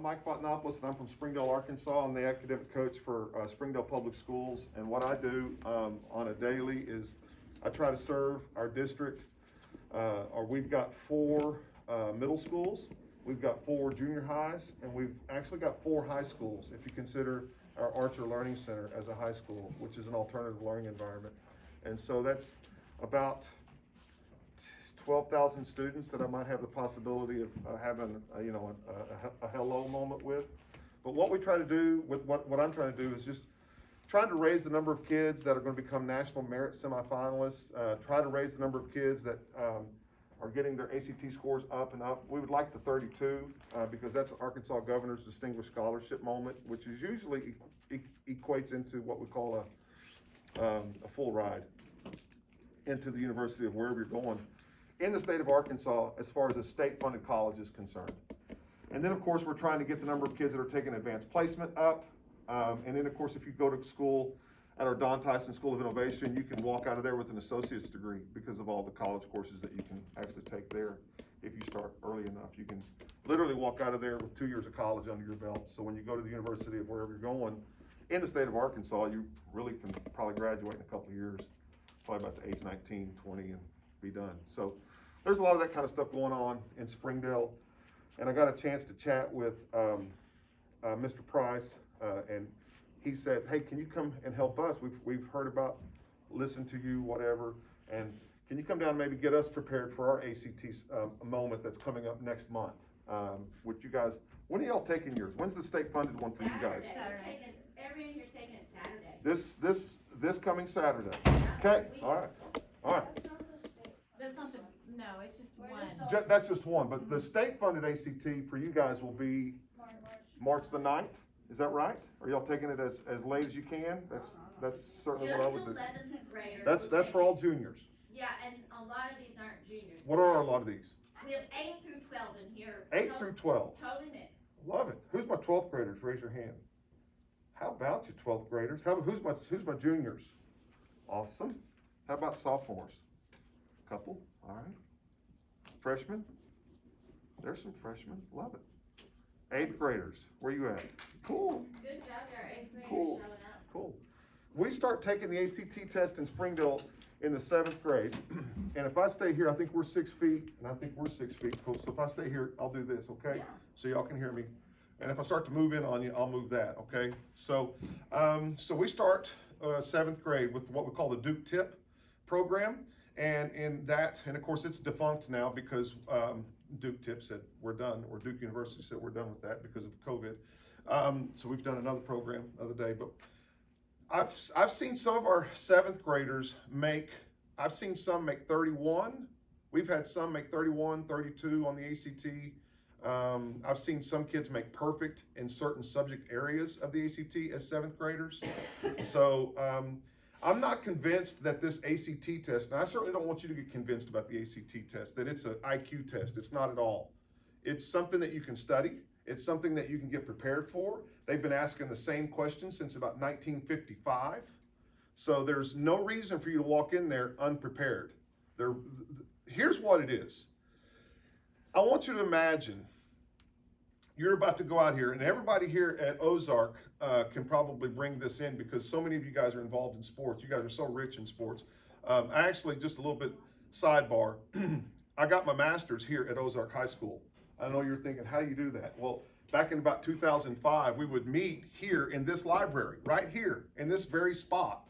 Mike Fotenopulos, and I'm from Springdale, Arkansas. I'm the academic coach for Springdale Public Schools. And what I do on a daily is I try to serve our district. We've got 4 middle schools, we've got 4 junior highs, and we've actually got 4 high schools if you consider our Archer Learning Center as a high school, which is an alternative learning environment. And so that's about 12,000 students that I might have the possibility of having a hello moment with. But what we try to do with what I'm trying to do is just trying to raise the number of kids that are going to become national merit semifinalists, try to raise the number of kids that are getting their ACT scores up and up. We would like the 32 because that's Arkansas Governor's Distinguished Scholarship moment, which is usually equates into what we call a full ride into the university of wherever you're going in the state of Arkansas as far as a state-funded college is concerned. And then, of course, we're trying to get the number of kids that are taking advanced placement up. And then, of course, if you go to school at our Don Tyson School of Innovation, you can walk out of there with an associate's degree because of all the college courses that you can actually take there. If you start early enough, you can literally walk out of there with 2 years of college under your belt. So when you go to the university of wherever you're going in the state of Arkansas, you really can probably graduate in a couple of years, probably about the age 19, 20, and be done. So there's a lot of that kind of stuff going on in Springdale. And I got a chance to chat with Mr. Price, and he said, hey, can you come and help us? We've heard about, listen to you, whatever, and can you come down and maybe get us prepared for our ACT moment that's coming up next month? With you guys, when are y'all taking yours? When's the state funded one for you guys? Saturday. Everyone here's taking it Saturday. This coming Saturday. Okay, all right. That's not the, no, it's just one. That's just one, but the state-funded ACT for you guys will be March the 9th. Is that right? Are y'all taking it as late as you can? That's certainly what I would do. Just 11th graders. That's for all juniors. Yeah, and a lot of these aren't juniors. What are a lot of these? We have 8 through 12 in here. 8 through 12. Totally mixed. Love it. Who's my 12th graders? Raise your hand. How about you 12th graders? Who's my juniors? Awesome. How about sophomores? Couple. All right. Freshmen? There's some freshmen. Love it. 8th graders. Where you at? Cool. Good job there, 8th graders Cool. showing up. Cool. We start taking the ACT test in Springdale in the 7th grade. And if I stay here, I think we're 6 feet, and I think we're 6 feet. Cool. So if I stay here, I'll do this, okay? Yeah. So y'all can hear me. And if I start to move in on you, I'll move that, okay? So, so we start 7th grade with what we call the Duke Tip program. And in that, and of course it's defunct now because Duke Tip said we're done, or Duke University said we're done with that because of COVID. So we've done another program the other day, but I've seen some of our 7th graders I've seen some make 31. We've had some make 31, 32 on the ACT. I've seen some kids make perfect in certain subject areas of the ACT as 7th graders. So I'm not convinced that this ACT test, and I certainly don't want you to get convinced about the ACT test, that it's an IQ test. It's not at all. It's something that you can study. It's something that you can get prepared for. They've been asking the same question since about 1955. So there's no reason for you to walk in there unprepared. Here's what it is. I want you to imagine you're about to go out here, and everybody here at Ozark can probably bring this in because so many of you guys are involved in sports. You guys are so rich in sports. I actually, just a little bit sidebar, I got my master's here at Ozark High School. I know you're thinking, how do you do that? Well, back in about 2005, we would meet here in this library, right here, in this very spot,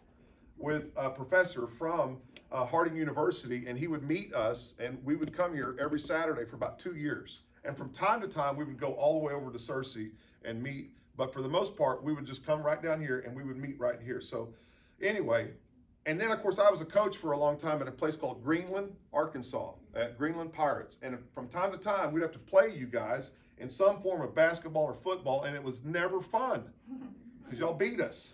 with a professor from Harding University, and he would meet us, and we would come here every Saturday for about 2 years. And from time to time, we would go all the way over to Searcy and meet. But for the most part, we would just come right down here and we would meet right here. So anyway, and then of course, I was a coach for a long time at a place called Greenland, Arkansas, at Greenland Pirates. And from time to time, we'd have to play you guys in some form of basketball or football, and it was never fun because y'all beat us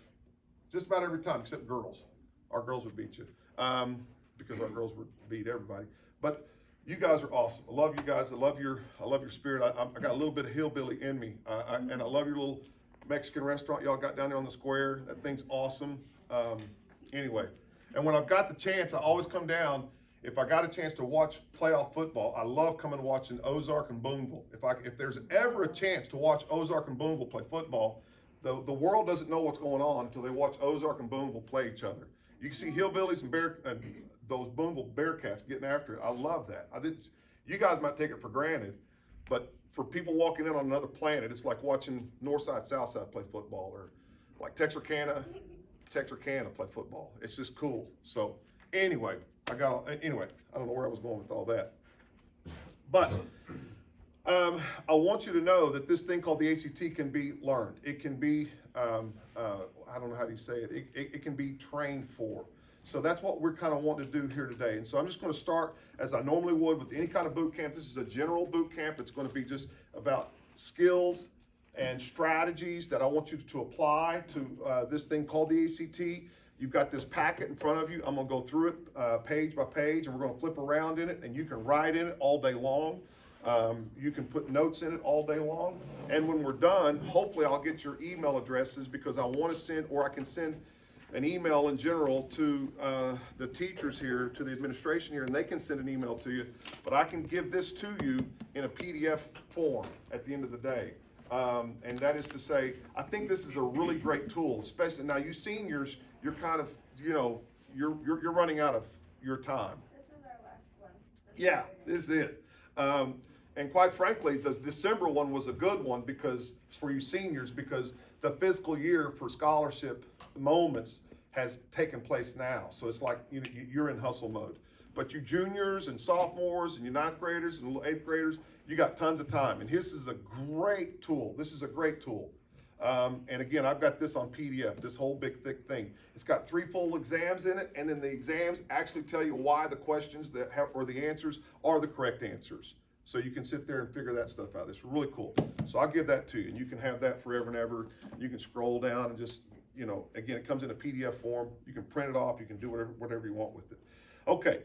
just about every time, except girls. Our girls would beat you because our girls would beat everybody. But you guys are awesome. I love you guys. I love your spirit. I got a little bit of hillbilly in me, and I love your little Mexican restaurant y'all got down there on the square. That thing's awesome. Anyway, and when I've got the chance, I always come down If I got a chance to watch playoff football, I love coming and watching Ozark and Boonville. If there's ever a chance to watch Ozark and Boonville play football, the world doesn't know what's going on until they watch Ozark and Boonville play each other. You can see Hillbillies and those Boonville Bearcats getting after it. I love that. You guys might take it for granted, but for people walking in on another planet, it's like watching Northside, Southside play football, or like Texarkana play football. It's just cool. So anyway, I don't know where I was going with all that. But I want you to know that this thing called the ACT can be learned. It can be, I don't know how you say it, it can be trained for. So that's what we're kind of wanting to do here today. And so I'm just going to start, as I normally would, with any kind of boot camp. This is a general boot camp. It's going to be just about skills and strategies that I want you to apply to this thing called the ACT. You've got this packet in front of you. I'm going to go through it page by page, and we're going to flip around in it, and you can write in it all day long. You can put notes in it all day long. And when we're done, hopefully I'll get your email addresses, because I want to send, or I can send an email in general to the teachers here, to the administration here, and they can send an email to you. But I can give this to you in a PDF form at the end of the day. And that is to say, I think this is a really great tool, especially now you seniors, you're kind of, you're running out of your time. This is our last one. Yeah, this is it. And quite frankly, the December one was a good one because for you seniors, because the fiscal year for scholarship moments has taken place now. So it's like you're in hustle mode. But you juniors and sophomores and you ninth graders and eighth graders, you got tons of time. And this is a great tool. This is a great tool. And again, I've got this on PDF, this whole big thick thing. It's got 3 full exams in it, and then the exams actually tell you why the questions that have, or the answers are the correct answers. So you can sit there and figure that stuff out. It's really cool. So I'll give that to you, and you can have that forever and ever. You can scroll down and just, again, it comes in a PDF form. You can print it off. You can do whatever you want with it. Okay,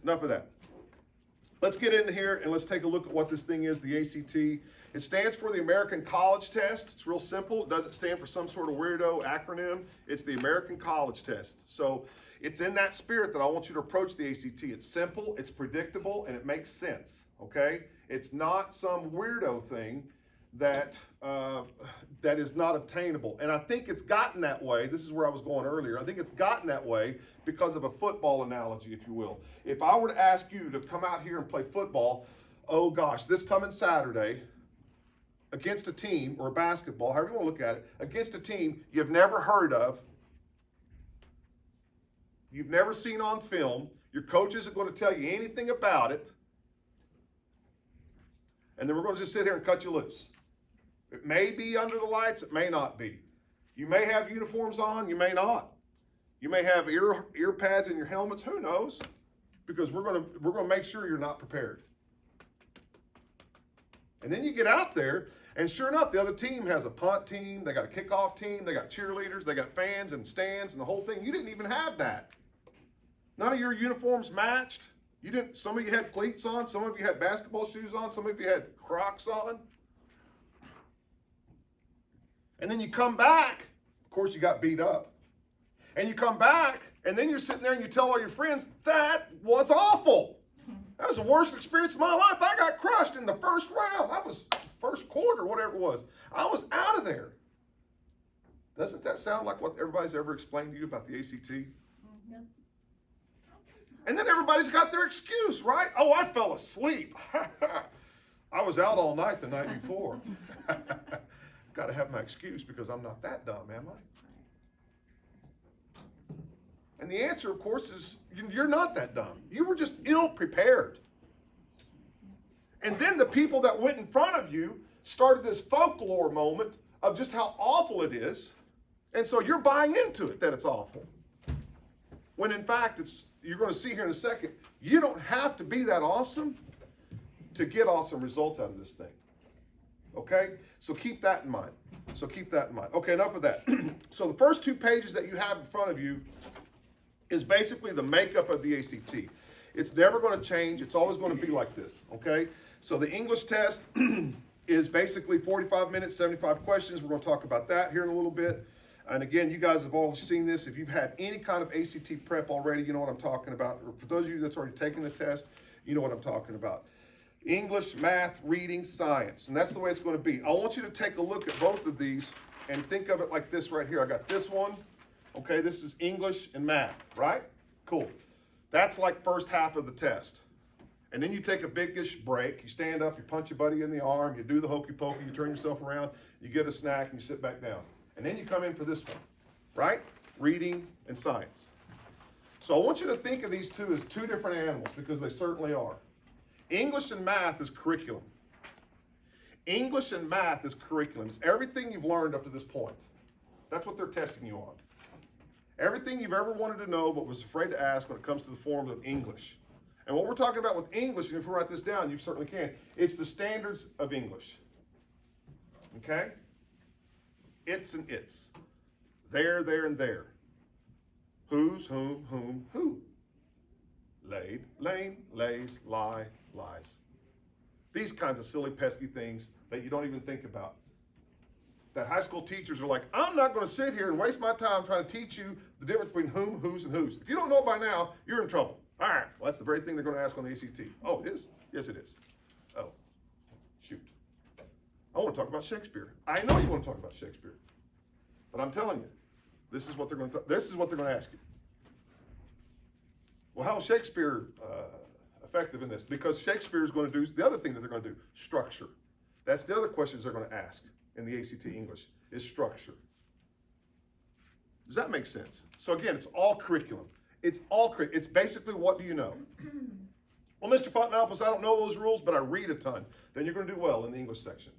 enough of that. Let's get into here and let's take a look at what this thing is, the ACT. It stands for the American College Test. It's real simple. It doesn't stand for some sort of weirdo acronym. It's the American College Test. So it's in that spirit that I want you to approach the ACT. It's simple, it's predictable, and it makes sense, okay? It's not some weirdo thing that is not obtainable. And I think it's gotten that way. This is where I was going earlier. I think it's gotten that way because of a football analogy, if you will. If I were to ask you to come out here and play football, oh gosh, this coming Saturday, against a team, or basketball, however you want to look at it, against a team you've never heard of, you've never seen on film, your coach isn't going to tell you anything about it, and then we're going to just sit here and cut you loose. It may be under the lights, it may not be. You may have uniforms on, you may not. You may have ear pads in your helmets, who knows? Because we're going to make sure you're not prepared. And then you get out there, and sure enough, the other team has a punt team, they got a kickoff team, they got cheerleaders, they got fans and stands and the whole thing. You didn't even have that. None of your uniforms matched. You didn't. Some of you had cleats on, some of you had basketball shoes on, some of you had Crocs on. And then you come back, of course you got beat up. And you come back, and then you're sitting there and you tell all your friends, that was awful. That was the worst experience of my life. I got crushed in the first round. I was first quarter, whatever it was. I was out of there. Doesn't that sound like what everybody's ever explained to you about the ACT? Mm-hmm. And then everybody's got their excuse, right? Oh, I fell asleep. I was out all night the night before. Got to have my excuse because I'm not that dumb, am I? And the answer, of course, is you're not that dumb. You were just ill prepared. And then the people that went in front of you started this folklore moment of just how awful it is. And so you're buying into it that it's awful. When in fact, you're going to see here in a second, you don't have to be that awesome to get awesome results out of this thing. Okay? So keep that in mind. Okay, enough of that. So the first 2 pages that you have in front of you is basically the makeup of the ACT. It's never going to change. It's always going to be like this, okay? So the English test is basically 45 minutes, 75 questions. We're going to talk about that here in a little bit. And again, you guys have all seen this. If you've had any kind of ACT prep already, you know what I'm talking about. Or for those of you that's already taken the test, you know what I'm talking about. English, math, reading, science. And that's the way it's going to be. I want you to take a look at both of these and think of it like this right here. I got this one. Okay, this is English and math, right? Cool. That's like first half of the test. And then you take a big-ish break. You stand up, you punch your buddy in the arm, you do the hokey pokey, you turn yourself around, you get a snack, and you sit back down. And then you come in for this one, right? Reading and science. So I want you to think of these two as two different animals, because they certainly are. English and math is curriculum. English and math is curriculum. It's everything you've learned up to this point. That's what they're testing you on. Everything you've ever wanted to know but was afraid to ask when it comes to the form of English. And what we're talking about with English, and if you write this down, you certainly can, it's the standards of English. Okay? It's and its. There, and there. Whose, whom, who. Laid, lane, lays, lie, lies. These kinds of silly, pesky things that you don't even think about. That high school teachers are like, I'm not going to sit here and waste my time trying to teach you the difference between whom, whose, and whose. If you don't know by now, you're in trouble. All right, well, that's the very thing they're going to ask on the ACT. Oh, it is? Yes, it is. Oh, shoot. I want to talk about Shakespeare. I know you want to talk about Shakespeare, but I'm telling you, this is what they're going to ask you. Well, how is Shakespeare effective in this? Because Shakespeare is going to do the other thing that they're going to do, structure. That's the other questions they're going to ask in the ACT English, is structure. Does that make sense? So again, it's all curriculum. It's basically, what do you know? Well, Mr. Fotenopulos, I don't know those rules, but I read a ton. Then you're going to do well in the English section.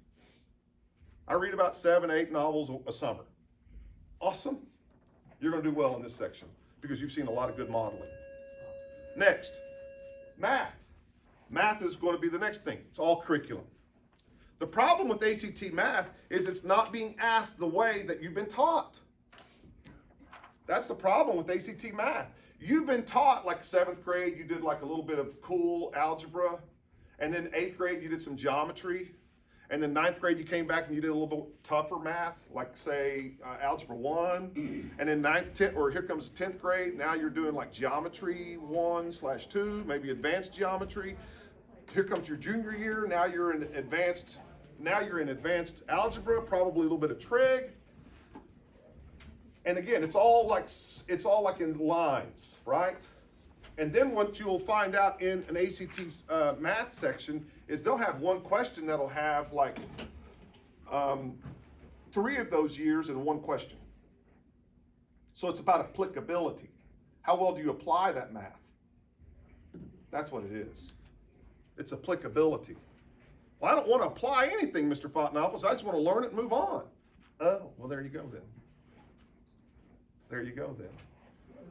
I read about 7, 8 novels a summer. Awesome. You're going to do well in this section because you've seen a lot of good modeling. Next, math. Math is going to be the next thing. It's all curriculum. The problem with ACT math is it's not being asked the way that you've been taught. That's the problem with ACT math. You've been taught, like 7th grade, you did like a little bit of cool algebra, and then 8th grade you did some geometry, and then 9th grade you came back and you did a little bit tougher math, like say algebra 1, and then 9th, 10th, or here comes 10th grade, now you're doing like geometry 1/2, maybe advanced geometry. Here comes your junior year, now you're in advanced algebra, probably a little bit of trig. And again, it's all like in lines, right? And then what you'll find out in an ACT math section is they'll have one question that'll have like 3 of those years in one question. So it's about applicability. How well do you apply that math? That's what it is. It's applicability. Well, I don't want to apply anything, Mr. Fotenopulos. I just want to learn it and move on. Oh, well, there you go then. There you go then.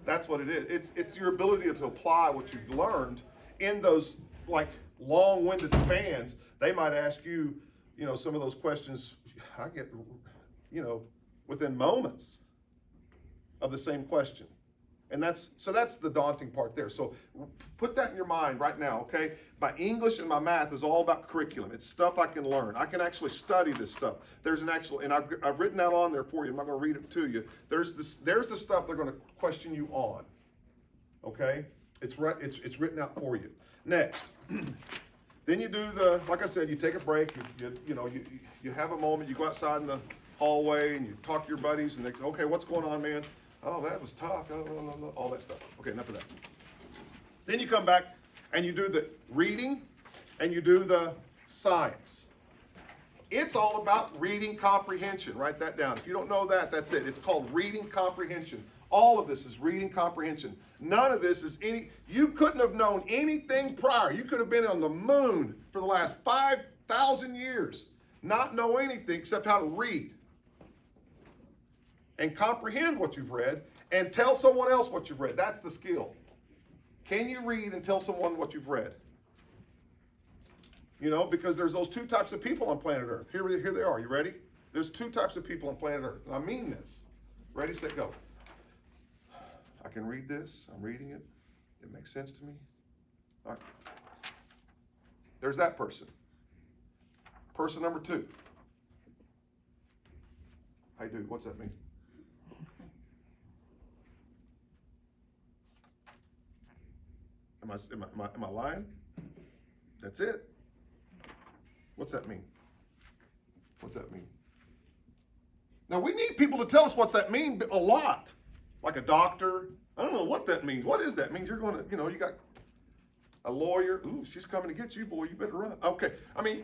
That's what it is. It's your ability to apply what you've learned in those like long-winded spans. They might ask you, some of those questions I get, within moments of the same question. And that's the daunting part there. So put that in your mind right now, okay? My English and my math is all about curriculum. It's stuff I can learn. I can actually study this stuff. There's an actual, and I've written that on there for you. I'm not going to read it to you. There's the stuff they're going to question you on, okay? It's written out for you. Next, then you do like I said, you take a break. You have a moment. You go outside in the hallway and you talk to your buddies and they say, okay, what's going on, man? Oh, that was tough, all that stuff. Okay, enough of that. Then you come back and you do the reading and you do the science. It's all about reading comprehension. Write that down. If you don't know that, that's it. It's called reading comprehension. All of this is reading comprehension. None of this is you couldn't have known anything prior. You could have been on the moon for the last 5,000 years, not know anything except how to read. And comprehend what you've read, and tell someone else what you've read. That's the skill. Can you read and tell someone what you've read? Because there's those 2 types of people on planet Earth. Here they are. You ready? There's 2 types of people on planet Earth. And I mean this. Ready, set, go. I can read this. I'm reading it. It makes sense to me. All right. There's that person. Person number 2. Hey, dude, what's that mean? Am I lying? That's it. What's that mean? What's that mean? Now, we need people to tell us what's that mean a lot. Like a doctor. I don't know what that means. What does that mean? You're going to, you got a lawyer. Ooh, she's coming to get you, boy. You better run. Okay. I mean,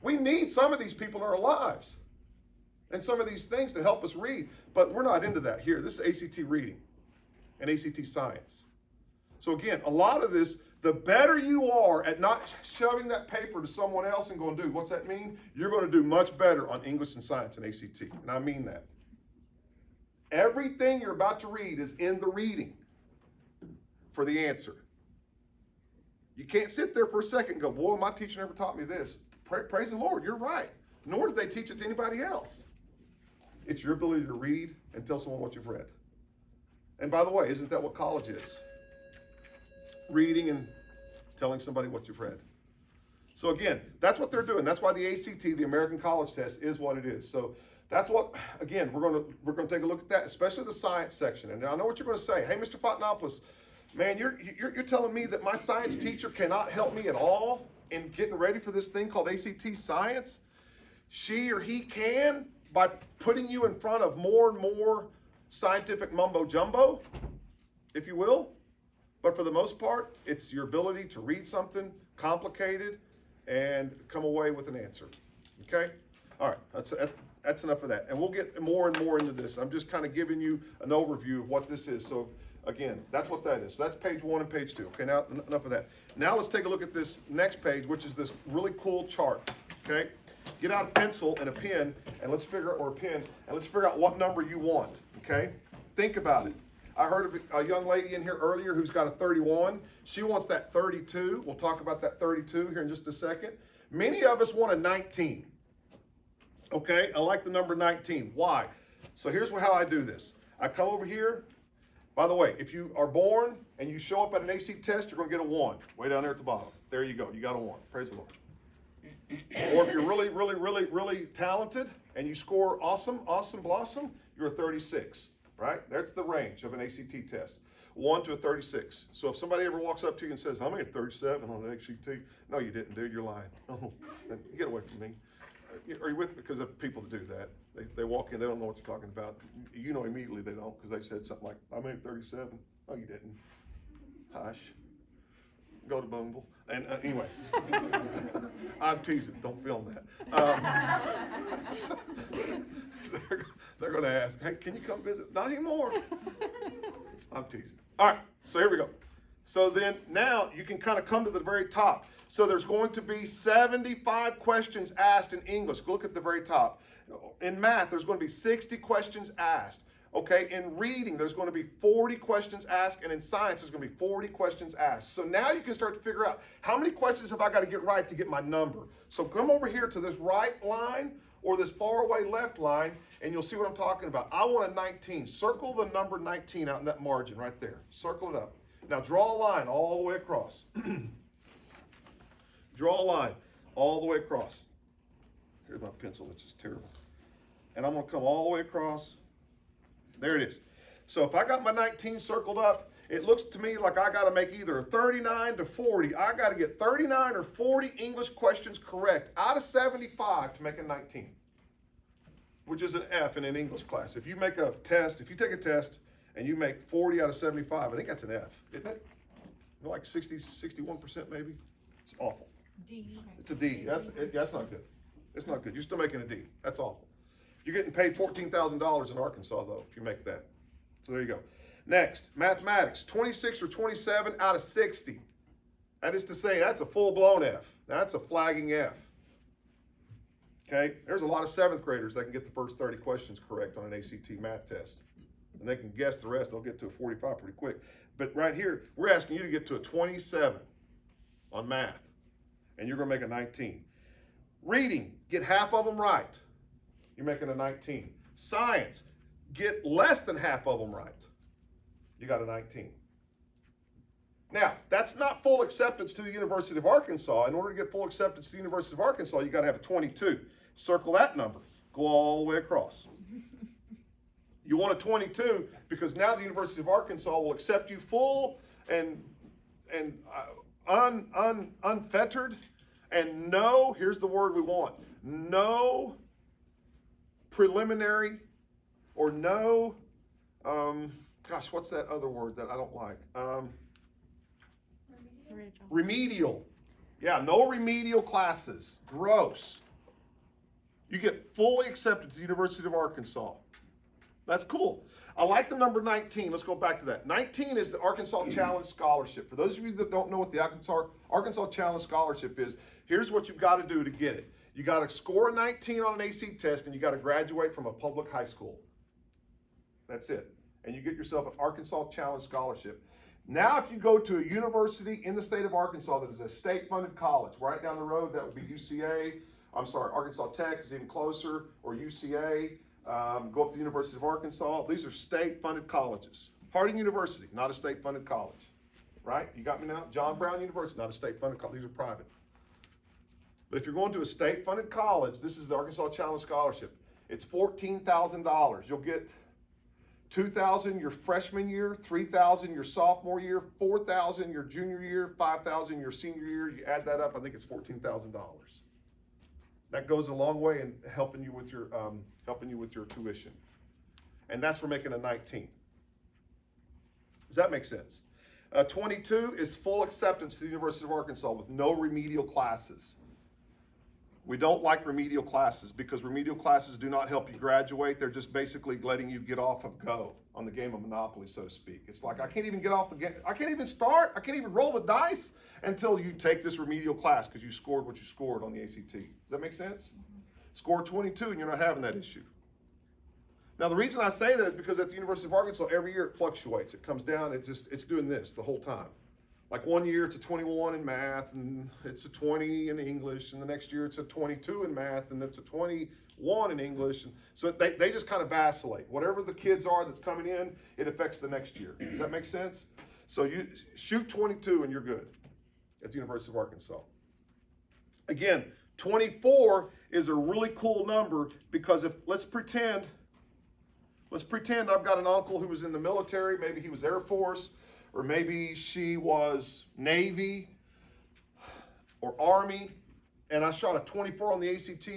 we need some of these people in our lives and some of these things to help us read. But we're not into that here. This is ACT reading and ACT science. So again, a lot of this, the better you are at not shoving that paper to someone else and going, dude, what's that mean? You're going to do much better on English and science and ACT. And I mean that. Everything you're about to read is in the reading for the answer. You can't sit there for a second and go, boy, my teacher never taught me this. Praise the Lord, you're right. Nor did they teach it to anybody else. It's your ability to read and tell someone what you've read. And by the way, isn't that what college is? Reading and telling somebody what you've read. So again, that's what they're doing. That's why the ACT, the American College Test, is what it is. So that's what, again, we're going to take a look at that, especially the science section. And I know what you're going to say. Hey, Mr. Fotenopulos, man, you're telling me that my science teacher cannot help me at all in getting ready for this thing called ACT science? She or he can by putting you in front of more and more scientific mumbo jumbo, if you will. But for the most part, it's your ability to read something complicated and come away with an answer. Okay? All right, that's enough of that. And we'll get more and more into this. I'm just kind of giving you an overview of what this is. So again, that's what that is. So that's page 1 and page 2. Okay, now enough of that. Now let's take a look at this next page, which is this really cool chart. Okay? Get out a pencil and a pen, and let's figure out what number you want. Okay? Think about it. I heard of a young lady in here earlier who's got a 31. She wants that 32. We'll talk about that 32 here in just a second. Many of us want a 19. Okay, I like the number 19. Why? So here's how I do this. I come over here. By the way, if you are born and you show up at an AC test, you're going to get a 1. Way down there at the bottom. There you go. You got a 1. Praise the Lord. Or if you're really, really, really, really talented and you score awesome, awesome, blossom, you're a 36. Right? That's the range of an ACT test. 1 to a 36. So if somebody ever walks up to you and says, I'm going to get 37 on an ACT, no, you didn't, dude. You're lying. Oh, get away from me. Are you with me? Because of people that do that. They walk in, they don't know what they're talking about. You know immediately they don't because they said something like, I made 37. No, you didn't. Hush. Go to Boonville. And anyway, I'm teasing. Don't film that. They're going to ask, hey, can you come visit? Not anymore. I'm teasing. All right, so here we go. So then now you can kind of come to the very top. So there's going to be 75 questions asked in English. Look at the very top. In math, there's going to be 60 questions asked. Okay, in reading, there's going to be 40 questions asked, and in science, there's going to be 40 questions asked. So now you can start to figure out, how many questions have I got to get right to get my number? So come over here to this right line or this far away left line, and you'll see what I'm talking about. I want a 19. Circle the number 19 out in that margin right there. Circle it up. Now draw a line all the way across. Draw a line all the way across. Here's my pencil, which is terrible. And I'm going to come all the way across. There it is. So if I got my 19 circled up, it looks to me like I got to make either a 39 to 40. I got to get 39 or 40 English questions correct out of 75 to make a 19, which is an F in an English class. If you make a test, if you take a test and you make 40 out of 75, I think that's an F, isn't it? Like 60, 61% maybe. It's awful. D. It's a D. That's not good. It's not good. You're still making a D. That's awful. You're getting paid $14,000 in Arkansas, though, if you make that. So there you go. Next, mathematics, 26 or 27 out of 60. That is to say, that's a full-blown F. That's a flagging F. Okay? There's a lot of 7th graders that can get the first 30 questions correct on an ACT math test. And they can guess the rest. They'll get to a 45 pretty quick. But right here, we're asking you to get to a 27 on math. And you're going to make a 19. Reading, get half of them right. You're making a 19. Science, get less than half of them right. You got a 19. Now, that's not full acceptance to the University of Arkansas. In order to get full acceptance to the University of Arkansas, you got to have a 22. Circle that number. Go all the way across. You want a 22 because now the University of Arkansas will accept you full and unfettered, and no, here's the word we want, no preliminary or no, gosh, what's that other word that I don't like? Remedial. Yeah, no remedial classes. Gross. You get fully accepted to the University of Arkansas. That's cool. I like the number 19. Let's go back to that. 19 is the Arkansas Challenge Scholarship. For those of you that don't know what the Arkansas Challenge Scholarship is, here's what you've got to do to get it. You got to score a 19 on an AC test, and you got to graduate from a public high school. That's it. And you get yourself an Arkansas Challenge Scholarship. Now, if you go to a university in the state of Arkansas that is a state-funded college, right down the road, that would be Arkansas Tech is even closer, or UCA. Go up to the University of Arkansas. These are state-funded colleges. Harding University, not a state-funded college, right? You got me now? John Brown University, not a state-funded college. These are private. But if you're going to a state-funded college, this is the Arkansas Challenge Scholarship. It's $14,000. You'll get $2,000 your freshman year, $3,000 your sophomore year, $4,000 your junior year, $5,000 your senior year. You add that up, I think it's $14,000. That goes a long way in helping you with your tuition, and that's for making a 19. Does that make sense? 22 is full acceptance to the University of Arkansas with no remedial classes. We don't like remedial classes because remedial classes do not help you graduate. They're just basically letting you get off of go on the game of Monopoly, so to speak. It's like, I can't even get off the game. I can't even start. I can't even roll the dice until you take this remedial class because you scored what you scored on the ACT. Does that make sense? Score 22 and you're not having that issue. Now, the reason I say that is because at the University of Arkansas, every year it fluctuates. It comes down, it's doing this the whole time. Like one year it's a 21 in math and it's a 20 in English, and the next year it's a 22 in math and it's a 21 in English. And so they just kind of vacillate. Whatever the kids are that's coming in, it affects the next year. Does that make sense? So you shoot 22 and you're good at the University of Arkansas. Again, 24 is a really cool number because let's pretend I've got an uncle who was in the military, maybe he was Air Force, or maybe she was Navy or Army, and I shot a 24 on the ACT.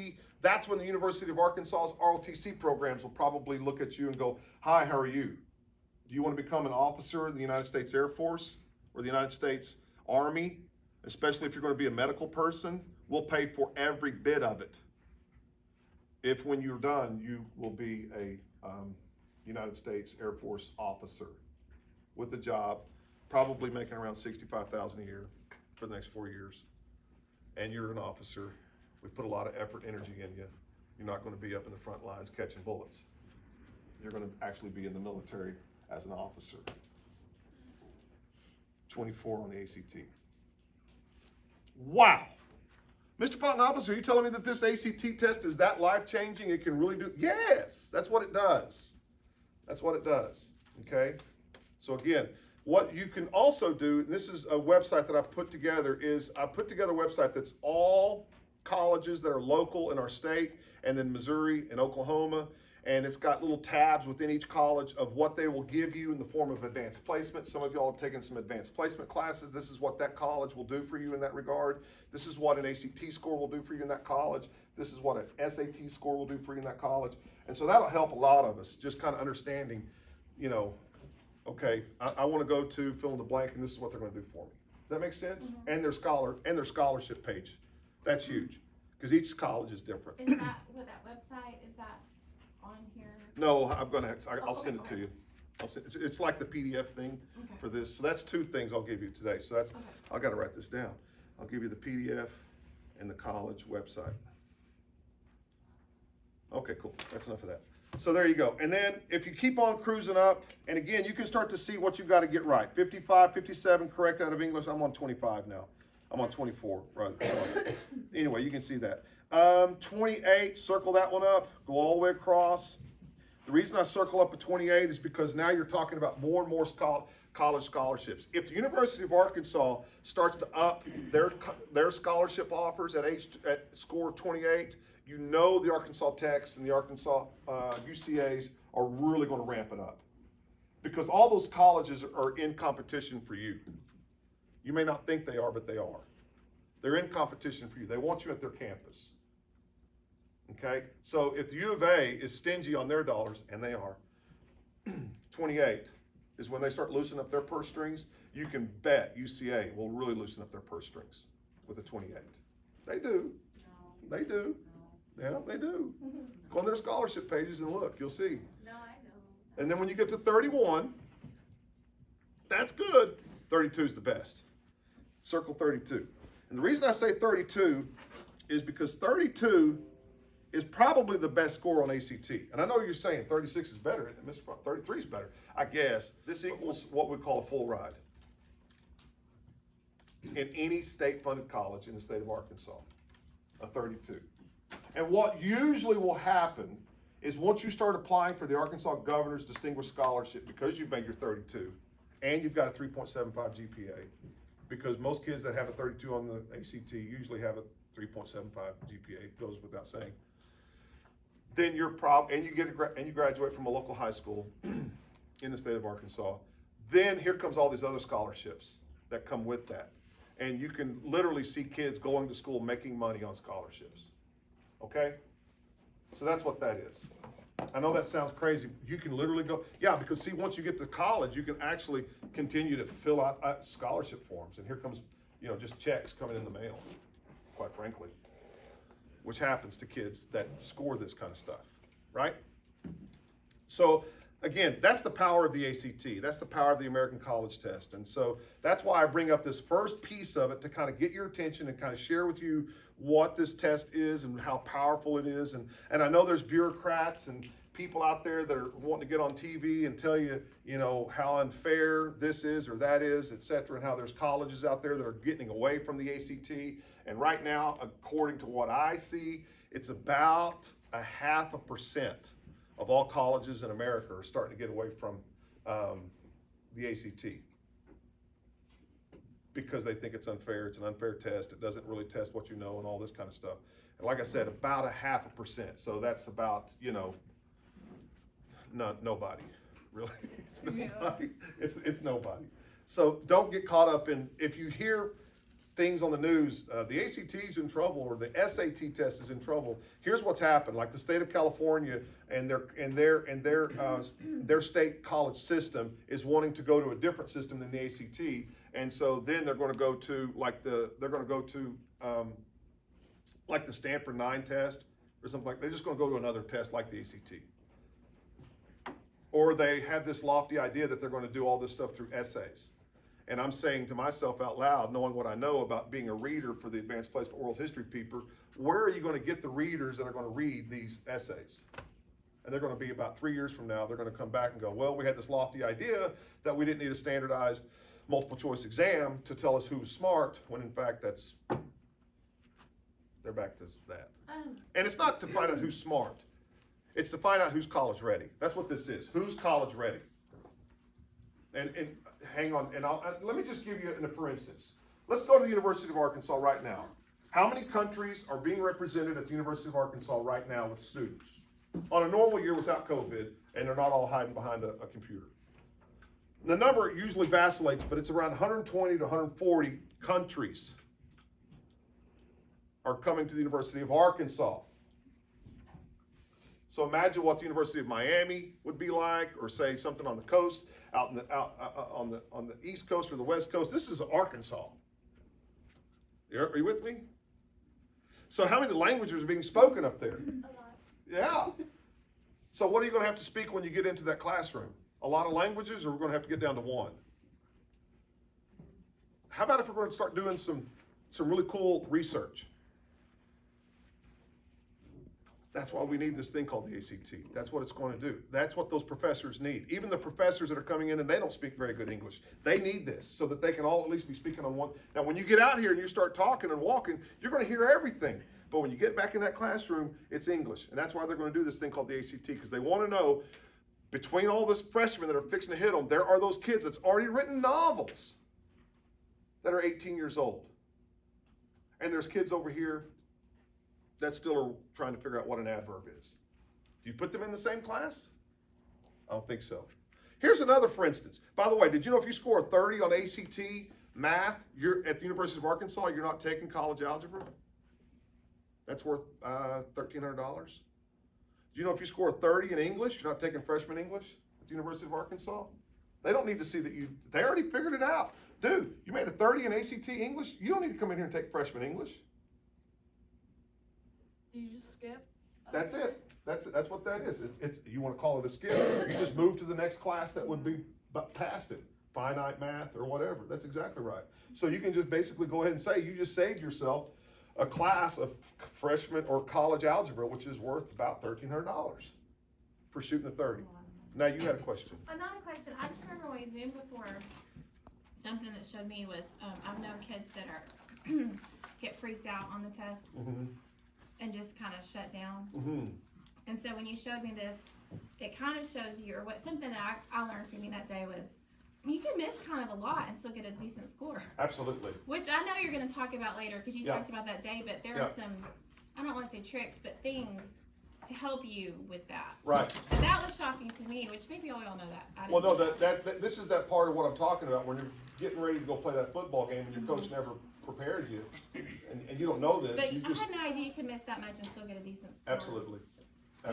That's when the University of Arkansas's ROTC programs will probably look at you and go, hi, how are you? Do you want to become an officer in the United States Air Force or the United States Army? Especially if you're going to be a medical person, we'll pay for every bit of it. If when you're done, you will be a United States Air Force officer with a job, probably making around $65,000 a year for the next 4 years. And you're an officer. We put a lot of effort, energy in you. You're not going to be up in the front lines catching bullets. You're going to actually be in the military as an officer. 24 on the ACT. Wow. Mr. Fotenopulos, are you telling me that this ACT test is that life-changing? It can really do? Yes, that's what it does. That's what it does, okay? So again, what you can also do, and this is a website that I've put together, is I put together a website that's all colleges that are local in our state, and in Missouri and Oklahoma, and it's got little tabs within each college of what they will give you in the form of advanced placement. Some of y'all have taken some advanced placement classes. This is what that college will do for you in that regard. This is what an ACT score will do for you in that college. This is what an SAT score will do for you in that college. And so that'll help a lot of us, just kind of understanding, you know, okay, I want to go to fill in the blank, and this is what they're going to do for me. Does that make sense? Mm-hmm. And their scholarship page. That's huge, because each college is different. Is that with that website? Is that on here? No, I'll send it to you. It's like the PDF thing for this. So that's 2 things I'll give you today. So that's, I got to write this down. I'll give you the PDF and the college website. Okay, cool. That's enough of that. So there you go. And then if you keep on cruising up, and again, you can start to see what you've got to get right. 55, 57 correct out of English. I'm on 25 now. I'm on 24, right? So anyway, you can see that. 28, circle that one up, go all the way across. The reason I circle up a 28 is because now you're talking about more and more college scholarships. If the University of Arkansas starts to up their scholarship offers at score 28, you know the Arkansas Techs and the Arkansas UCAs are really going to ramp it up, because all those colleges are in competition for you. You may not think they are, but they are. They're in competition for you. They want you at their campus. Okay? So if the U of A is stingy on their dollars, and they are, 28 is when they start loosening up their purse strings. You can bet UCA will really loosen up their purse strings with a 28. They do. No, They do. Yeah, they do. Go on their scholarship pages and look. You'll see. no, I know. And then when you get to 31, that's good. 32 is the best. Circle 32. And the reason I say 32 is because 32 is probably the best score on ACT. And I know you're saying 36 is better, and Mr. 33 is better. I guess this equals what we call a full ride in any state-funded college in the state of Arkansas, a 32. And what usually will happen is once you start applying for the Arkansas Governor's Distinguished Scholarship, because you've made your 32 and you've got a 3.75 GPA, because most kids that have a 32 on the ACT usually have a 3.75 GPA, goes without saying. Then you're and you graduate from a local high school in the state of Arkansas. Then here comes all these other scholarships that come with that. And you can literally see kids going to school making money on scholarships. Okay? So that's what that is. I know that sounds crazy. You can literally go, yeah, because see, once you get to college, you can actually continue to fill out scholarship forms. And here comes, just checks coming in the mail, quite frankly, which happens to kids that score this kind of stuff, right? So again, that's the power of the ACT. That's the power of the American College Test. And so that's why I bring up this first piece of it to kind of get your attention and kind of share with you what this test is and how powerful it is. And I know there's bureaucrats and people out there that are wanting to get on TV and tell you, how unfair this is or that is, et cetera, and how there's colleges out there that are getting away from the ACT. And right now, according to what I see, it's about 0.5% of all colleges in America are starting to get away from the ACT because they think it's unfair. It's an unfair test. It doesn't really test what you know and all this kind of stuff. And like I said, about 0.5%. So that's about, nobody, really. It's nobody. It's nobody. So don't get caught up in, if you hear things on the news, the ACT's in trouble or the SAT test is in trouble. Here's what's happened. Like the state of California and their state college system is wanting to go to a different system than the ACT, and so then they're going to go to like the Stanford 9 test or something like. They're just going to go to another test like the ACT. Or they have this lofty idea that they're going to do all this stuff through essays. And I'm saying to myself out loud, knowing what I know about being a reader for the Advanced Placement Oral History paper, where are you going to get the readers that are going to read these essays? And they're going to be about 3 years from now, they're going to come back and go, well, we had this lofty idea that we didn't need a standardized multiple choice exam to tell us who was smart, when in fact they're back to that. And it's not to find out who's smart. It's to find out who's college ready. That's what this is. Who's college ready? And hang on, and let me just give you for instance. Let's go to the University of Arkansas right now. How many countries are being represented at the University of Arkansas right now with students? On a normal year without COVID, and they're not all hiding behind a computer. The number usually vacillates, but it's around 120 to 140 countries are coming to the University of Arkansas. So imagine what the University of Miami would be like, or say something on the coast, on the East Coast or the West Coast. This is Arkansas. Are you with me? So how many languages are being spoken up there? A lot. Yeah. So what are you going to have to speak when you get into that classroom? A lot of languages, or we're going to have to get down to one? How about if we're going to start doing some really cool research? That's why we need this thing called the ACT. That's what it's going to do. That's what those professors need. Even the professors that are coming in and they don't speak very good English, they need this so that they can all at least be speaking on one. Now, when you get out here and you start talking and walking, you're going to hear everything. But when you get back in that classroom, it's English. And that's why they're going to do this thing called the ACT, because they want to know, between all this freshmen that are fixing to hit them, there are those kids that's already written novels that are 18 years old. And there's kids over here that still are trying to figure out what an adverb is. Do you put them in the same class? I don't think so. Here's another for instance. By the way, did you know if you score a 30 on ACT math, you're at the University of Arkansas, you're not taking college algebra. That's worth $1,300. Do you know if you score 30 in English, you're not taking freshman English at the University of Arkansas? They don't need to see that they already figured it out. Dude, you made a 30 in ACT English, you don't need to come in here and take freshman English. Do you just skip? That's it. That's what that is. It's you want to call it a skip. You just move to the next class that would be past it. Finite math or whatever. That's exactly right. So you can just basically go ahead and say you just saved yourself a class of freshman or college algebra, which is worth about $1,300 for shooting a 30. Now you had a question. Another question, I just remember when we Zoomed before, something that showed me was, I've known kids that are, get freaked out on the test and just kind of shut down. And so when you showed me this, it kind of shows you, or something that I learned from you that day was, you can miss kind of a lot and still get a decent score. Absolutely. Which I know you're going to talk about later because you talked about that day, but there are some, I don't want to say tricks, but things to help you with that. Right. And that was shocking to me, which maybe you all know that. I Well, no, didn't. this is that part of what I'm talking about when you're getting ready to go play that football game and your coach never prepared you, and you don't know this. But you I had no idea you could miss that much and still get a decent score. Absolutely.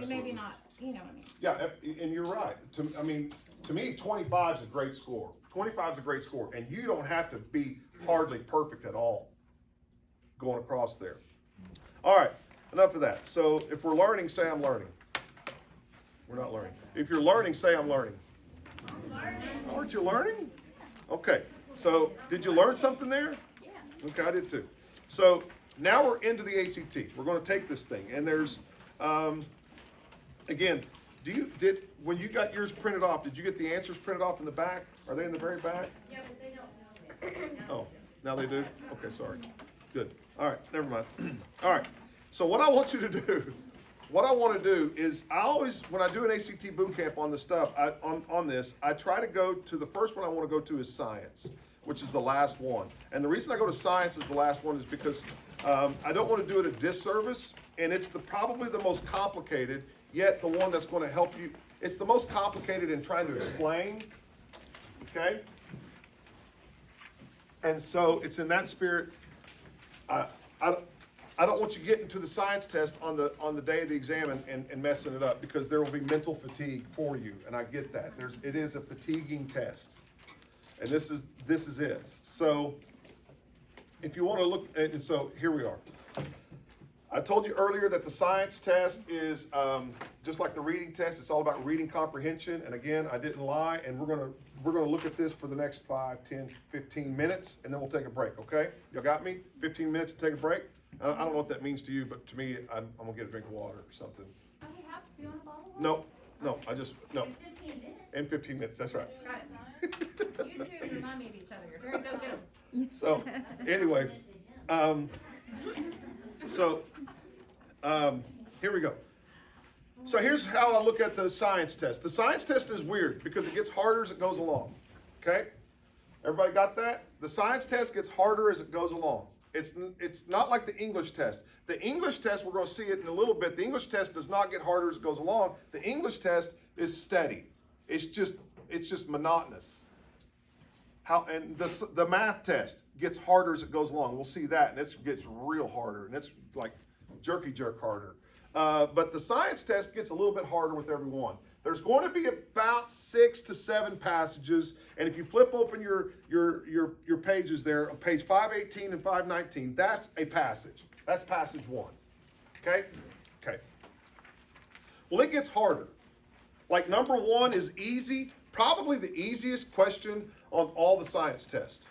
Maybe not, you know what I mean. Yeah, and you're right. To me, 25 is a great score. 25 is a great score, and you don't have to be hardly perfect at all going across there. All right, enough of that. So if we're learning, say I'm learning. We're not learning. If you're learning, say I'm learning. Aren't you learning? Okay, so did you learn something there? Yeah. Okay, I did too. So now we're into the ACT. We're going to take this thing, and there's, again, when you got yours printed off, did you get the answers printed off in the back? Are they in the very back? Yeah, but they don't know it. Oh, now they do? Okay, sorry. Good. All right, never mind. All right, so what I want you to do, what I want to do is I always, when I do an ACT boot camp on this stuff, on this, I try to go to, the first one I want to go to is science, which is the last one. And the reason I go to science as the last one is because I don't want to do it a disservice, and it's probably the most complicated, yet the one that's going to help you. It's the most complicated in trying to explain, okay? And so it's in that spirit. I don't want you getting to the science test on the day of the exam and messing it up, because there will be mental fatigue for you, and I get that. It is a fatiguing test, and this is it. So if you want to look, and so here we are. I told you earlier that the science test is just like the reading test. It's all about reading comprehension. And again, I didn't lie. And we're gonna look at this for the next 5, 10, 15 minutes, and then we'll take a break. Okay? Y'all got me? 15 minutes to take a break. I don't know what that means to you, but to me, I'm gonna get a drink of water or something. Oh, we have to be on a bottle of water? No. I just no. In 15 minutes. In 15 minutes. That's right. Got it. You two remind me of each other. You're very go get 'em. So anyway, here we go. So here's how I look at the science test. The science test is weird because it gets harder as it goes along. Okay? Everybody got that? The science test gets harder as it goes along. It's not like the English test. The English test, we're going to see it in a little bit. The English test does not get harder as it goes along. The English test is steady. It's just monotonous. And the math test gets harder as it goes along. We'll see that, and it gets real harder, and it's like jerky jerk harder. But the science test gets a little bit harder with every one. There's going to be about 6 to 7 passages, and if you flip open your pages there, on page 518 and 519, that's a passage. That's passage 1. Okay? Okay. Well, it gets harder. Like number 1 is easy, probably the easiest question on all the science tests.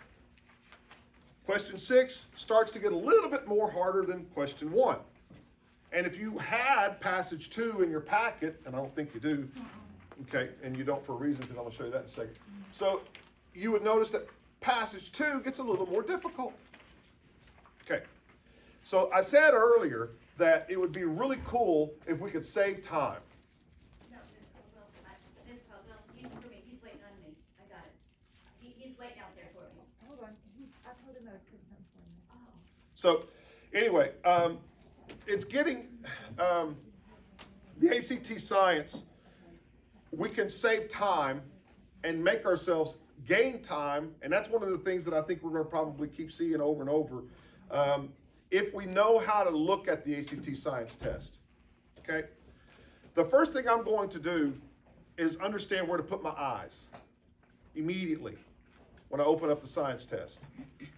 Question 6 starts to get a little bit more harder than question 1. And if you had passage 2 in your packet, and I don't think you do, okay, and you don't for a reason, because I'm going to show you that in a second. So you would notice that passage 2 gets a little more difficult. Okay, so I said earlier that it would be really cool if we could save time. No, Miss Caldwell, he's for me. He's waiting on me. I got it. He's waiting out there for me. Hold on, I told him I would put something for you. Oh. So anyway, it's getting, the ACT science, we can save time and make ourselves gain time, and that's one of the things that I think we're going to probably keep seeing over and over, if we know how to look at the ACT science test, okay? The first thing I'm going to do is understand where to put my eyes immediately when I open up the science test.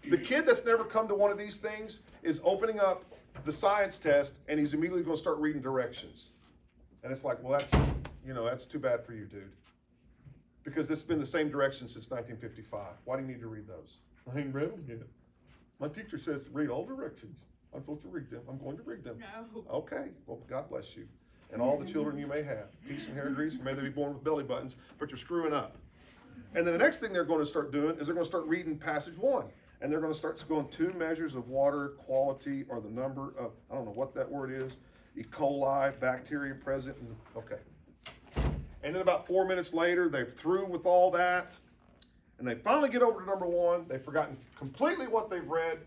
The kid that's never come to one of these things is opening up the science test and he's immediately going to start reading directions. And it's like, well, that's too bad for you, dude. Because it's been the same direction since 1955. Why do you need to read those? I ain't read them yet. My teacher says to read all directions. I'm supposed to read them. I'm going to read them. No. Okay, well, God bless you. And all the children you may have. Peace and hair grease, and may they be born with belly buttons, but you're screwing up. And then the next thing they're going to start doing is they're going to start reading passage 1. And they're going to start going 2 measures of water quality, or the number of, I don't know what that word is, E. coli, bacteria present, and okay. And then about 4 minutes later, they're through with all that. And they finally get over to number 1. They've forgotten completely what they've read.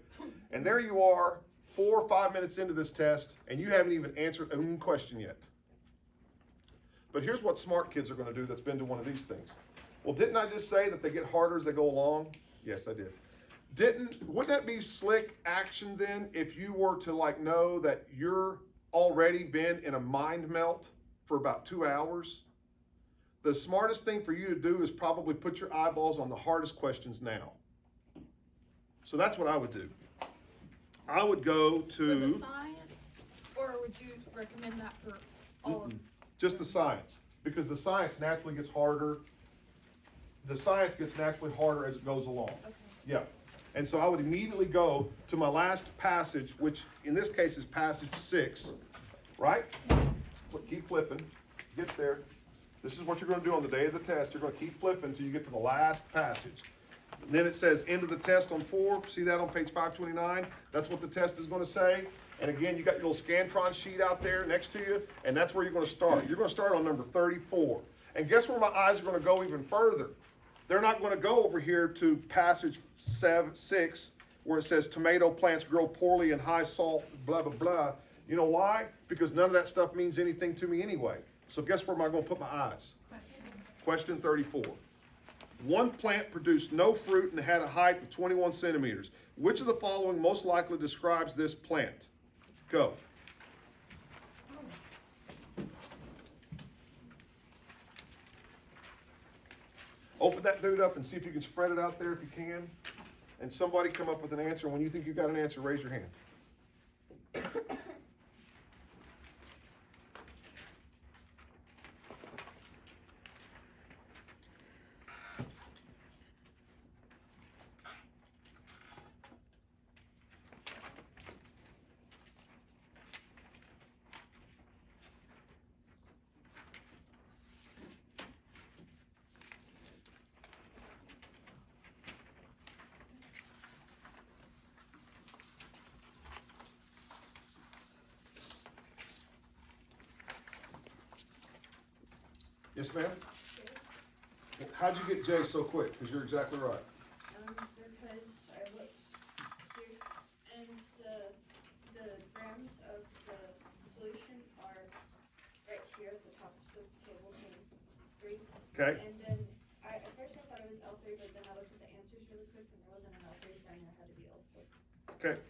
And there you are, 4 or 5 minutes into this test, and you haven't even answered a question yet. But here's what smart kids are going to do that's been to one of these things. Well, didn't I just say that they get harder as they go along? Yes, I did. Wouldn't that be slick action then if you were to know that you're already been in a mind melt for about 2 hours? The smartest thing for you to do is probably put your eyeballs on the hardest questions now. So that's what I would do. I would go to... For the science, or would you recommend that for all of them? Just the science, because the science naturally gets harder. The science gets naturally harder as it goes along. Okay. Yeah. And so I would immediately go to my last passage, which in this case is passage 6, right? Keep flipping, get there. This is what you're going to do on the day of the test. You're going to keep flipping until you get to the last passage. And then it says end of the test on 4. See that on page 529? That's what the test is going to say. And again, you got your little Scantron sheet out there next to you, and that's where you're going to start. You're going to start on number 34. And guess where my eyes are going to go even further? They're not going to go over here to passage 6, where it says tomato plants grow poorly in high salt, blah, blah, blah. You know why? Because none of that stuff means anything to me anyway. So guess where am I going to put my eyes? Question 34. One plant produced no fruit and had a height of 21 centimeters. Which of the following most likely describes this plant? Go. Open that dude up and see if you can spread it out there if you can. And somebody come up with an answer. When you think you've got an answer, raise your hand. Yes, ma'am? How'd you get J so quick? Because you're exactly right. Because I looked here, and the grams of the solution are right here at the top of the table, 3. Okay? And then, at first I thought it was L3, but then I looked at the answers really quick, and there wasn't an L3, so I knew it had to be L4. Okay.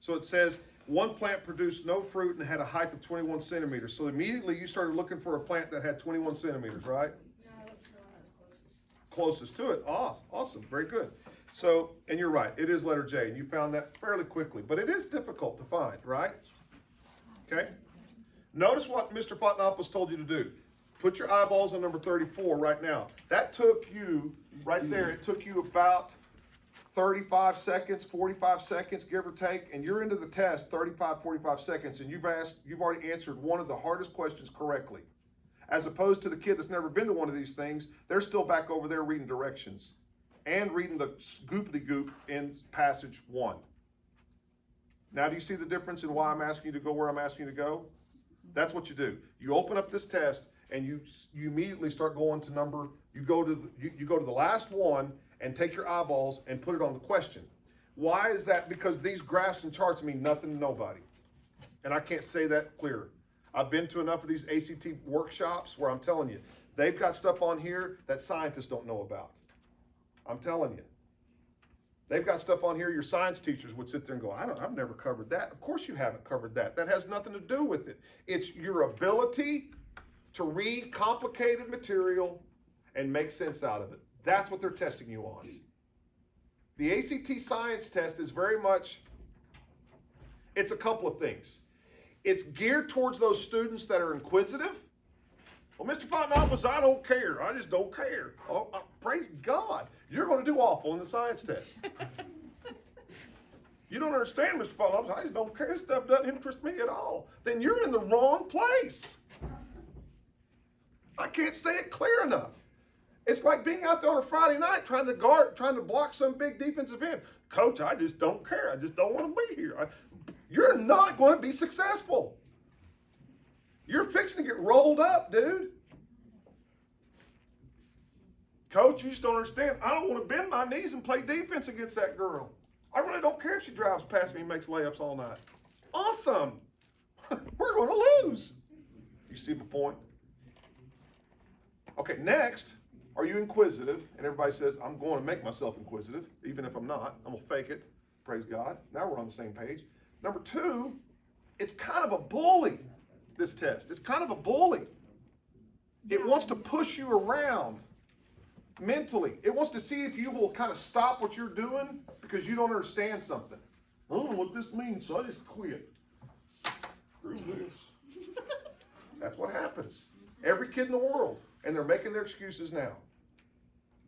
So it says, one plant produced no fruit and had a height of 21 centimeters. So immediately you started looking for a plant that had 21 centimeters, right? No, I looked for the one that was Closest closest. to it. Awesome. Very good. So, and you're right. It is letter J, and you found that fairly quickly. But it is difficult to find, right? Okay? Notice what Mr. Fotenopulos told you to do. Put your eyeballs on number 34 right now. That took you, right there, it took you about 35 seconds, 45 seconds, give or take, and you're into the test 35, 45 seconds, and you've already answered one of the hardest questions correctly. As opposed to the kid that's never been to one of these things, they're still back over there reading directions and reading the goopity-goop in passage 1. Now, do you see the difference in why I'm asking you to go where I'm asking you to go? That's what you do. You open up this test, and you immediately start going to number, you go to the last one, and take your eyeballs and put it on the question. Why is that? Because these graphs and charts mean nothing to nobody. And I can't say that clearer. I've been to enough of these ACT workshops where I'm telling you, they've got stuff on here that scientists don't know about. I'm telling you. They've got stuff on here your science teachers would sit there and go, I've never covered that. Of course you haven't covered that. That has nothing to do with it. It's your ability to read complicated material and make sense out of it. That's what they're testing you on. The ACT science test is very much, it's a couple of things. It's geared towards those students that are inquisitive. Well, Mr. Fotenopulos, I don't care. I just don't care. Oh, praise God. You're going to do awful in the science test. You don't understand, Mr. Fotenopulos. I just don't care. This stuff doesn't interest me at all. Then you're in the wrong place. I can't say it clear enough. It's like being out there on a Friday night trying to block some big defensive end. Coach, I just don't care. I just don't want to be here. You're not going to be successful. You're fixing to get rolled up, dude. Coach, you just don't understand. I don't want to bend my knees and play defense against that girl. I really don't care if she drives past me and makes layups all night. Awesome. We're going to lose. You see the point? Okay, next, are you inquisitive? And everybody says, I'm going to make myself inquisitive, even if I'm not. I'm going to fake it. Praise God. Now we're on the same page. Number two, it's kind of a bully, this test. It's kind of a bully. It wants to push you around mentally. It wants to see if you will kind of stop what you're doing because you don't understand something. I don't know what this means, so I just quit. Screw this. That's what happens. Every kid in the world. And they're making their excuses now.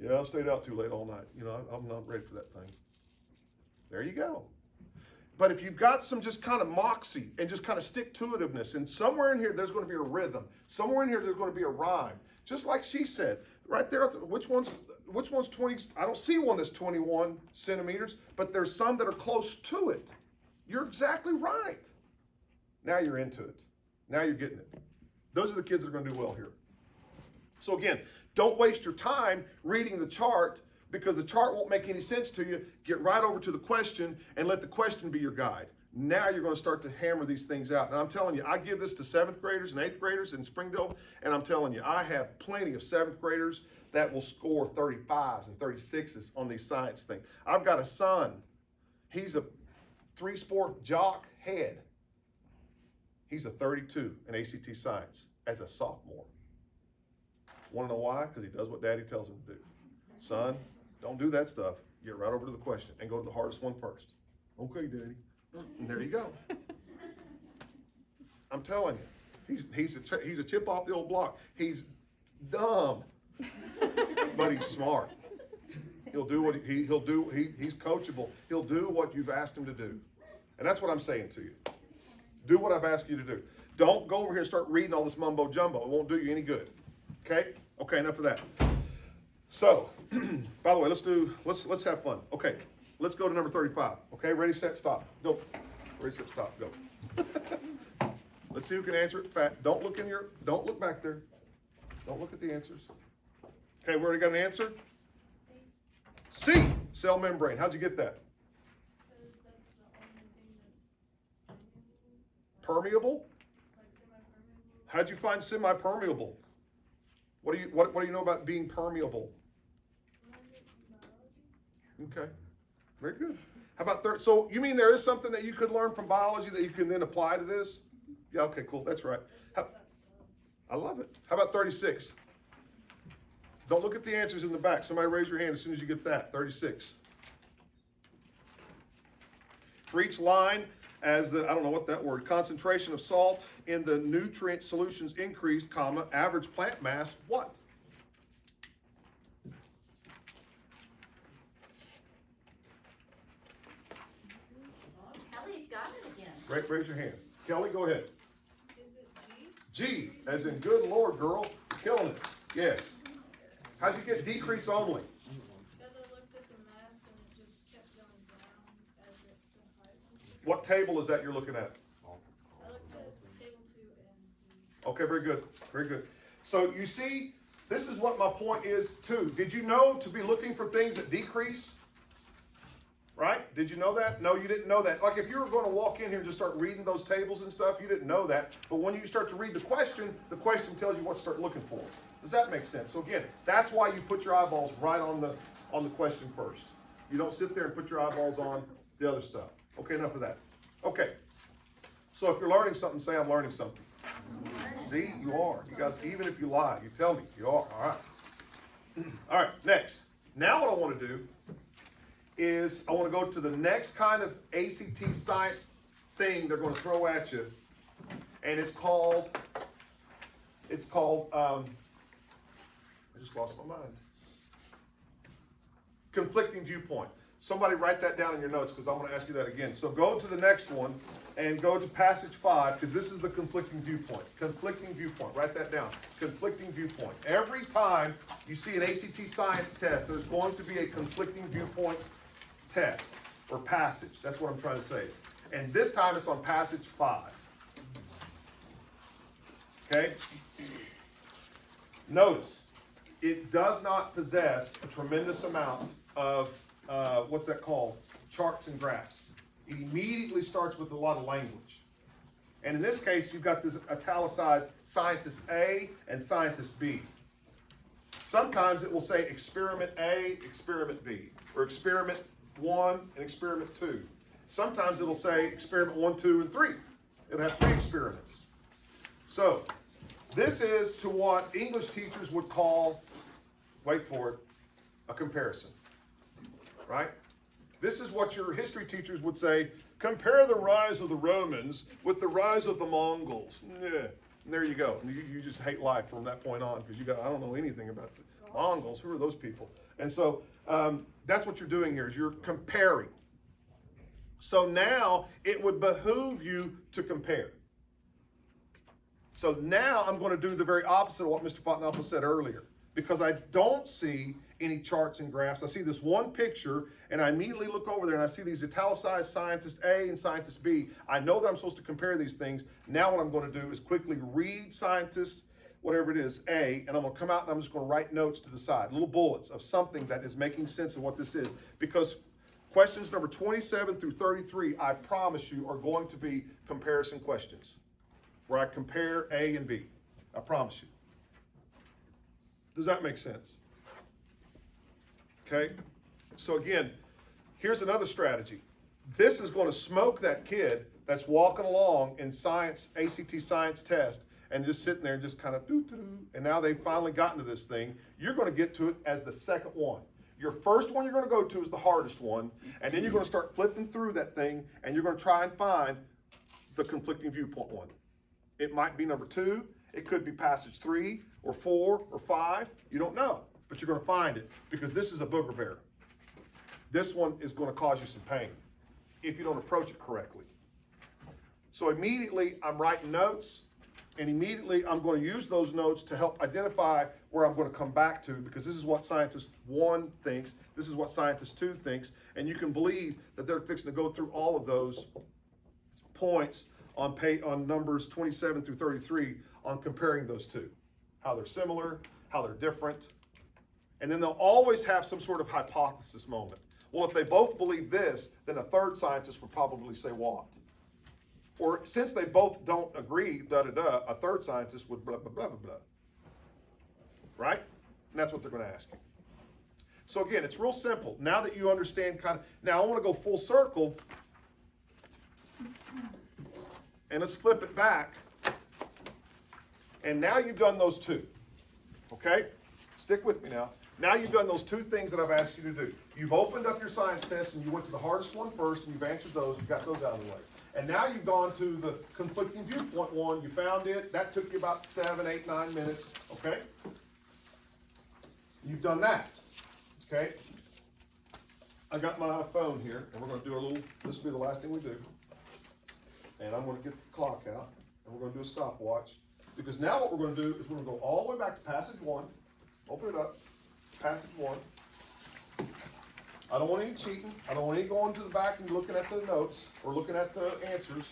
Yeah, I stayed out too late all night. You know, I'm not ready for that thing. There you go. But if you've got some just kind of moxie and just kind of stick-to-itiveness, and somewhere in here there's going to be a rhythm. Somewhere in here there's going to be a rhyme. Just like she said, right there, which one's 20? I don't see one that's 21 centimeters, but there's some that are close to it. You're exactly right. Now you're into it. Now you're getting it. Those are the kids that are going to do well here. So again, don't waste your time reading the chart because the chart won't make any sense to you. Get right over to the question and let the question be your guide. Now you're going to start to hammer these things out. And I'm telling you, I give this to 7th graders and 8th graders in Springdale, and I'm telling you, I have plenty of 7th graders that will score 35s and 36s on these science things. I've got a son. He's a 3-sport jock head. He's a 32 in ACT science as a sophomore. Want to know why? Because he does what daddy tells him to do. Son, don't do that stuff. Get right over to the question and go to the hardest one first. Okay, daddy. And there you go. I'm telling you, he's a chip off the old block. He's dumb, but he's smart. He'll do what he's coachable. He'll do what you've asked him to do. And that's what I'm saying to you. Do what I've asked you to do. Don't go over here and start reading all this mumbo jumbo. It won't do you any good. Okay? Okay, enough of that. So, by the way, let's have fun. Okay, let's go to number 35. Okay, ready, set, stop. Go. Ready, set, stop. Go. Let's see who can answer it. Don't look back there. Don't look at the answers. Okay, we already got an answer? C, cell membrane. How'd you get that? Permeable? How'd you find semi-permeable? What do you know about being permeable? Okay, very good. How about so you mean there is something that you could learn from biology that you can then apply to this? Yeah, okay, cool, that's right. I love it. How about 36? Don't look at the answers in the back. Somebody raise your hand as soon as you get that. 36. For each line, as the, I don't know what that word, concentration of salt in the nutrient solutions increased, comma, average plant mass, what? Kelly's got it again. Right, raise your hand. Kelly, go ahead. Is it G? G, as in good Lord, girl, you're killing it. Yes. How'd you get decrease only? Because I looked at the mass and it just kept going down as it went higher. What table is that you're looking at? I looked at table 2 and Okay, very good, very good. So you see, this is what my point is too. Did you know to be looking for things that decrease? Right? Did you know that? No, you didn't know that. Like if you were going to walk in here and just start reading those tables and stuff, you didn't know that. But when you start to read the question tells you what to start looking for. Does that make sense? So again, that's why you put your eyeballs right on on the question first. You don't sit there and put your eyeballs on the other stuff. Okay, enough of that. Okay, so if you're learning something, say I'm learning something. See, you are. You guys, even if you lie, you tell me you are. All right. All right, next. Now what I want to do is I want to go to the next kind of ACT science thing they're going to throw at you, and it's called, I just lost my mind. Conflicting viewpoint. Somebody write that down in your notes because I'm going to ask you that again. So go to the next one and go to passage 5 because this is the conflicting viewpoint. Conflicting viewpoint. Write that down. Conflicting viewpoint. Every time you see an ACT science test, there's going to be a conflicting viewpoint test or passage. That's what I'm trying to say. And this time it's on passage 5. Okay? Notice, it does not possess a tremendous amount of, what's that called? Charts and graphs. It immediately starts with a lot of language. And in this case, you've got this italicized scientist A and scientist B. Sometimes it will say experiment A, experiment B, or experiment 1 and experiment 2. Sometimes it'll say experiment 1, 2, and 3. It'll have 3 experiments. So, this is to what English teachers would call, wait for it, a comparison. Right? This is what your history teachers would say, compare the rise of the Romans with the rise of the Mongols. Yeah. And there you go. You just hate life from that point on because I don't know anything about the Mongols. Who are those people? And so that's what you're doing here is you're comparing. So now it would behoove you to compare. So now I'm going to do the very opposite of what Mr. Fotenopulos said earlier because I don't see any charts and graphs. I see this one picture and I immediately look over there and I see these italicized scientist A and scientist B. I know that I'm supposed to compare these things. Now what I'm going to do is quickly read scientist, whatever it is, A, and I'm going to come out and I'm just going to write notes to the side, little bullets of something that is making sense of what this is. Because questions number 27 through 33, I promise you, are going to be comparison questions where I compare A and B. I promise you. Does that make sense? Okay, so again, here's another strategy. This is going to smoke that kid that's walking along in science, ACT science test, and just sitting there and just kind of doo-doo-doo, and now they've finally gotten to this thing. You're going to get to it as the second one. Your first one you're going to go to is the hardest one, and then you're going to start flipping through that thing, and you're going to try and find the conflicting viewpoint one. It might be number 2, it could be passage 3, or 4, or 5, you don't know. But you're going to find it because this is a booger bear. This one is going to cause you some pain if you don't approach it correctly. So immediately I'm writing notes and immediately I'm going to use those notes to help identify where I'm going to come back to because this is what scientist 1 thinks, this is what scientist 2 thinks, and you can believe that they're fixing to go through all of those points on numbers 27 through 33 on comparing those two, how they're similar, how they're different. And then they'll always have some sort of hypothesis moment. Well, if they both believe this, then a third scientist would probably say what? Or since they both don't agree, a third scientist would blah, blah, blah, blah, blah. Right? And that's what they're going to ask you. So again, it's real simple. Now that you understand now I want to go full circle. And let's flip it back. And now you've done those 2. Okay? Stick with me now. Now you've done those 2 things that I've asked you to do. You've opened up your science test and you went to the hardest one first and you've answered those, you've got those out of the way. And now you've gone to the conflicting viewpoint one, you found it, that took you about 7, 8, 9 minutes, okay? You've done that, okay? I got my phone here and we're going to do a little, this will be the last thing we do. And I'm going to get the clock out and we're going to do a stopwatch. Because now what we're going to do is we're going to go all the way back to passage 1, open it up. Passage 1. I don't want any cheating. I don't want any going to the back and looking at the notes or looking at the answers.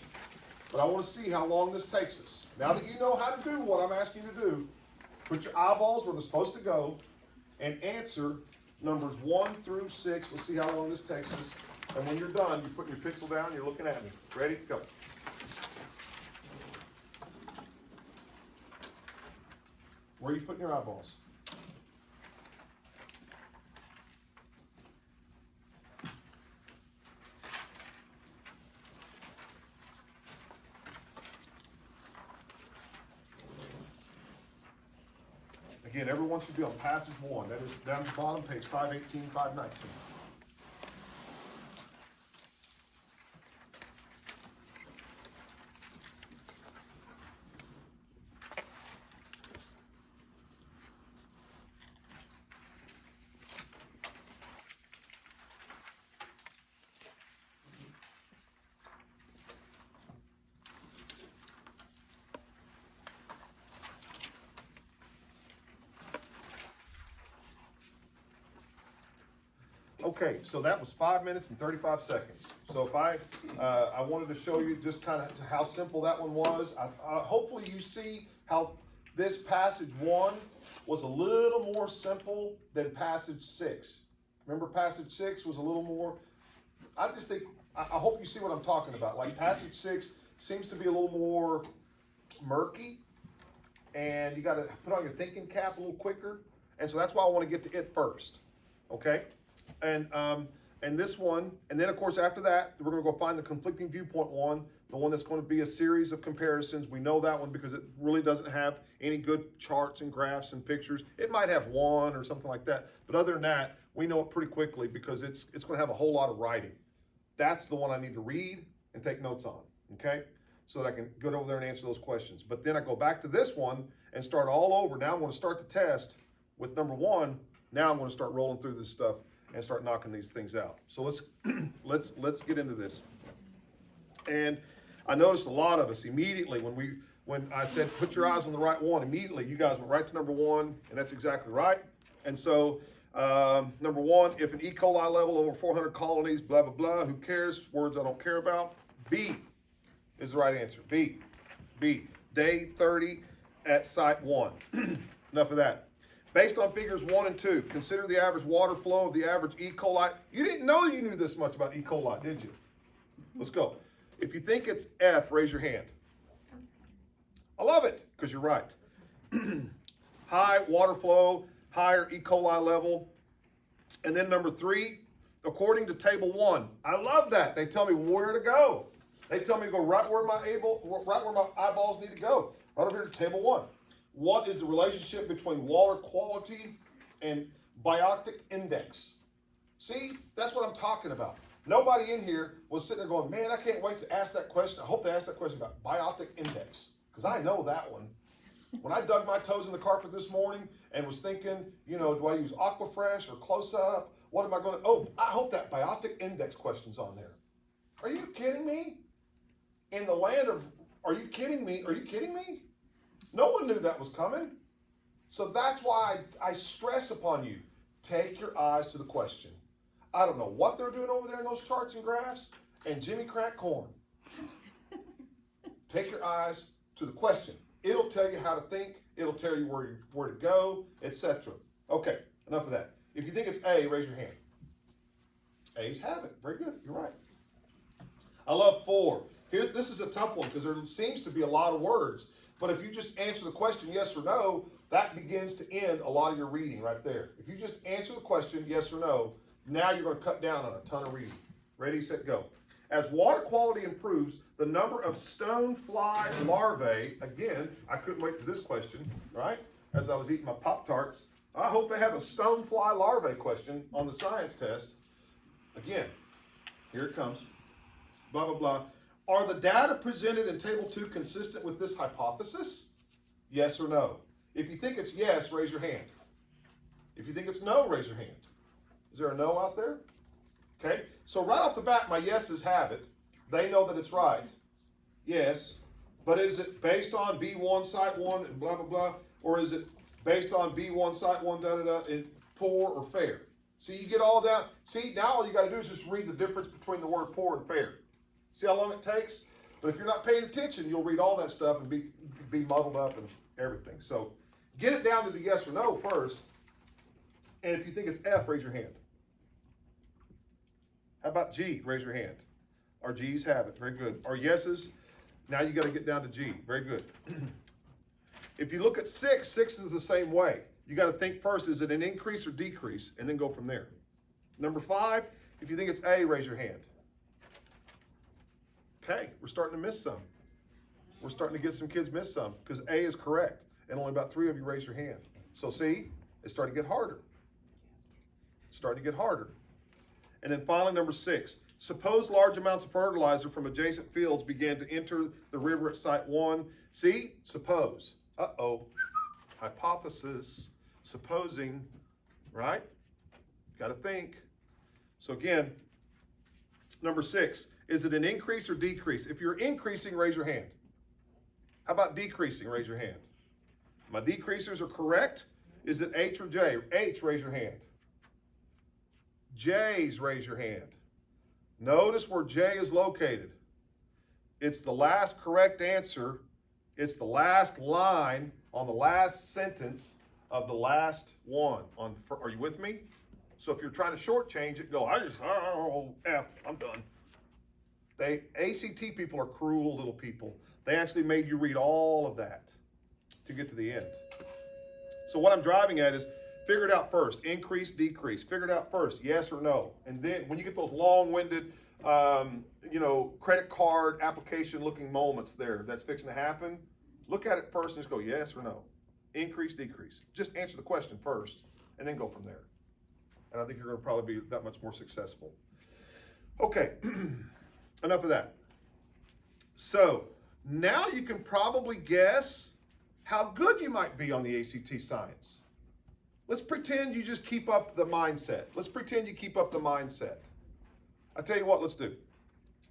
But I want to see how long this takes us. Now that you know how to do what I'm asking you to do, put your eyeballs where they're supposed to go and answer numbers 1 through 6. Let's see how long this takes us. And when you're done, you put your pencil down and you're looking at me. Ready? Go. Where are you putting your eyeballs? Again, everyone should be on passage 1. That is down the bottom, page 518, 519. Okay, so that was 5 minutes and 35 seconds. So if I wanted to show you just kind of how simple that one was. Hopefully you see how this passage 1 was a little more simple than passage 6. Remember passage 6 was a little more, I just think, I hope you see what I'm talking about. Like passage 6 seems to be a little more murky, and you got to put on your thinking cap a little quicker. And so that's why I want to get to it first, okay? And this one, and then of course after that, we're gonna go find the conflicting viewpoint one, the one that's gonna be a series of comparisons. We know that one because it really doesn't have any good charts and graphs and pictures. It might have one or something like that, but other than that, we know it pretty quickly because it's gonna have a whole lot of writing. That's the one I need to read and take notes on, okay? So that I can go over there and answer those questions. But then I go back to this one and start all over. Now I'm gonna start the test with number 1. Now I'm gonna start rolling through this stuff and start knocking these things out. So let's get into this. And I noticed a lot of us immediately when I said put your eyes on the right one, immediately you guys went right to number 1, and that's exactly right. And so number 1, if an E. coli level over 400 colonies, blah blah blah, who cares? Words I don't care about. B is the right answer. B. Day 30 at site 1. Enough of that. Based on figures 1 and 2, consider the average water flow of the average E. coli. You didn't know you knew this much about E. coli, did you? Let's go. If you think it's F, raise your hand. I love it, because you're right. High water flow, higher E. coli level. And then number 3, according to table 1. I love that. They tell me where to go. They tell me to go right where my eyeballs need to go. Right over here to table 1. What is the relationship between water quality and biotic index? See, that's what I'm talking about. Nobody in here was sitting there going, man, I can't wait to ask that question. I hope they ask that question about biotic index, because I know that one. When I dug my toes in the carpet this morning and was thinking, you know, do I use Aquafresh or Close Up? What am I going to, oh, I hope that biotic index question's on there. Are you kidding me? In the land of, are you kidding me? Are you kidding me? No one knew that was coming. So that's why I stress upon you, take your eyes to the question. I don't know what they're doing over there in those charts and graphs and Jimmy Crack Corn. Take your eyes to the question. It'll tell you how to think. It'll tell you where to go, etc. Okay, enough of that. If you think it's A, raise your hand. A's have it. Very good. You're right. I love 4. This is a tough one because there seems to be a lot of words. But if you just answer the question yes or no, that begins to end a lot of your reading right there. If you just answer the question yes or no, now you're going to cut down on a ton of reading. Ready, set, go. As water quality improves, the number of stonefly larvae, again, I couldn't wait for this question, right? As I was eating my Pop-Tarts, I hope they have a stonefly larvae question on the science test. Again, here it comes. Blah, blah, blah. Are the data presented in table 2 consistent with this hypothesis? Yes or no? If you think it's yes, raise your hand. If you think it's no, raise your hand. Is there a no out there? Okay, so right off the bat, my yeses have it. They know that it's right. Yes, but is it based on B1, site 1, and blah, blah, blah? Or is it based on B1, site 1, da, da, da, and poor or fair? See, you get all down. See, now all you got to do is just read the difference between the word poor and fair. See how long it takes? But if you're not paying attention, you'll read all that stuff and be muddled up and everything. So get it down to the yes or no first. And if you think it's F, raise your hand. How about G? Raise your hand. Our G's have it. Very good. Our yeses, now you got to get down to G. Very good. If you look at 6 is the same way. You got to think first, is it an increase or decrease? And then go from there. Number 5, if you think it's A, raise your hand. Okay, we're starting to miss some. We're starting to get some kids miss some because A is correct, and only about 3 of you raise your hand. So see, it's starting to get harder. It's starting to get harder. And then finally, number 6, suppose large amounts of fertilizer from adjacent fields began to enter the river at site 1. See, suppose. Uh-oh. Hypothesis. Supposing, right? Got to think. So again, number 6, is it an increase or decrease? If you're increasing, raise your hand. How about decreasing? Raise your hand. My decreasers are correct. Is it H or J? H, raise your hand. J's, raise your hand. Notice where J is located. It's the last correct answer. It's the last line on the last sentence of the last one. Are you with me? So if you're trying to shortchange it, go, F, I'm done. ACT people are cruel little people. They actually made you read all of that to get to the end. So what I'm driving at is, figure it out first. Increase, decrease. Figure it out first, yes or no. And then when you get those long-winded, credit card application-looking moments there that's fixing to happen, look at it first and just go yes or no. Increase, decrease. Just answer the question first and then go from there. And I think you're going to probably be that much more successful. Okay, enough of that. So now you can probably guess how good you might be on the ACT science. Let's pretend you just keep up the mindset. Let's pretend you keep up the mindset. I tell you what, let's do.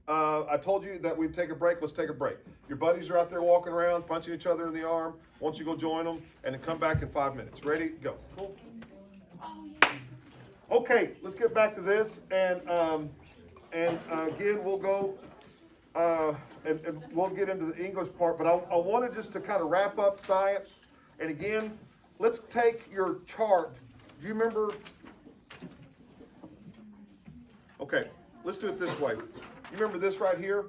I told you that we'd take a break. Let's take a break. Your buddies are out there walking around, punching each other in the arm. Why don't you go join them and then come back in 5 minutes. Ready? Go. Cool. Okay, let's get back to this. And again, we'll go and we'll get into the English part. But I wanted just to kind of wrap up science. And again, let's take your chart. Do you remember? Okay, let's do it this way. You remember this right here?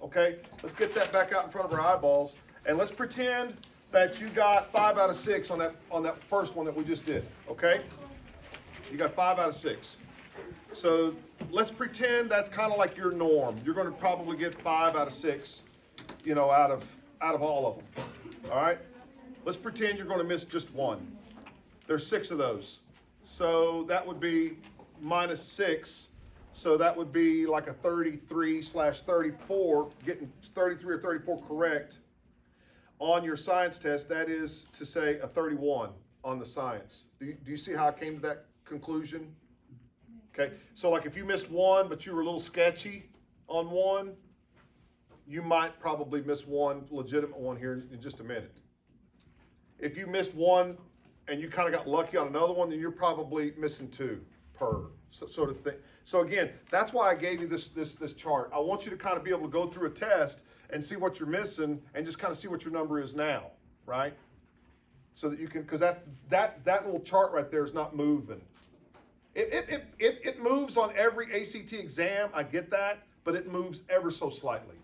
Okay, let's get that back out in front of our eyeballs. And let's pretend that you got 5 out of 6 on that first one that we just did. Okay? You got 5 out of 6. So let's pretend that's kind of like your norm. You're going to probably get 5 out of 6, out of all of them. All right? Let's pretend you're going to miss just one. There's 6 of those. So that would be minus 6. So that would be like a 33/34, getting 33 or 34 correct on your science test. That is to say a 31 on the science. Do you see how I came to that conclusion? Okay, so like if you missed one, but you were a little sketchy on one, you might probably miss one legitimate one here in just a minute. If you missed one and you kind of got lucky on another one, then you're probably missing 2 per sort of thing. So again, that's why I gave you this chart. I want you to kind of be able to go through a test and see what you're missing and just kind of see what your number is now, right? So that you can, because that little chart right there is not moving. It moves on every ACT exam, I get that, but it moves ever so slightly.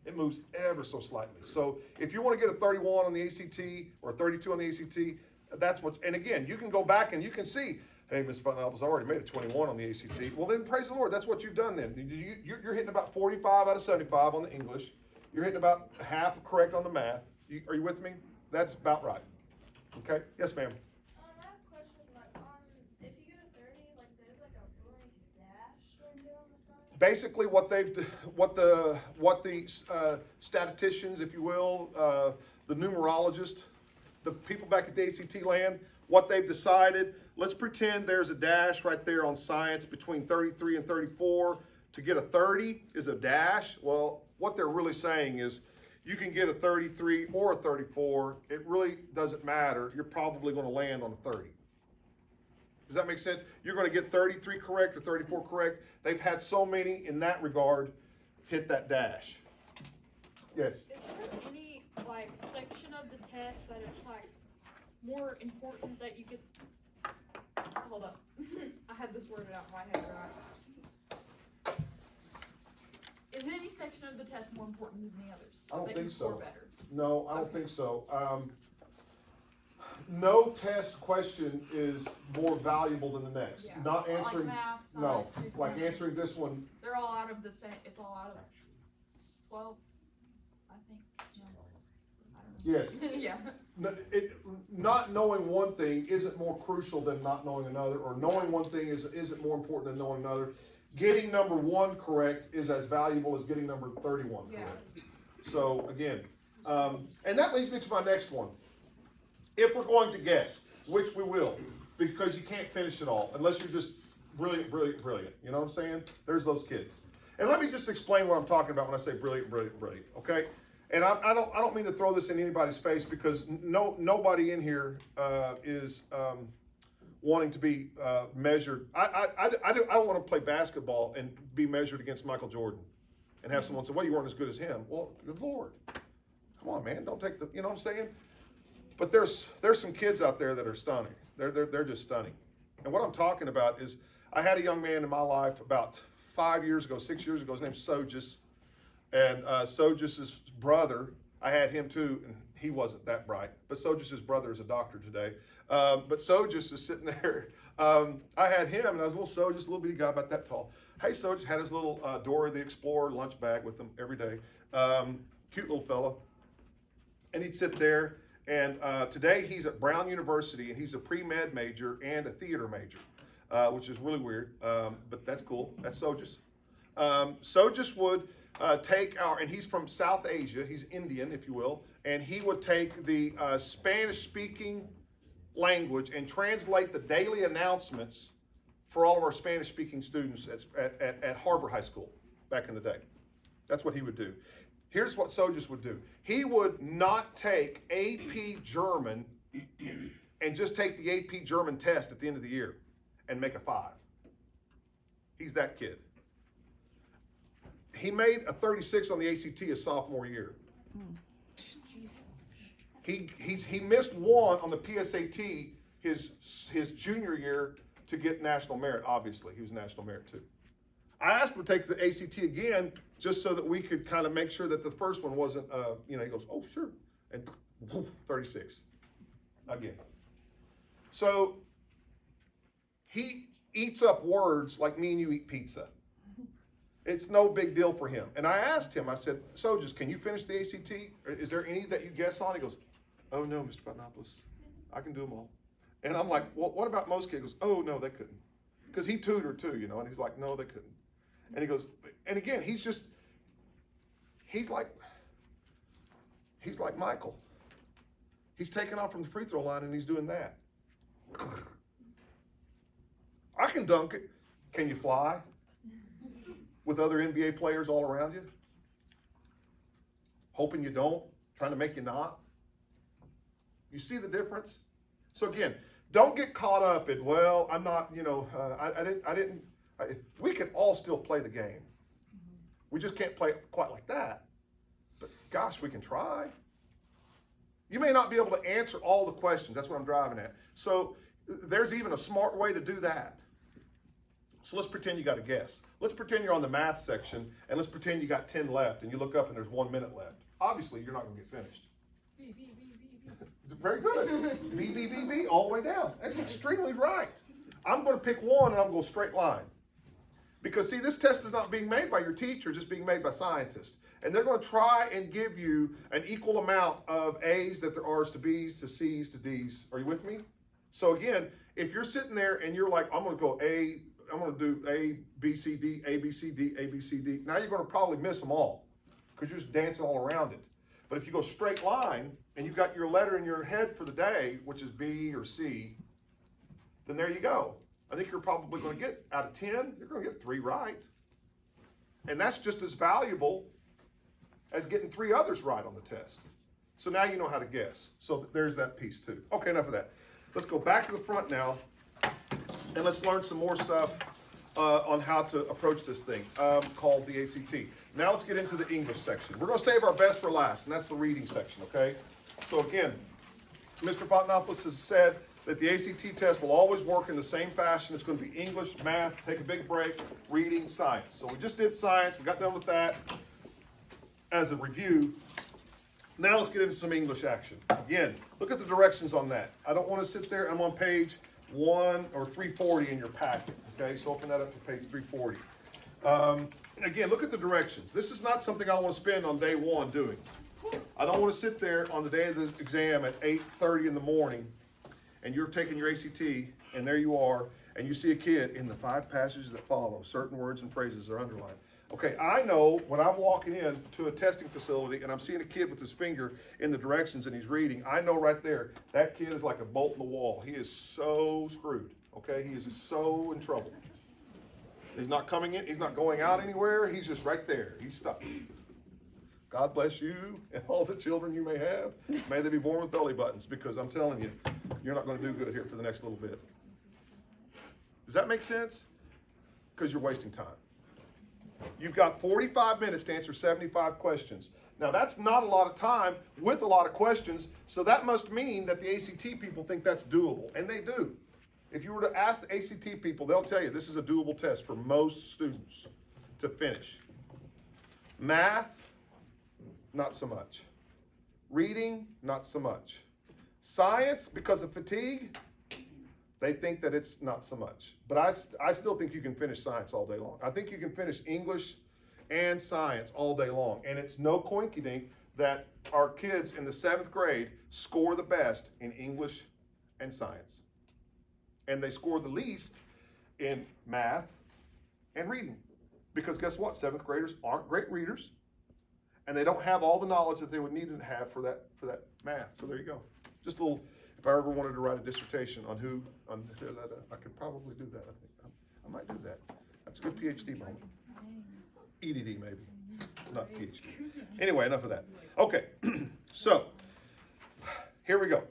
It moves ever so slightly. So if you want to get a 31 on the ACT or a 32 on the ACT, that's what, and again, you can go back and you can see, hey, Ms. Fotenopulos, I already made a 21 on the ACT. Well, then praise the Lord, that's what you've done then. You're hitting about 45 out of 75 on the English. You're hitting about half correct on the math. Are you with me? That's about right. Okay? Yes, ma'am. I have a question, if you get a 30, there's a really dash right there on the side? Basically, what the statisticians, if you will, the numerologists, the people back at the ACT land, what they've decided, let's pretend there's a dash right there on science between 33 and 34. To get a 30 is a dash. Well, what they're really saying is you can get a 33 or a 34. It really doesn't matter. You're probably going to land on a 30. Does that make sense? You're going to get 33 correct or 34 correct. They've had so many in that regard hit that dash. Yes? Is there any, section of the test that it's, more important that you could... Hold up. I had this worded out in my head, right? Is any section of the test more important than the others? I don't that think you score so. Better? No, I don't think so. No test question is more valuable than the next. Yeah. Not answering, Like math, no, science, like answering this one. They're all out of the same, it's all out of 12, I think. No, I don't Yes. Yeah. Not knowing one thing isn't more crucial than not knowing another, or knowing one thing isn't more important than knowing another. Getting number 1 correct is as valuable as getting number 31 correct. Yeah. So again, and that leads me to my next one. If we're going to guess, which we will, because you can't finish it all unless you're just brilliant, brilliant, brilliant. You know what I'm saying? There's those kids. And let me just explain what I'm talking about when I say brilliant, brilliant, brilliant. Okay? And I don't mean to throw this in anybody's face, because nobody in here is wanting to be measured. I don't want to play basketball and be measured against Michael Jordan and have someone say, well, you weren't as good as him. Well, good Lord. Come on, man. Don't take the, you know what I'm saying? But there's some kids out there that are stunning. They're just stunning. And what I'm talking about is, I had a young man in my life about 6 years ago. His name's Sojas. And Sojas' brother, I had him too, and he wasn't that bright. But Sojas' brother is a doctor today. But Sojas is sitting there. I had him, and I was a little Sojas, a little bitty guy about that tall. Hey, Sojas had his little Dora the Explorer lunch bag with him every day. Cute little fella. And he'd sit there. And today he's at Brown University, and he's a pre-med major and a theater major, which is really weird, but that's cool. That's Sojas. Sojas would take and he's from South Asia, he's Indian, if you will, and he would take the Spanish-speaking language and translate the daily announcements for all of our Spanish-speaking students at Harbor High School back in the day. That's what he would do. Here's what Sojas would do. He would not take AP German and just take the AP German test at the end of the year and make a 5. He's that kid. He made a 36 on the ACT his sophomore year. He missed 1 on the PSAT his junior year to get national merit. Obviously, he was national merit too. I asked him to take the ACT again, just so that we could kind of make sure that the first one wasn't, he goes, oh, sure. And 36 again. So he eats up words like me and you eat pizza. It's no big deal for him. And I asked him, I said, Sojas, can you finish the ACT? Is there any that you guess on? He goes, oh, no, Mr. Fotenopulos, I can do them all. And I'm like, well, what about most kids? He goes, oh, no, they couldn't. Because he tutored too, and he's like, no, they couldn't. And he goes, and again, he's like Michael. He's taking off from the free throw line and he's doing that. I can dunk it. Can you fly with other NBA players all around you? Hoping you don't, trying to make you not. You see the difference? So again, don't get caught up in, well, I'm not, we can all still play the game. We just can't play it quite like that. But gosh, we can try. You may not be able to answer all the questions. That's what I'm driving at. So there's even a smart way to do that. So let's pretend you got a guess. Let's pretend you're on the math section, and let's pretend you got 10 left, and you look up and there's 1 minute left. Obviously, you're not going to get finished. Very good. B, B, B, B, all the way down. That's extremely right. I'm going to pick one, and I'm going to go straight line. Because, see, this test is not being made by your teachers, it's being made by scientists. And they're going to try and give you an equal amount of A's that there are to B's, to C's, to D's. Are you with me? So, again, if you're sitting there and you're like, I'm going to go A, I'm going to do A, B, C, D, A, B, C, D, A, B, C, D. Now you're going to probably miss them all because you're just dancing all around it. But if you go straight line and you've got your letter in your head for the day, which is B or C, then there you go. I think you're probably going to get, out of 10, you're going to get 3 right. And that's just as valuable as getting 3 others right on the test. So now you know how to guess. So there's that piece too. Okay, enough of that. Let's go back to the front now, and let's learn some more stuff on how to approach this thing called the ACT. Now let's get into the English section. We're going to save our best for last, and that's the reading section, okay? So again, Mr. Fotenopulos has said that the ACT test will always work in the same fashion. It's going to be English, math, take a big break, reading, science. So we just did science. We got done with that as a review. Now let's get into some English action. Again, look at the directions on that. I don't want to sit there. I'm on page 340 in your packet. Okay, so open that up to page 340. Again, look at the directions. This is not something I want to spend on day 1 doing. I don't want to sit there on the day of the exam at 8:30 in the morning, and you're taking your ACT, and there you are, and you see a kid in the 5 passages that follow, certain words and phrases are underlined. Okay, I know when I'm walking in to a testing facility and I'm seeing a kid with his finger in the directions and he's reading, I know right there, that kid is like a bolt in the wall. He is so screwed, okay? He is just so in trouble. He's not coming in, he's not going out anywhere, he's just right there, he's stuck. God bless you and all the children you may have. May they be born with belly buttons, because I'm telling you, you're not gonna do good here for the next little bit. Does that make sense? Because you're wasting time. You've got 45 minutes to answer 75 questions. Now, that's not a lot of time with a lot of questions, so that must mean that the ACT people think that's doable, and they do. If you were to ask the ACT people, they'll tell you this is a doable test for most students to finish. Math, not so much. Reading, not so much. Science, because of fatigue, they think that it's not so much. But I still think you can finish science all day long. I think you can finish English and science all day long. And it's no coinkydink that our kids in the 7th grade score the best in English and science. And they score the least in math and reading. Because guess what? 7th graders aren't great readers. And they don't have all the knowledge that they would need to have for that math. So there you go. Just a little. If I ever wanted to write a dissertation on I could probably do that. I think I might do that. That's a good PhD moment. EDD maybe, not PhD. Anyway, enough of that. Okay, so here we go.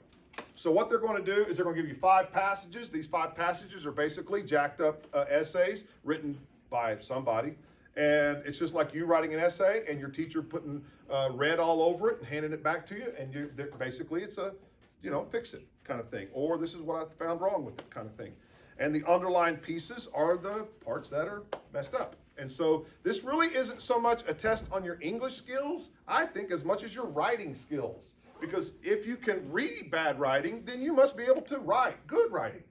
So what they're going to do is they're going to give you 5 passages. These 5 passages are basically jacked up essays written by somebody. And it's just like you writing an essay and your teacher putting red all over it and handing it back to you. And basically it's a fix it kind of thing. Or this is what I found wrong with it kind of thing. And the underlined pieces are the parts that are messed up. And so this really isn't so much a test on your English skills, I think, as much as your writing skills. Because if you can read bad writing, then you must be able to write good writing.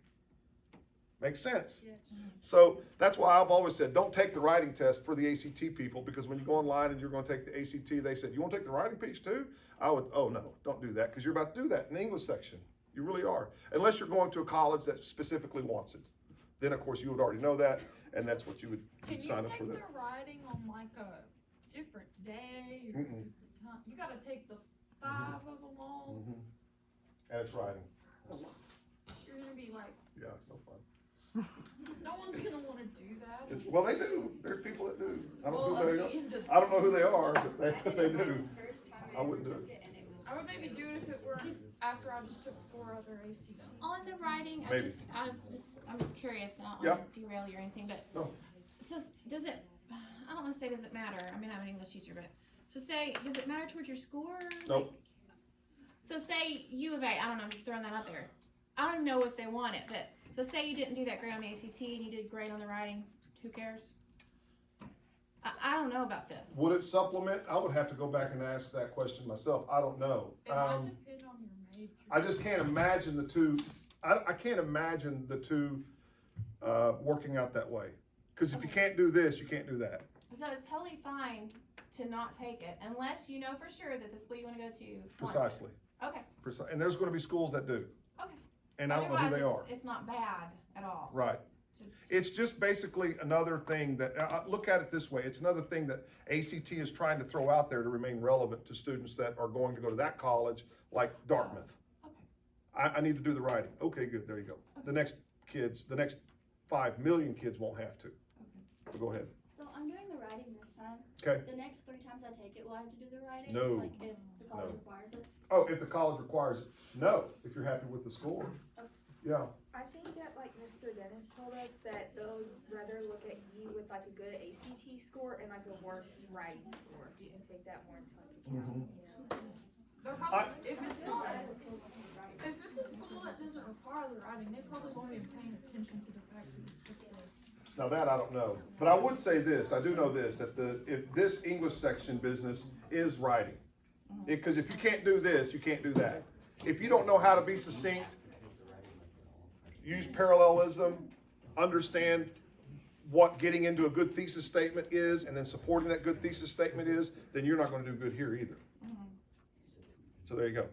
Makes sense? Yes. So that's why I've always said, don't take the writing test for the ACT people, because when you go online and you're going to take the ACT, they said, you want to take the writing piece too? I would, oh no, don't do that, because you're about to do that in the English section. You really are. Unless you're going to a college that specifically wants it. Then, of course, you would already know that, and that's what you would sign up for. Can you take the writing on like a different day? Or different time? You got to take the 5 of them all. And it's writing. You're going to be like... Yeah, it's no fun. No one's going to want to do that. Well, they do. There's people that do. I don't know who they are, but they do. I wouldn't do it. I would maybe do it if it were after I just took 4 other ACTs. On the writing, I'm just curious, and I don't want to derail you or anything, but no. So does it, I don't want to say does it matter, I mean I'm an English teacher, but, so say, does it matter towards your score? Nope. Like, so say U of A, I don't know, I'm just throwing that out there. I don't know if they want it, but, so say you didn't do that great on the ACT and you did great on the writing, who cares? I don't know about this. Would it supplement? I would have to go back and ask that question myself. I don't know. It might depend on your major. I just can't imagine the two. I can't imagine the two working out that way. Because if you can't do this, you can't do that. So it's totally fine to not take it unless you know for sure that the school you want to go to wants Precisely. it. Okay. And there's going to be schools that do. Okay. And I don't know who they are. It's not bad at all. Right. It's just basically another thing that, look at it this way, it's another thing that ACT is trying to throw out there to remain relevant to students that are going to go to that college, like Dartmouth. Okay. I need to do the writing. Okay, good, there you go. Okay. The next 5 million kids won't have to. Okay. So go ahead. So I'm doing the writing this time. Okay. The next 3 times I take it, will I have to do the writing? No. Like if the college requires it? Oh, if the college requires it. No, if you're happy with the score. Okay. Yeah. I think that like Mr. Dennis told us that they'll rather look at you with like a good ACT score and like a worse writing score and take that more into account. So probably, if it's a school that doesn't require the writing, they probably won't even pay attention to the fact that you took it. Now that I don't know, but I would say this, I do know this, that if this English section business is writing, because if you can't do this, you can't do that. If you don't know how to be succinct, use parallelism, understand what getting into a good thesis statement is, and then supporting that good thesis statement is, then you're not going to do good here either. So there you go.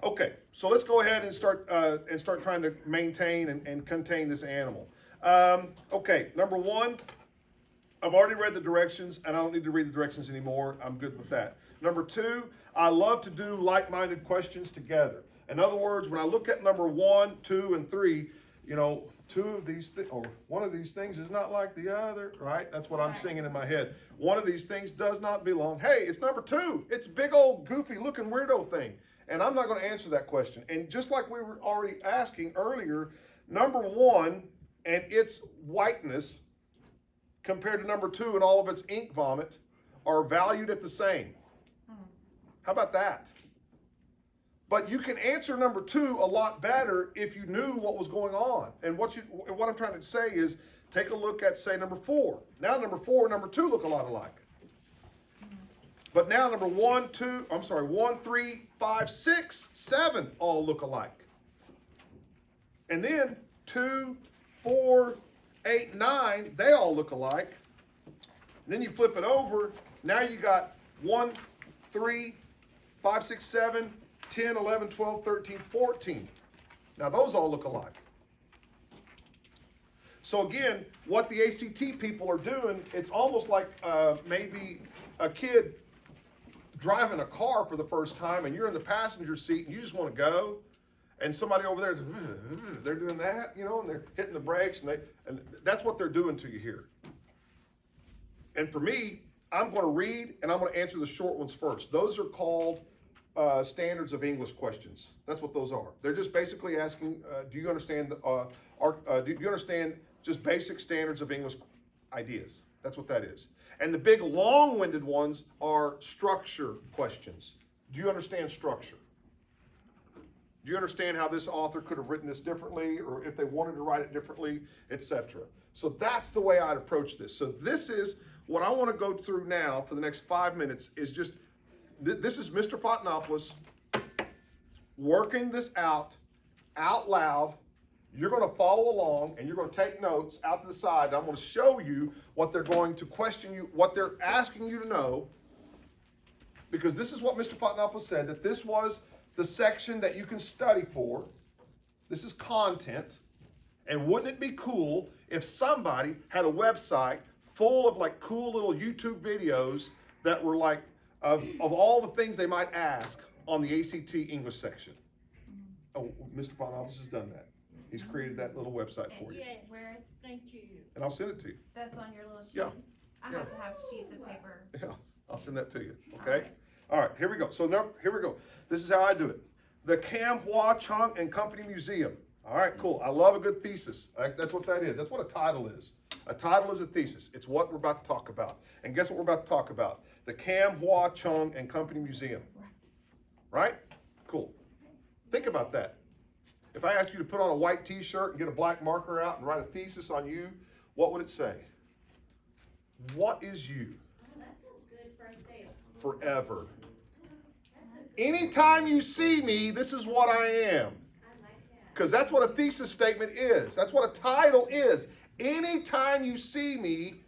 Okay, so let's go ahead and start trying to maintain and contain this animal. Okay, number one, I've already read the directions, and I don't need to read the directions anymore. I'm good with that. Number two, I love to do like-minded questions together. In other words, when I look at number 1, 2, and 3, you know, one of these things is not like the other, right? That's what I'm singing in my head. One of these things does not belong. Hey, it's number 2. It's a big old goofy looking weirdo thing. And I'm not going to answer that question. And just like we were already asking earlier, number 1 and its whiteness compared to number 2 and all of its ink vomit are valued at the same. How about that? But you can answer number 2 a lot better if you knew what was going on. And what I'm trying to say is, take a look at, say, number 4. Now number 4 and number 2 look a lot alike. But now number 1, 3, 5, 6, 7 all look alike. And then 2, 4, 8, 9, they all look alike. And then you flip it over, now you got 1, 3, 5, 6, 7, 10, 11, 12, 13, 14. Now those all look alike. So again, what the ACT people are doing, it's almost like maybe a kid driving a car for the first time and you're in the passenger seat and you just want to go, and somebody over there, they're doing that, you know, and they're hitting the brakes, and that's what they're doing to you here. And for me, I'm going to read and I'm going to answer the short ones first. Those are called standards of English questions. That's what those are. They're just basically asking, do you understand do you understand just basic standards of English ideas? That's what that is. And the big long-winded ones are structure questions. Do you understand structure? Do you understand how this author could have written this differently, or if they wanted to write it differently, etc.? So that's the way I'd approach this. So this is what I want to go through now for the next 5 minutes is just, this is Mr. Fotenopulos working this out loud. You're going to follow along and you're going to take notes out to the side. I'm going to show you what they're going to question you, what they're asking you to know, because this is what Mr. Fotenopulos said, that this was the section that you can study for. This is content. And wouldn't it be cool if somebody had a website full of like cool little YouTube videos that were like of all the things they might ask on the ACT English section? Oh, Mr. Fotenopulos has done that. He's created that little website for you. Yes, thank you. And I'll send it to you. That's on your little sheet. Yeah. I have to have sheets of paper. Yeah, I'll send that to you, okay? All right, here we go. So now, here we go. This is how I do it. The Cam Hua Chung and Company Museum. All right, cool. I love a good thesis. That's what that is. That's what a title is. A title is a thesis. It's what we're about to talk about. And guess what we're about to talk about? The Cam Hua Chung and Company Museum. Right? Cool. Think about that. If I asked you to put on a white t-shirt and get a black marker out and write a thesis on you, what would it say? What is you? That's a good first day. Forever. Anytime you see me, this is what I am. I like that. Because that's what a thesis statement is. That's what a title is. Anytime you see me,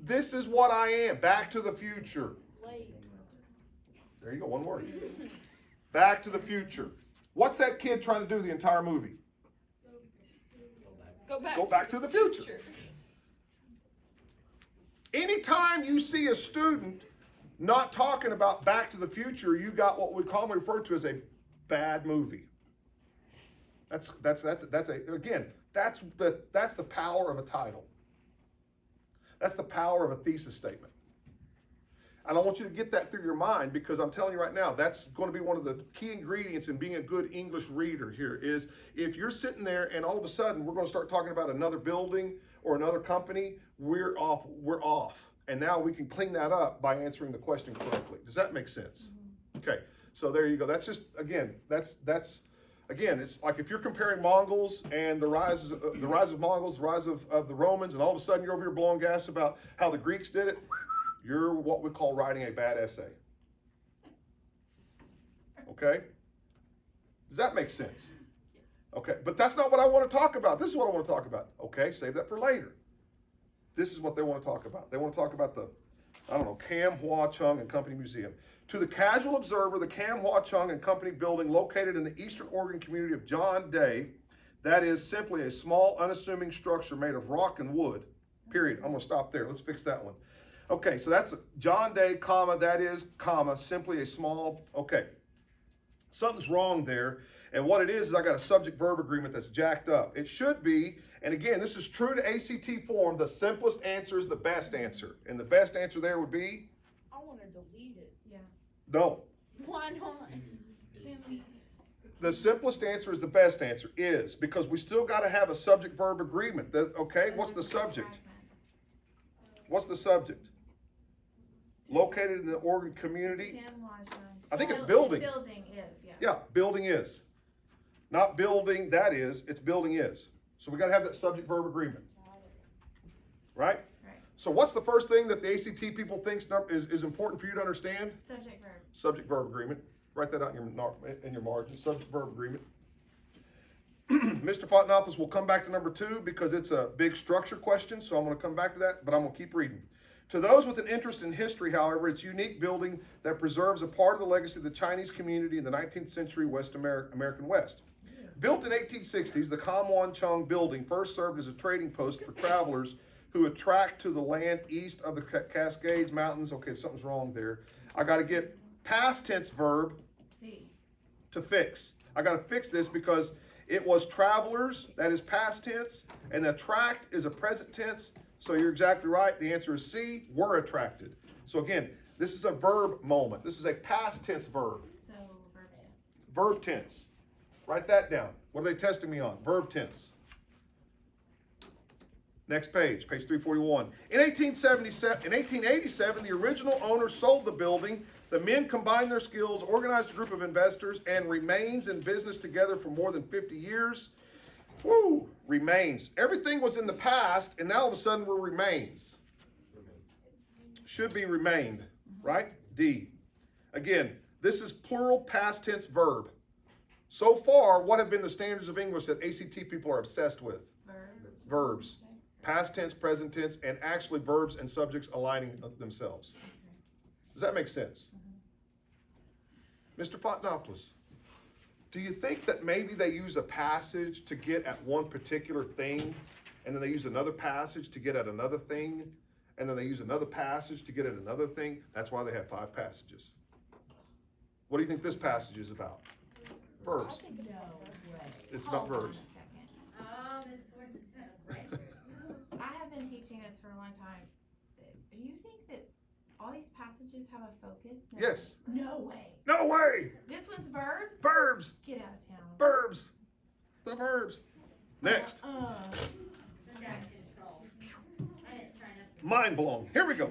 this is what I am. Back to the future. Late. There you go, one word. Back to the future. What's that kid trying to do the entire movie? Go back to the future. Anytime you see a student not talking about Back to the Future, you got what we commonly refer to as a bad movie. That's the power of a title. That's the power of a thesis statement. And I want you to get that through your mind, because I'm telling you right now, that's going to be one of the key ingredients in being a good English reader here is if you're sitting there and all of a sudden we're going to start talking about another building or another company, we're off. And now we can clean that up by answering the question correctly. Does that make sense? Mm-hmm. Okay, so there you go. That's just, again, it's like if you're comparing Mongols and the rise of Mongols, the rise of the Romans, and all of a sudden you're over here blowing gas about how the Greeks did it, you're what we call writing a bad essay. Okay? Does that make sense? Okay, but that's not what I want to talk about. This is what I want to talk about. Okay, save that for later. This is what they want to talk about. They want to talk about I don't know, Kam Hua Chung and Company Museum. To the casual observer, the Kam Hua Chung and Company building located in the Eastern Oregon community of John Day, that is simply a small, unassuming structure made of rock and wood. Period. I'm gonna stop there. Let's fix that one. Okay, so that's John Day, comma, that is, comma, simply a small, okay. Something's wrong there. And what it is I got a subject-verb agreement that's jacked up. It should be, and again, this is true to ACT form, the simplest answer is the best answer. And the best answer there would be? I wanna delete it. Yeah. No. Why not? Can we? The simplest answer is the best answer, is, because we still gotta have a subject-verb agreement. Okay, what's the subject? What's the subject? Located in the Oregon community. I think it's building. Building is, yeah. Yeah, building is. Not building, that is, it's building is. So we gotta have that subject-verb agreement. Right? Right. So what's the first thing that the ACT people think is important for you to understand? Subject verb. Subject-verb agreement. Write that out in your margin, subject-verb agreement. Mr. Fotenopulos will come back to number 2 because it's a big structure question, so I'm gonna come back to that, but I'm gonna keep reading. To those with an interest in history, however, it's a unique building that preserves a part of the legacy of the Chinese community in the 19th century American West. Built in 1860s, the Kam Hua Chung building first served as a trading post for travelers who attract to the land east of the Cascades Mountains. Okay, something's wrong there. I gotta get past tense verb C. to fix. I gotta fix this because it was travelers, that is past tense, and attract is a present tense. So you're exactly right. The answer is C, were attracted. So again, this is a verb moment. This is a past tense verb. So verb tense. Verb tense. Write that down. What are they testing me on? Verb tense. Next page, page 341. In 1887, the original owner sold the building. The men combined their skills, organized a group of investors, and remains in business together for more than 50 years. Woo! Remains. Everything was in the past, and now all of a sudden we're remains. Should be remained, right? D. Again, this is plural past tense verb. So far, what have been the standards of English that ACT people are obsessed with? Verbs. Verbs. Past tense, present tense, and actually verbs and subjects aligning themselves. Does that make sense? Mr. Fotenopulos, do you think that maybe they use a passage to get at one particular thing, and then they use another passage to get at another thing, and then they use another passage to get at another thing? That's why they have 5 passages. What do you think this passage is about? Verbs. It's about verbs. I have been teaching this for a long time. Do you think that all these passages have a focus? No. Yes. No way. No way! This one's verbs? Verbs! Get out of town. Verbs! The verbs. Next. Mind blown. Here we go.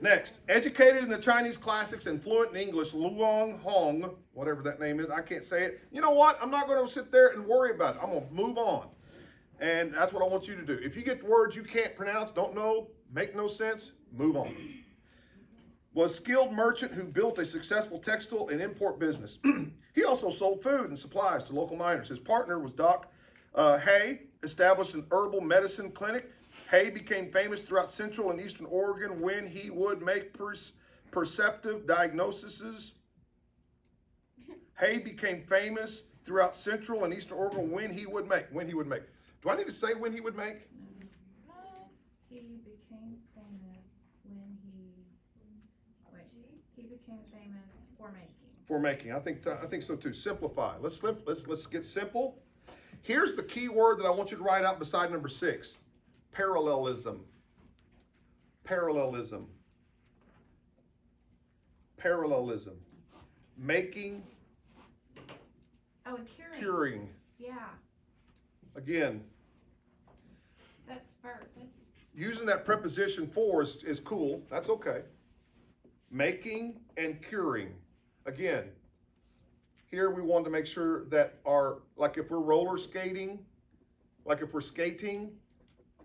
Next. Educated in the Chinese classics and fluent in English, Luong Hong, whatever that name is, I can't say it. You know what? I'm not going to sit there and worry about it. I'm going to move on. And that's what I want you to do. If you get words you can't pronounce, don't know, make no sense, move on. Was skilled merchant who built a successful textile and import business. He also sold food and supplies to local miners. His partner was Doc Hay, established an herbal medicine clinic. Hay became famous throughout Central and Eastern Oregon when he would make perceptive diagnoses. Hay became famous throughout Central and Eastern Oregon when he would make. Do I need to say when he would make? No. He became famous when he became famous for making. For making. I think so too. Simplify. Let's get simple. Here's the key word that I want you to write out beside number 6. Parallelism. Parallelism. Parallelism. Making. Oh, and curing. Curing. Yeah. Again, That's verb. That's using that preposition for is cool. That's okay. Making and curing. Again, here we want to make sure that like if we're roller skating, like if we're skating,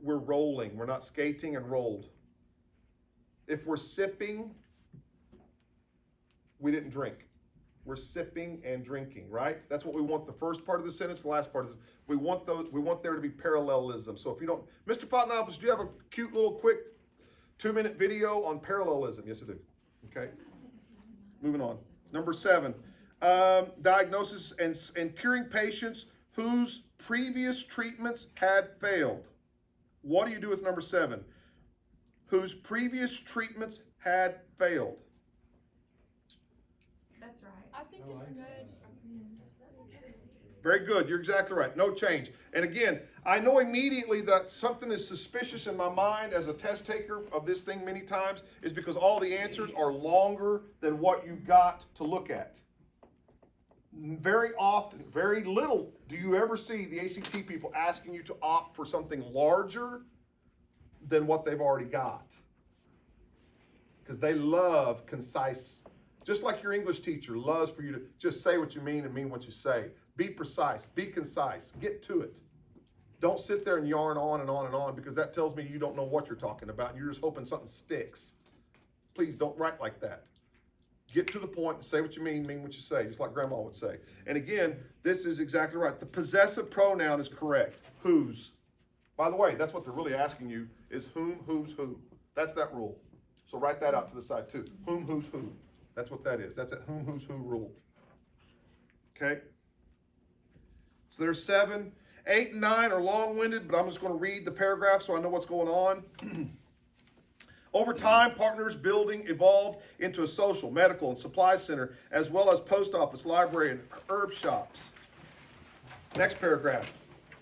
we're rolling. We're not skating and rolled. If we're sipping, we didn't drink. We're sipping and drinking, right? That's what we want the first part of the sentence, the last part of this. We want there to be parallelism. So if you don't, Mr. Fotenopulos, do you have a cute little quick 2-minute video on parallelism. Yes, I do. Okay. Moving on. Number 7, diagnosis and curing patients whose previous treatments had failed. What do you do with number 7? Whose previous treatments had failed. That's right. I think it's good. Very good. You're exactly right. No change. And again, I know immediately that something is suspicious in my mind as a test taker of this thing many times is because all the answers are longer than what you got to look at. Very often, very little do you ever see the ACT people asking you to opt for something larger than what they've already got. Because they love concise, just like your English teacher loves for you to just say what you mean and mean what you say. Be precise, be concise, get to it. Don't sit there and yarn on and on and on because that tells me you don't know what you're talking about and you're just hoping something sticks. Please don't write like that. Get to the point and say what you mean what you say, just like Grandma would say. And again, this is exactly right. The possessive pronoun is correct. Whose. By the way, that's what they're really asking you is whom, whose, who. That's that rule. So write that out to the side too. Whom, whose, who. That's what that is. That's that whom, whose, who rule. Okay? So there's 7. 8 and 9 are long-winded, but I'm just going to read the paragraph so I know what's going on. Over time, Partners Building evolved into a social, medical, and supply center, as well as post office, library, and herb shops. Next paragraph.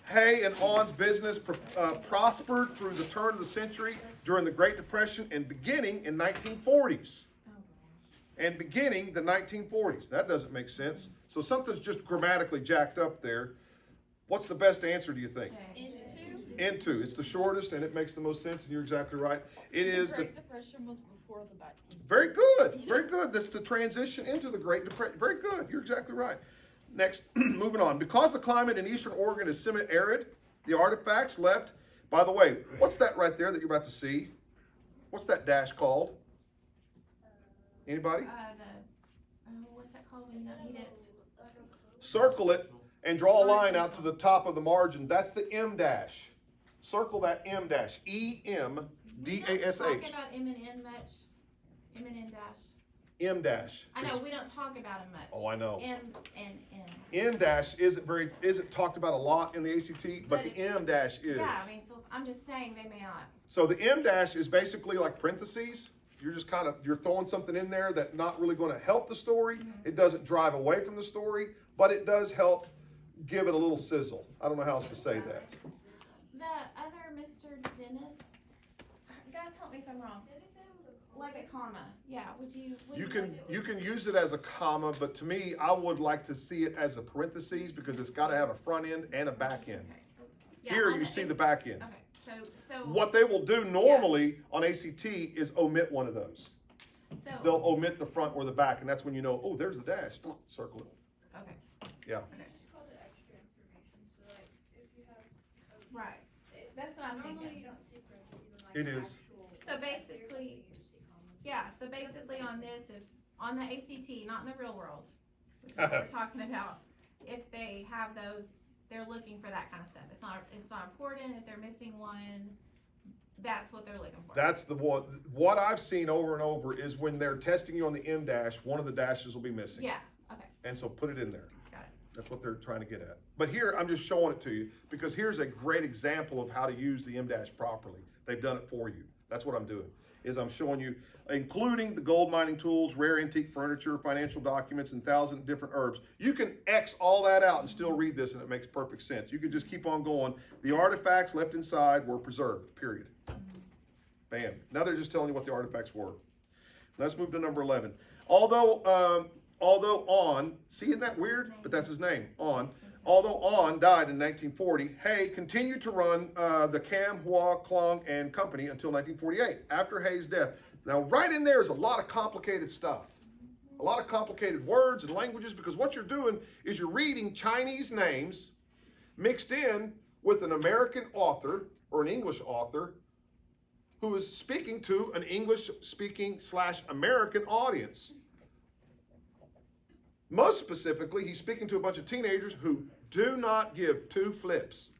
Hay and On's business prospered through the turn of the century during the Great Depression and beginning in 1940s. And beginning the 1940s. That doesn't make sense. So something's just grammatically jacked up there. What's the best answer, do you think? Into. It's the shortest and it makes the most sense, and you're exactly right. It is The Great Depression was before the 1940s. Very good. Very good. That's the transition into the Great Depression. Very good. You're exactly right. Next, moving on. Because the climate in Eastern Oregon is semi-arid, the artifacts left. By the way, what's that right there that you're about to see? What's that dash called? Anybody? What's that called when you don't need it? Circle it and draw a line out to the top of the margin. That's the M dash. Circle that M dash. E-M-D-A-S-H. We don't talk about M and N much. M and N dash. M dash. I know, we don't talk about them much. Oh, I know. M and N. N dash isn't talked about a lot in the ACT, but the M dash is. Yeah, I mean, I'm just saying they may not. So the M dash is basically like parentheses. You're just you're throwing something in there that's not really going to help the story. It doesn't drive away from the story, but it does help give it a little sizzle. I don't know how else to say that. The other Mr. Dennis, guys, help me if I'm wrong. Like a comma, yeah. Would you? You can use it as a comma, but to me, I would like to see it as a parentheses because it's got to have a front end and a back end. Okay. Yeah, Here on you see the back end. Okay, so. What they will do normally on ACT is omit one of those. So. They'll omit the front or the back, and that's when you know, oh, there's the dash. Circle it. Okay. Yeah. Just call it extra information, so like, if you have. Right. That's what I'm Normally thinking. you don't see parentheses on like. It is. actual- So basically, yeah, so basically on this, if, on the ACT, not in the real world, which is what we're talking about, if they have those, they're looking for that kind of stuff. It's not important if they're missing one, that's what they're looking for. That's the what I've seen over and over is when they're testing you on the M dash, one of the dashes will be missing. Yeah, okay, And so put it in there. got it. That's what they're trying to get at. But here, I'm just showing it to you because here's a great example of how to use the M dash properly. They've done it for you. That's what I'm doing, is I'm showing you, including the gold mining tools, rare antique furniture, financial documents, and 1,000 different herbs. You can X all that out and still read this and it makes perfect sense. You can just keep on going. The artifacts left inside were preserved, period. Bam. Now they're just telling you what the artifacts were. Let's move to number 11. Although On, see, isn't that weird? But that's his name, On. Although On died in 1940, Hay continued to run the Cam, Hua, Klong, and Company until 1948, after Hay's death. Now, right in there is a lot of complicated stuff. A lot of complicated words and languages, because what you're doing is you're reading Chinese names mixed in with an American author or an English author who is speaking to an English-speaking / American audience. Most specifically, he's speaking to a bunch of teenagers who do not give two flips.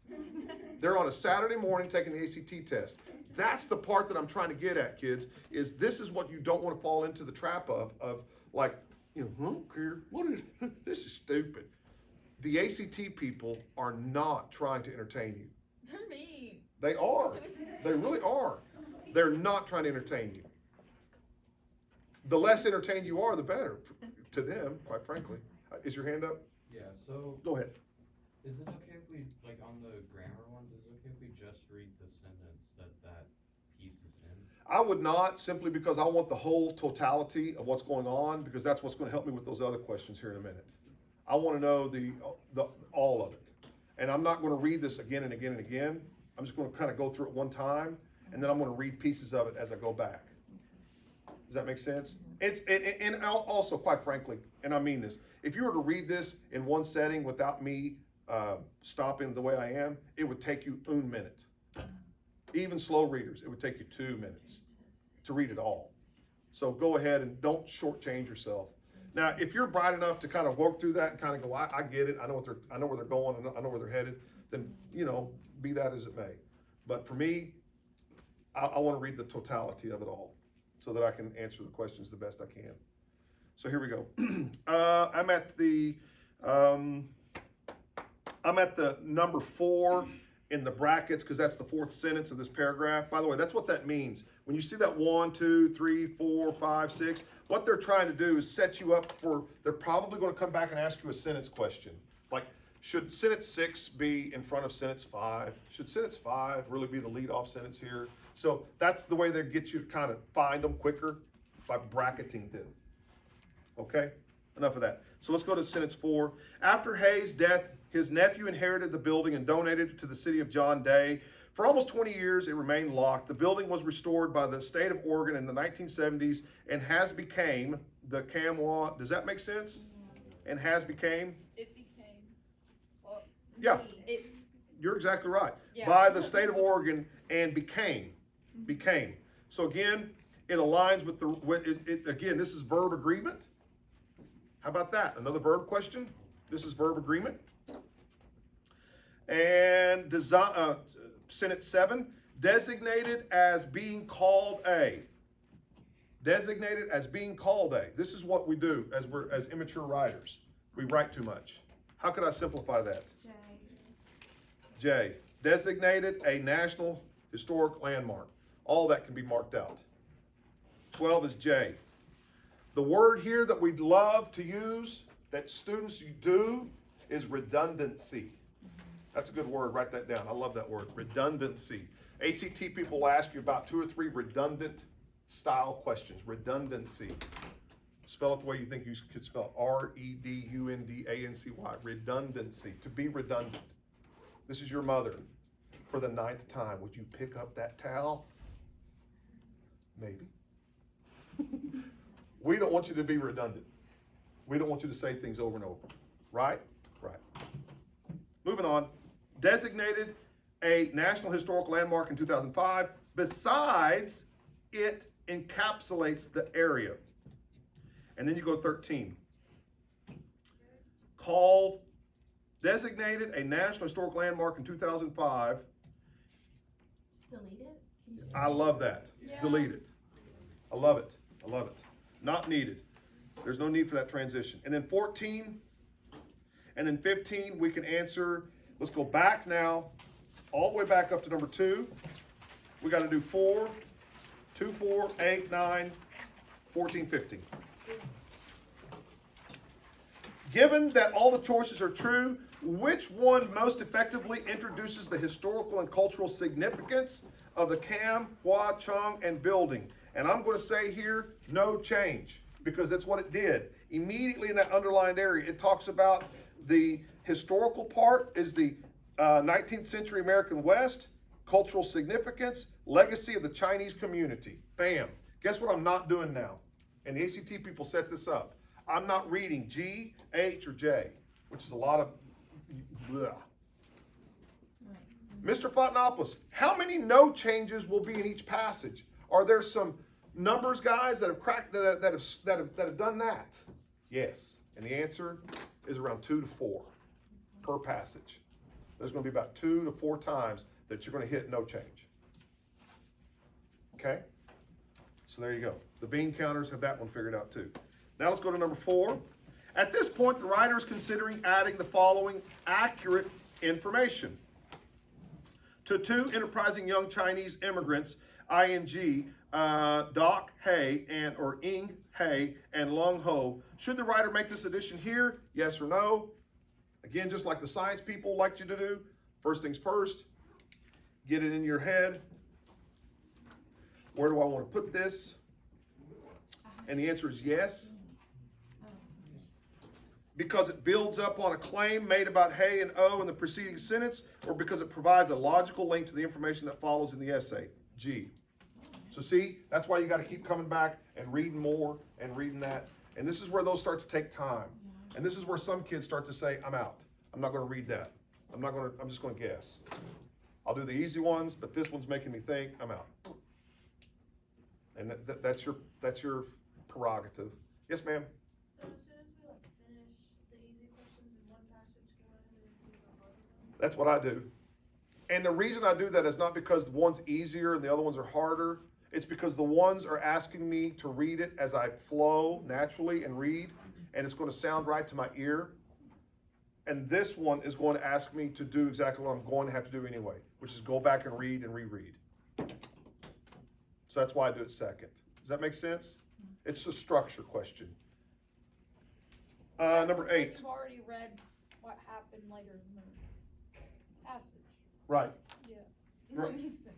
They're on a Saturday morning taking the ACT test. That's the part that I'm trying to get at, kids, is this is what you don't want to fall into the trap of like, I don't care, this is stupid. The ACT people are not trying to entertain you. They're mean. They are. They really are. They're not trying to entertain you. The less entertained you are, the better to them, quite frankly. Is your hand up? Yeah, so Go ahead. is it okay if we, like on the grammar ones, is it okay if we just read the sentence that piece is in? I would not, simply because I want the whole totality of what's going on, because that's what's going to help me with those other questions here in a minute. I want to know the all of it. And I'm not going to read this again and again and again. I'm just going to kind of go through it one time, and then I'm going to read pieces of it as I go back. Does that make sense? And also, quite frankly, and I mean this, if you were to read this in one setting without me stopping the way I am, it would take you 1 minute. Even slow readers, it would take you 2 minutes to read it all. So go ahead and don't shortchange yourself. Now, if you're bright enough to kind of work through that and kind of go, I get it, I know where they're going, I know where they're headed, then, be that as it may. But for me, I want to read the totality of it all so that I can answer the questions the best I can. So here we go. I'm at the number 4 in the brackets, because that's the 4th sentence of this paragraph. By the way, that's what that means. When you see that 1, 2, 3, 4, 5, 6, what they're trying to do is set you up for, they're probably going to come back and ask you a sentence question. Like, should sentence 6 be in front of sentence 5? Should sentence 5 really be the lead-off sentence here? So that's the way they get you to kind of find them quicker, by bracketing them. Okay, enough of that. So let's go to sentence 4. After Hayes' death, his nephew inherited the building and donated it to the city of John Day. For almost 20 years, it remained locked. The building was restored by the state of Oregon in the 1970s and has became the CAMWA. Does that make sense? And has became? It became. Well, Yeah, it, you're exactly right. Yeah. By the state of Oregon and became. So again, it aligns with again, this is verb agreement. How about that? Another verb question. This is verb agreement. And sentence 7, designated as being called a. Designated as being called a. This is what we do as immature writers. We write too much. How could I simplify that? J. Designated a National Historic Landmark. All that can be marked out. 12 is J. The word here that we'd love to use, that students do, is redundancy. That's a good word, write that down. I love that word, redundancy. ACT people will ask you about 2 or 3 redundant style questions, redundancy. Spell it the way you think you could spell it, R-E-D-U-N-D-A-N-C-Y, redundancy, to be redundant. This is your mother for the 9th time. Would you pick up that towel? Maybe. We don't want you to be redundant. We don't want you to say things over and over, right? Right. Moving on. Designated a National Historic Landmark in 2005. Besides, it encapsulates the area. And then you go to 13. Called, designated a National Historic Landmark in 2005. Just delete it? Can you just I love that. Yeah. Delete it. I love it. I love it. Not needed. There's no need for that transition. And then 14, and then 15, we can answer. Let's go back now, all the way back up to number 2. We got to do 4, 2, 4, 8, 9, 14, 15. Given that all the choices are true, which one most effectively introduces the historical and cultural significance of the Cam, Hua, Chung, and building? And I'm going to say here, no change, because that's what it did. Immediately in that underlined area, it talks about the historical part is the 19th century American West, cultural significance, legacy of the Chinese community. Bam. Guess what I'm not doing now? And the ACT people set this up. I'm not reading G, H, or J, which is a lot of bleh. Mr. Fotenopulos, how many no changes will be in each passage? Are there some numbers, guys, that have cracked that have done that? Yes. And the answer is around 2 to 4 per passage. There's going to be about 2 to 4 times that you're going to hit no change. Okay? So there you go. The bean counters have that one figured out too. Now let's go to number 4. At this point, the writer is considering adding the following accurate information. To 2 enterprising young Chinese immigrants, ing, Doc Hay or Ing Hay and Lung Ho. Should the writer make this addition here? Yes or no? Again, just like the science people like you to do, first things first, get it in your head. Where do I want to put this? And the answer is yes. Because it builds up on a claim made about Hay and O in the preceding sentence, or because it provides a logical link to the information that follows in the essay? G. So see, that's why you got to keep coming back and reading more and reading that. And this is where those start to take time. And this is where some kids start to say, I'm out. I'm not going to read that. I'm just going to guess. I'll do the easy ones, but this one's making me think, I'm out. And that's your prerogative. Yes, ma'am. So as soon as we like finish the easy questions in one passage, go ahead and do the harder ones? That's what I do. And the reason I do that is not because the one's easier and the other ones are harder. It's because the ones are asking me to read it as I flow naturally and read, and it's going to sound right to my ear. And this one is going to ask me to do exactly what I'm going to have to do anyway, which is go back and read and reread. So that's why I do it second. Does that make sense? It's a structure question. Number 8. You've already read what happened later in the passage. Right. Yeah. Right. That makes sense.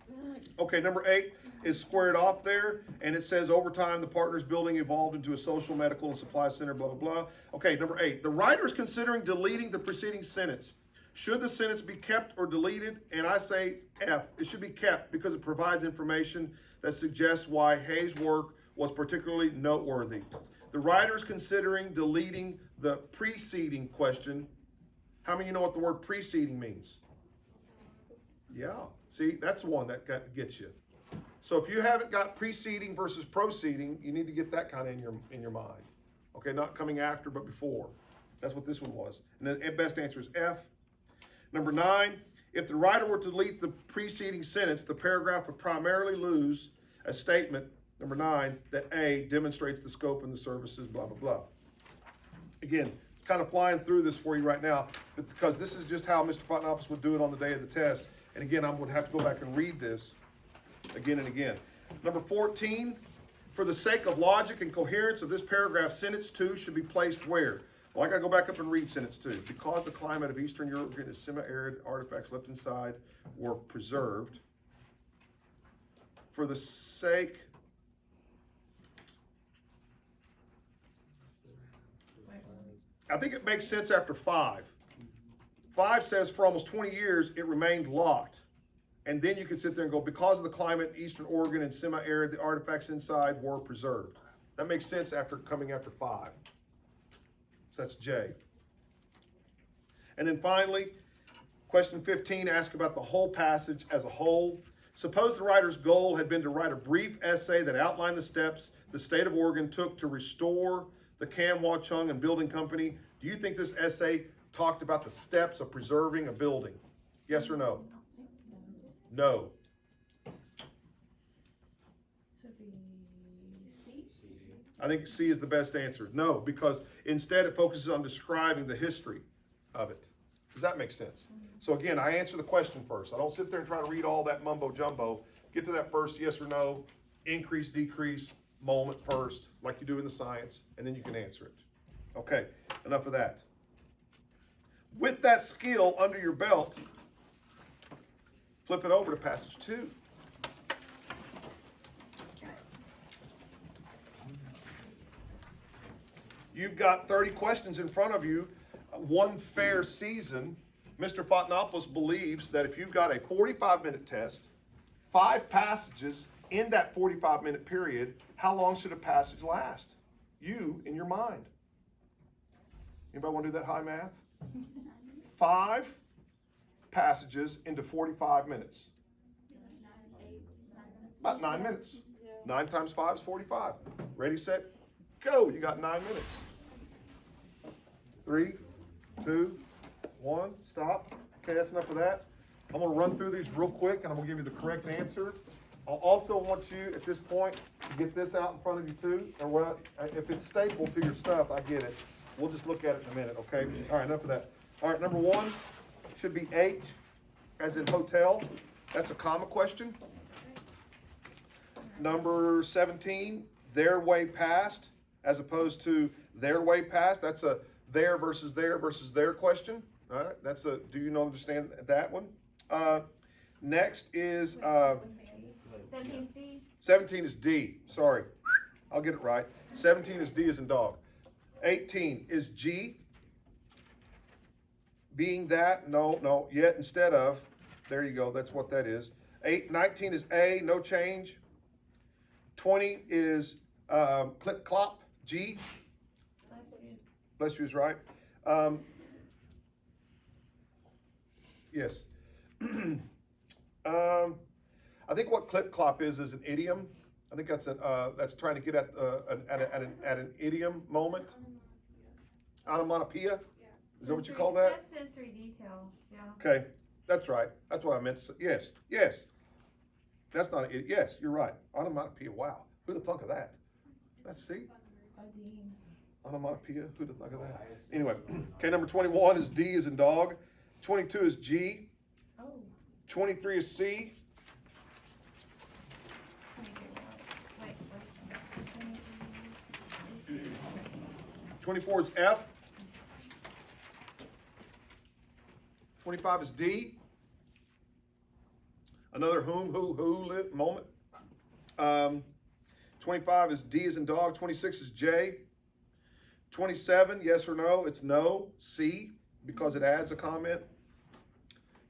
Okay, number 8 is squared off there, and it says over time the partners building evolved into a social, medical, and supply center, blah, blah, blah. Okay, number 8. The writer is considering deleting the preceding sentence. Should the sentence be kept or deleted? And I say F. It should be kept because it provides information that suggests why Hay's work was particularly noteworthy. The writer is considering deleting the preceding question. How many of you know what the word preceding means? Yeah, see, that's the one that gets you. So if you haven't got preceding versus proceeding, you need to get that kind of in your mind. Okay, not coming after, but before. That's what this one was. And the best answer is F. Number 9, if the writer were to delete the preceding sentence, the paragraph would primarily lose a statement, number 9, that A demonstrates the scope and the services, blah, blah, blah. Again, kind of flying through this for you right now, because this is just how Mr. Fotenopulos would do it on the day of the test. And again, I would have to go back and read this again and again. Number 14, for the sake of logic and coherence of this paragraph, sentence 2 should be placed where? Well, I got to go back up and read sentence 2. Because the climate of Eastern Europe is semi-arid, artifacts left inside were preserved. For the sake... I think it makes sense after 5. 5 says for almost 20 years it remained locked. And then you can sit there and go, because of the climate in Eastern Oregon and semi-arid, the artifacts inside were preserved. That makes sense after coming after 5. So that's J. And then finally, question 15 asks about the whole passage as a whole. Suppose the writer's goal had been to write a brief essay that outlined the steps the state of Oregon took to restore the Kam Wah Chung and Building Company. Do you think this essay talked about the steps of preserving a building? Yes or no? No. I think C is the best answer. No, because instead it focuses on describing the history of it. Does that make sense? So again, I answer the question first. I don't sit there and try to read all that mumbo jumbo. Get to that first yes or no, increase, decrease moment first, like you do in the science, and then you can answer it. Okay, enough of that. With that skill under your belt, flip it over to passage 2. You've got 30 questions in front of you, one fair season. Mr. Fotenopulos believes that if you've got a 45-minute test, 5 passages in that 45-minute period, how long should a passage last? You, in your mind. Anybody want to do that high math? 5 passages into 45 minutes. About 9 minutes. 9 times 5 is 45. Ready, set, go. You got 9 minutes. 3, 2, 1, stop. Okay, that's enough of that. I'm going to run through these real quick, and I'm going to give you the correct answer I also want you at this point to get this out in front of you too, or well, if it's stapled to your stuff, I get it. We'll just look at it in a minute, okay? All right, enough of that. All right, number 1 should be H, as in hotel. That's a comma question. Number 17, their way past, as opposed to their way past. That's a there versus their question. All right, that's a, do you understand that one? Next is, 17's D. 17 is D, sorry. I'll get it right. 17 is D as in dog. 18 is G. Being that, no, yet instead of. There you go, that's what that is. 19 is A, no change. 20 is clip clop, G. Bless you is right. Yes. I think what clip clop is an idiom. I think that's trying to get at an idiom moment. Onomatopoeia. Is that what you call that? It says sensory detail, yeah. Okay, that's right. That's what I meant to say. Yes. That's not it. Yes, you're right. Onomatopoeia. Wow. Who'd have thunk of that? Let's see. Onomatopoeia. Who'd have thunk of that? Anyway, okay, number 21 is D as in dog. 22 is G. 23 is C. 24 is F. 25 is D. Another whom, who, live moment. 25 is D as in dog. 26 is J. 27, yes or no, it's no, C, because it adds a comment.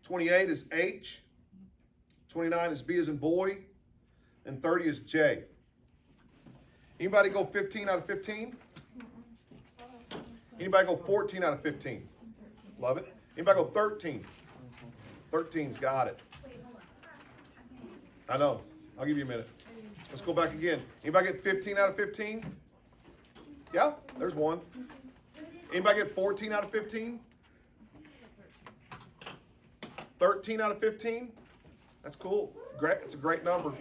28 is H. 29 is B as in boy. And 30 is J. Anybody go 15 out of 15? Anybody go 14 out of 15? Love it. Anybody go 13? 13's got it. I know. I'll give you a minute. Let's go back again. Anybody get 15 out of 15? Yeah, there's one. Anybody get 14 out of 15? 13 out of 15? That's cool. Great. It's a great number.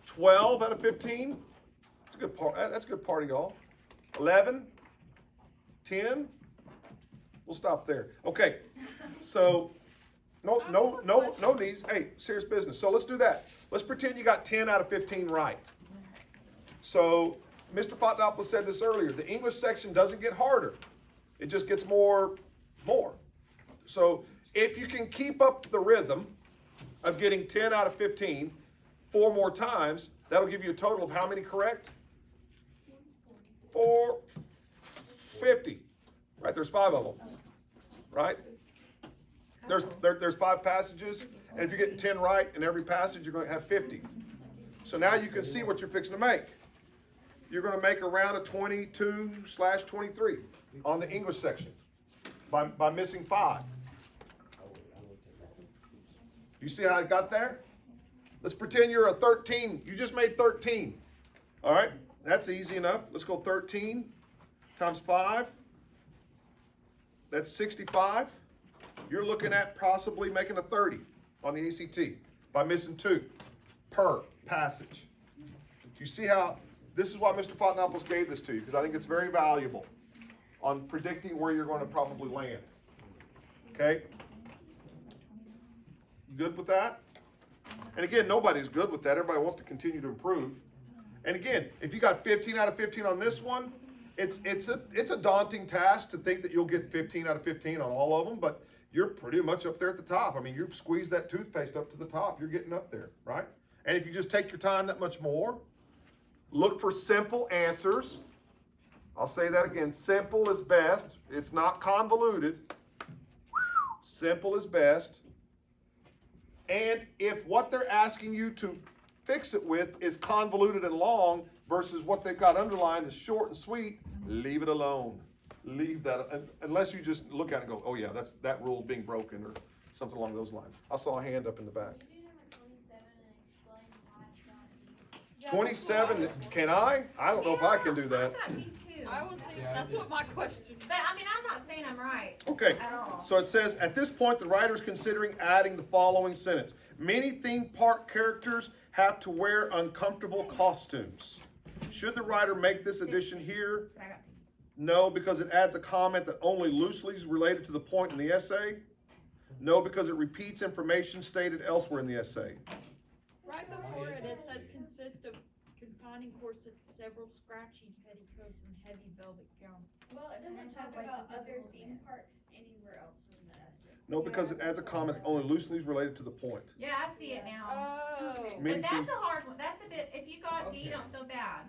12 out of 15? That's a good part. That's a good party, y'all. 11? 10? We'll stop there. Okay. So no needs. Hey, serious business. So let's do that. Let's pretend you got 10 out of 15 right. So Mr. Fotenopulos said this earlier. The English section doesn't get harder. It just gets more. So if you can keep up the rhythm of getting 10 out of 15 4 more times, that'll give you a total of how many correct? 450. Right, there's 5 of them. Right? There's 5 passages, and if you're getting 10 right in every passage, you're going to have 50. So now you can see what you're fixing to make. You're going to make around a 22/23 on the English section by missing 5. You see how I got there? Let's pretend you're a 13. You just made 13. All right, that's easy enough. Let's go 13 times 5. That's 65. You're looking at possibly making a 30 on the ACT by missing 2 per passage. You see how this is why Mr. Fotenopulos gave this to you, because I think it's very valuable on predicting where you're going to probably land. Okay? You good with that? And again, nobody's good with that. Everybody wants to continue to improve. And again, if you got 15 out of 15 on this one, it's a daunting task to think that you'll get 15 out of 15 on all of them, but you're pretty much up there at the top. I mean, you've squeezed that toothpaste up to the top. You're getting up there, right? And if you just take your time that much more, look for simple answers. I'll say that again. Simple is best. It's not convoluted. Simple is best. And if what they're asking you to fix it with is convoluted and long versus what they've got underlined is short and sweet, leave it alone. Leave that, unless you just look at it and go, oh yeah, that rule's being broken or something along those lines. I saw a hand up in the back. Can you do number 27 and explain why it's not D? Yeah, 27, can I? I don't know if I can do that. I got D2. I was thinking, Yeah, I that's did. what my question. But I mean, I'm not saying I'm right Okay, at all. so it says, at this point, the writer is considering adding the following sentence. Many theme park characters have to wear uncomfortable costumes. Should the writer make this addition here? But I got No, because it adds a comment that only loosely is related to the point in the essay. No, because it repeats information stated elsewhere in the essay. Right before it, it says consist of confining corsets, several scratchy petticoats, and heavy velvet gowns. Well, it doesn't talk about other theme parks anywhere else in the essay. No, because it adds a comment that only loosely is related to the point. Yeah, I see it now. Oh. Many But that's theme- a hard one. That's a bit, if you got D, Okay. don't feel bad.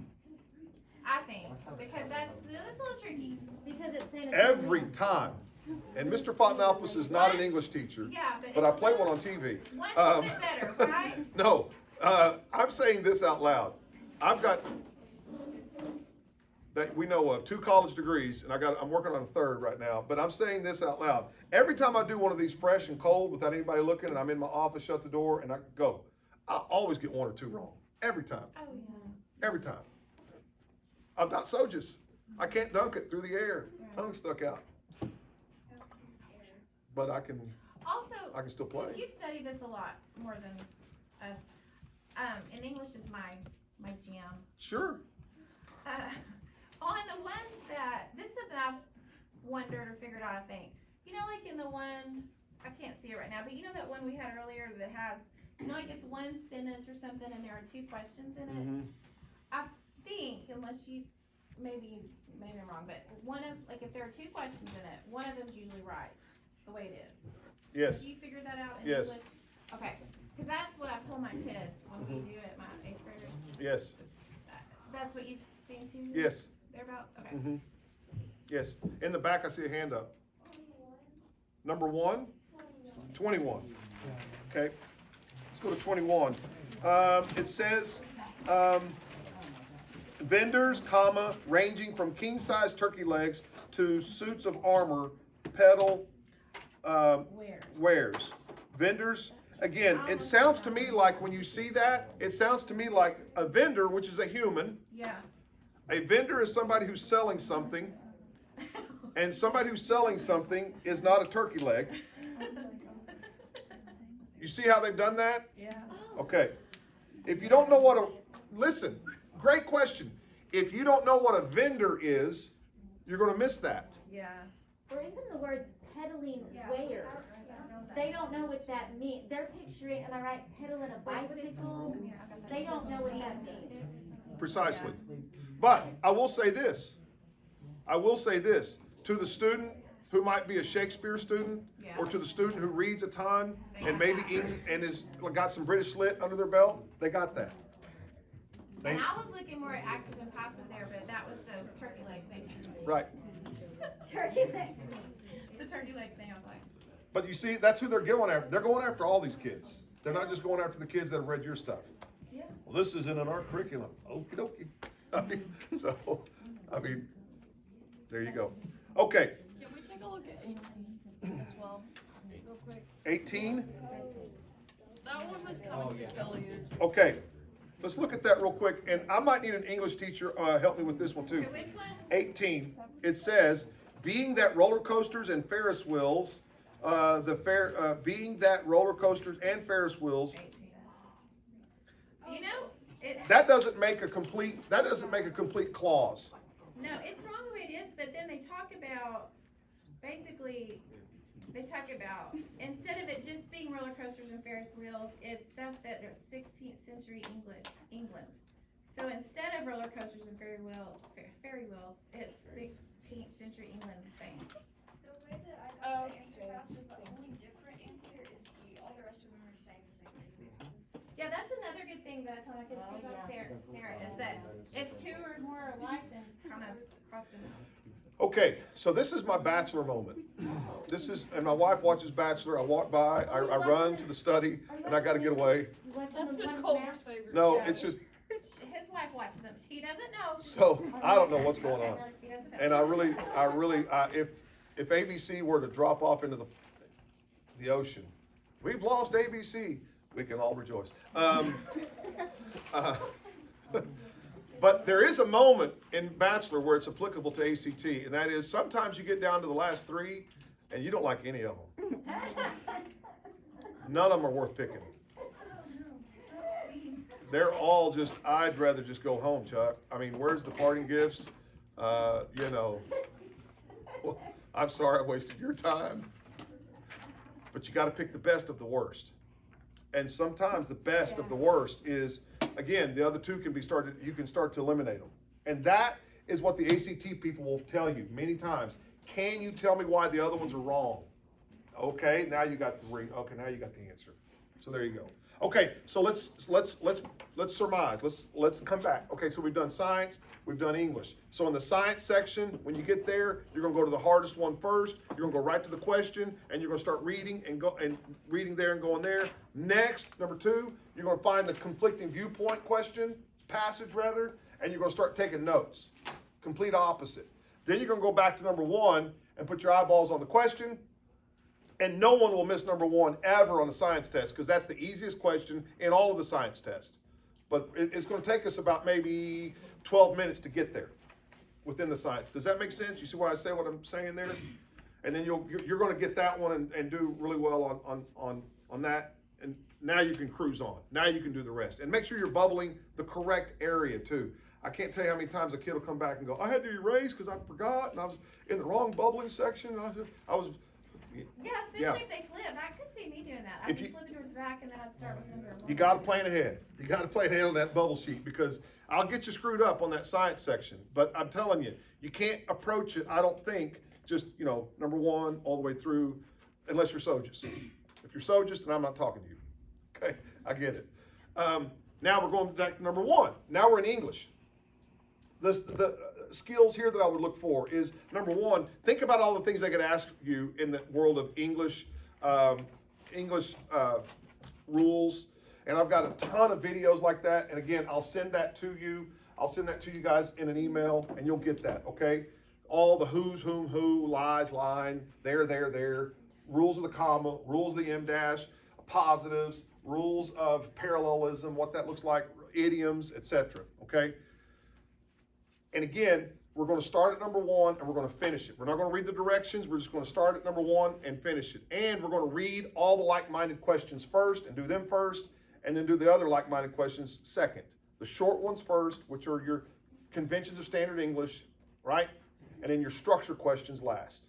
I think, because that's a little tricky. Because it's saying. Every time. And Mr. Fotenopulos is not an English teacher, Yeah, but I it's a play little- one on TV. One's a little Um, bit better, right? No, I'm saying this out loud. I've got, that we know of, 2 college degrees, and I'm working on a 3rd right now, but I'm saying this out loud. Every time I do one of these fresh and cold without anybody looking, and I'm in my office, shut the door, and I go, I always get 1 or 2 wrong. Every time, Oh, yeah. every time. I'm not Sojus. I can't dunk it through the air. Tongue stuck out. But I can Also, still because play. you've studied this a lot more than us, and English is my jam. Sure. On the ones that, this is something I've wondered or figured out, I think. You know, like in the one, I can't see it right now, but you know that one we had earlier that has, you know, like it's one sentence or something and there are 2 questions in it? Mhm. I think, unless you, maybe I'm wrong, but one of, like if there are 2 questions in it, one of them's usually right, the way it is. Yes. Have you figured that out in Yes. English? Okay, because that's what I've told my kids when we do it, my 8th graders. Yes. That's what you've seen too? Yes. Thereabouts, okay. Mhm. Yes. In the back, I see a hand up. Number 1? 21. Okay. Let's go to 21. It says, vendors, comma, ranging from king-size turkey legs to suits of armor, peddle, Where? wares. Vendors, again, it sounds to me like when you see that, it sounds to me like a vendor, which is a human. Yeah. A vendor is somebody who's selling something, and somebody who's selling something is not a turkey leg. You see how they've done that? Yeah. Okay. If you don't know what a, listen, great question. If you don't know what a vendor is, you're gonna miss that. Yeah. Or even the words peddling Yeah. wares. They don't know what that means. They're picturing, am I right, pedaling a bicycle? They don't know what that means. Precisely. But I will say this. To the student who might be a Shakespeare student, or to the student who reads a ton, and maybe and is got some British lit under their belt, they got that. And I was looking more at active and passive there, but that was the turkey leg thing. Right. Turkey leg. The turkey leg thing, I was like, But you see, that's who they're going after. They're going after all these kids. They're not just going after the kids that have read your stuff. Yeah. Well, this isn't in our curriculum. Okie dokie. I mean, there you go. Okay, Can we take a look at 18 as well, real quick? 18. That one was kind Oh, of yeah. peculiar. Okay, let's look at that real quick. And I might need an English teacher help me with this one too. okay, which one? 18. It says, being that roller coasters and Ferris wheels, being that roller coasters and Ferris wheels. 18. You know, it, That doesn't make a complete clause. no, it's wrong the way it is, but then they talk about, basically, instead of it just being roller coasters and Ferris wheels, it's stuff that are 16th century England. So instead of roller coasters and ferry wheels, it's 16th century England things. The way that I got the answer Okay. fast was the only different answer is G. All the rest of them are saying the same thing basically. Yeah, that's another good thing that I tell my kids, good job, Sarah, is that if 2 or more are alike, then kind of cross them out. Okay, so this is my Bachelor moment. And my wife watches Bachelor. I walk by, I run to the study, and I gotta get away. That's Miss Culver's favorite. No, Yeah. it's just, His wife watches them. He doesn't know. so, I don't know what's going on. He doesn't know. And if ABC were to drop off into the ocean, we've lost ABC, we can all rejoice. But there is a moment in Bachelor where it's applicable to ACT, and that is sometimes you get down to the last three and you don't like any of them. None of them are worth picking. They're all just, I'd rather just go home, Chuck. I mean, where's the parting gifts? You know, well, I'm sorry I wasted your time. But you got to pick the best of the worst. And sometimes the best of the worst is, again, the other two can be started, you can start to eliminate them. And that is what the ACT people will tell you many times. Can you tell me why the other ones are wrong? Okay, now you got now you got the answer. So there you go. Okay, so let's surmise. Let's come back. Okay, so we've done science, we've done English. So in the science section, when you get there, you're gonna go to the hardest one first. You're gonna go right to the question, and you're gonna start reading and reading there and going there. Next, number two, you're gonna find the conflicting viewpoint passage rather, and you're gonna start taking notes. Complete opposite. Then you're gonna go back to number one and put your eyeballs on the question. And no one will miss number one ever on the science test, because that's the easiest question in all of the science tests. But it's going to take us about maybe 12 minutes to get there within the science. Does that make sense? You see why I say what I'm saying there? And then you're going to get that one and do really well on that. And now you can cruise on. Now you can do the rest. And make sure you're bubbling the correct area too. I can't tell you how many times a kid will come back and go, I had to erase because I forgot, and I was in the wrong bubbling section. I was Yeah, especially if they flip. I could see me doing that. I'd be flipping towards the back and then I'd start with number one. You got to plan ahead. You got to plan ahead on that bubble sheet, because I'll get you screwed up on that science section. But I'm telling you, you can't approach it, I don't think, just, number one all the way through, unless you're Sojus. If you're Sojus, then I'm not talking to you. Okay, I get it. Now we're going back to number one. Now we're in English. The skills here that I would look for is, number one, think about all the things I could ask you in the world of English rules. And I've got a ton of videos like that. And again, I'll send that to you. I'll send that to you guys in an email, and you'll get that, okay? All the who's, whom, who, lies, line, there, rules of the comma, rules of the em-dash, positives, rules of parallelism, what that looks like, idioms, etc., okay? And again, we're going to start at number one and we're going to finish it. We're not going to read the directions. We're just going to start at number one and finish it. And we're going to read all the like-minded questions first and do them first, and then do the other like-minded questions second. The short ones first, which are your conventions of standard English, right? And then your structure questions last.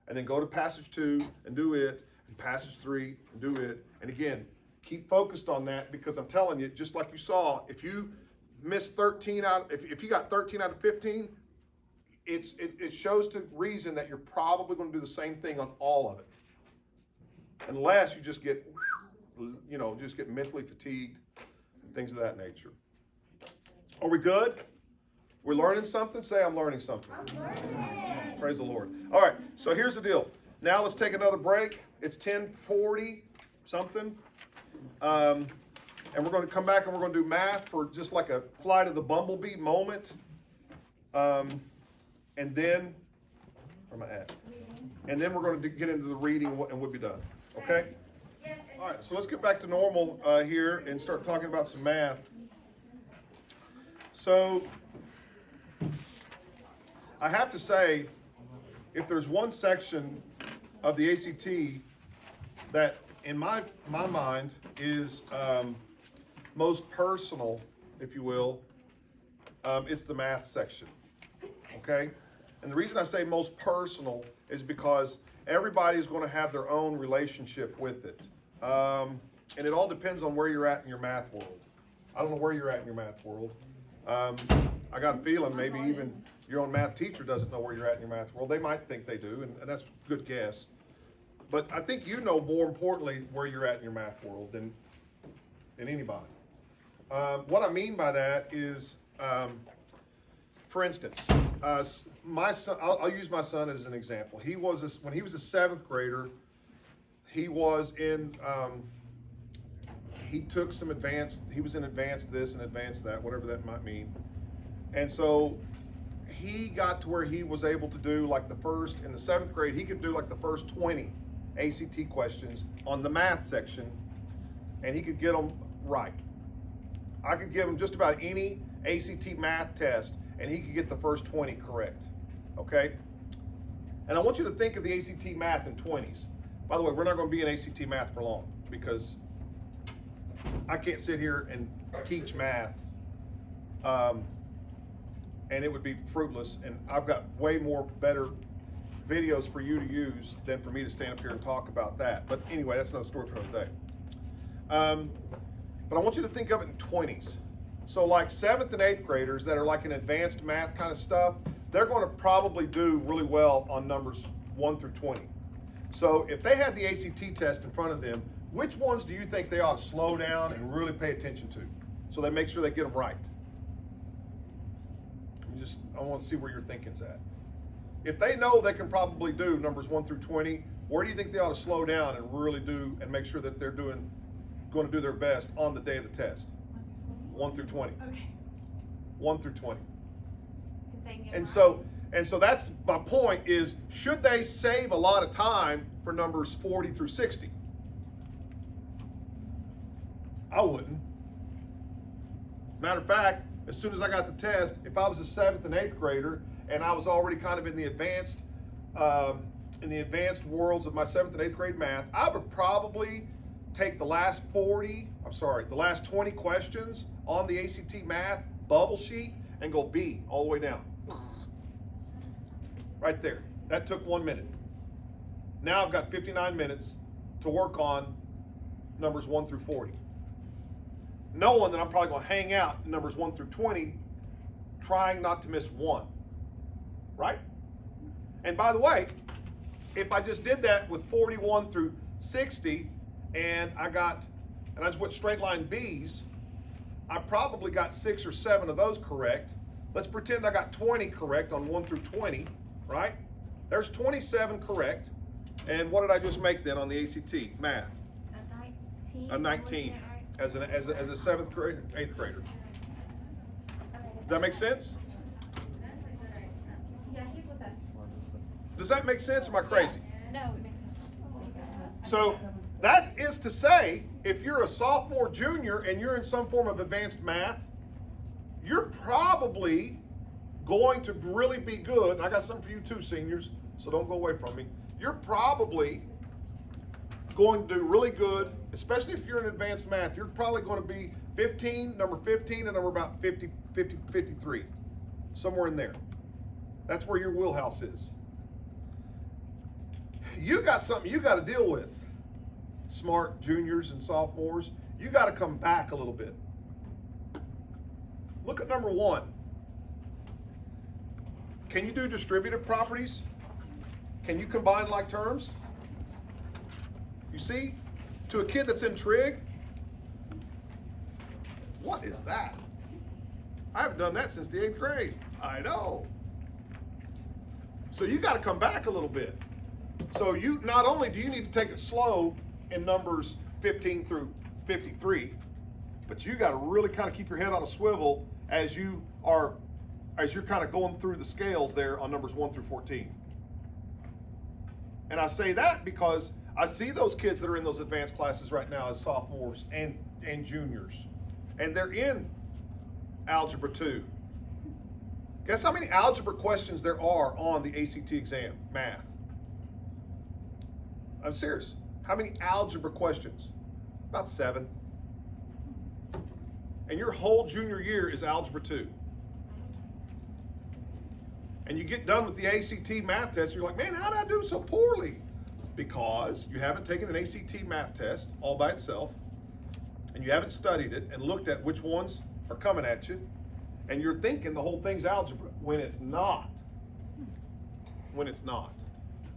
And then go to passage 2 and do it, and passage 3 and do it. And again, keep focused on that, because I'm telling you, just like you saw, if you missed 13 out, if you got 13 out of 15, it shows to reason that you're probably going to do the same thing on all of it, unless you just get mentally fatigued and things of that nature. Are we good? We're learning something? Say, I'm learning something. I'm learning. Praise the Lord. All right, so here's the deal. Now let's take another break. It's 10:40 something. And we're going to come back and we're going to do math for just like a flight of the bumblebee moment. And then, where am I at? And then we're going to get into the reading and we'll be done. Okay? All right, so let's get back to normal here and start talking about some math. So, I have to say, if there's one section of the ACT that, in my mind, is most personal, if you will, it's the math section, okay? And the reason I say most personal is because everybody's going to have their own relationship with it. And it all depends on where you're at in your math world. I don't know where you're at in your math world. I got a feeling maybe even your own math teacher doesn't know where you're at in your math world. They might think they do, and that's a good guess. But I think you know more importantly where you're at in your math world than anybody. What I mean by that is, for instance, my son, I'll use my son as an example. When he was a 7th grader, he was in, he took some he was in advanced this and advanced that, whatever that might mean. And so he got to where he was able to do like in the 7th grade, he could do like the first 20 ACT questions on the math section, and he could get them right. I could give him just about any ACT math test and he could get the first 20 correct, okay? And I want you to think of the ACT math in 20s. By the way, we're not going to be in ACT math for long because I can't sit here and teach math and it would be fruitless. And I've got way more better videos for you to use than for me to stand up here and talk about that. But anyway, that's another story for another day. But I want you to think of it in 20s. So like 7th and 8th graders that are like in advanced math kind of stuff, they're going to probably do really well on numbers 1 through 20. So if they had the ACT test in front of them, which ones do you think they ought to slow down and really pay attention to so they make sure they get them right? I want to see where your thinking's at. If they know they can probably do numbers 1 through 20, where do you think they ought to slow down and really do and make sure that they're going to do their best on the day of the test? 1 through 20. Okay. 1 through 20. And So so that's my point is, should they save a lot of time for numbers 40 through 60? I wouldn't. Matter of fact, as soon as I got the test, if I was a 7th and 8th grader and I was already kind of in the advanced worlds of my 7th and 8th grade math, I would probably take the last 20 questions on the ACT math bubble sheet and go B all the way down. Right there. That took 1 minute. Now I've got 59 minutes to work on numbers 1 through 40. Knowing that I'm probably going to hang out in numbers 1 through 20, trying not to miss one. Right? And by the way, if I just did that with 41 through 60 and I just went straight line B's, I probably got 6 or 7 of those correct. Let's pretend I got 20 correct on 1 through 20, right? There's 27 correct. And what did I just make then on the ACT math? A 19 as a 7th grade, 8th grader. Does that make sense? yeah, he's with us. Does that make sense? Am I crazy? No, it makes sense. So that is to say, if you're a sophomore, junior, and you're in some form of advanced math, you're probably going to really be good. And I got something for you too, seniors, so don't go away from me. You're probably going to do really good, especially if you're in advanced math. You're probably going to be number 15 and number about 50, 53, somewhere in there. That's where your wheelhouse is. You got something you got to deal with, smart juniors and sophomores. You got to come back a little bit. Look at number 1. Can you do distributive properties? Can you combine like terms? You see, to a kid that's in trig, what is that? I haven't done that since the 8th grade. I know. So you got to come back a little bit. So you not only do you need to take it slow in numbers 15 through 53, but you got to really kind of keep your head on a swivel as you're kind of going through the scales there on numbers 1 through 14. And I say that because I see those kids that are in those advanced classes right now as sophomores and juniors, and they're in Algebra 2. Guess how many algebra questions there are on the ACT exam, math? I'm serious. How many algebra questions? About 7. And your whole junior year is Algebra 2. And you get done with the ACT math test, you're like, man, how did I do so poorly? Because you haven't taken an ACT math test all by itself, and you haven't studied it and looked at which ones are coming at you, and you're thinking the whole thing's algebra when it's not. When it's not.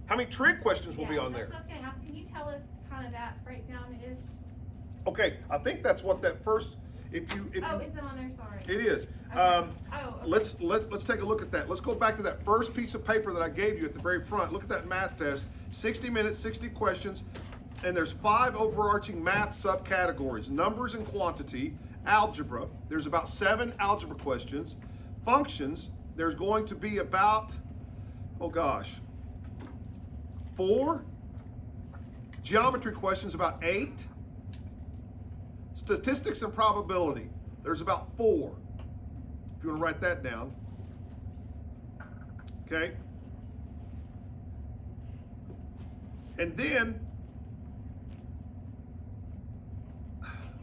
How many trig questions will be on there? That's what I was going to ask. Can you tell us kind of that breakdown-ish? Okay, I think that's what that first, if you Is it on there? Sorry. it is. Okay. Let's take a look at that. Let's go back to that first piece of paper that I gave you at the very front. Look at that math test. 60 minutes, 60 questions, and there's 5 overarching math subcategories: numbers and quantity, algebra. There's about 7 algebra questions. Functions, there's going to be about, 4. Geometry questions, about 8. Statistics and probability, there's about 4. if you want to write that down. Okay? And then,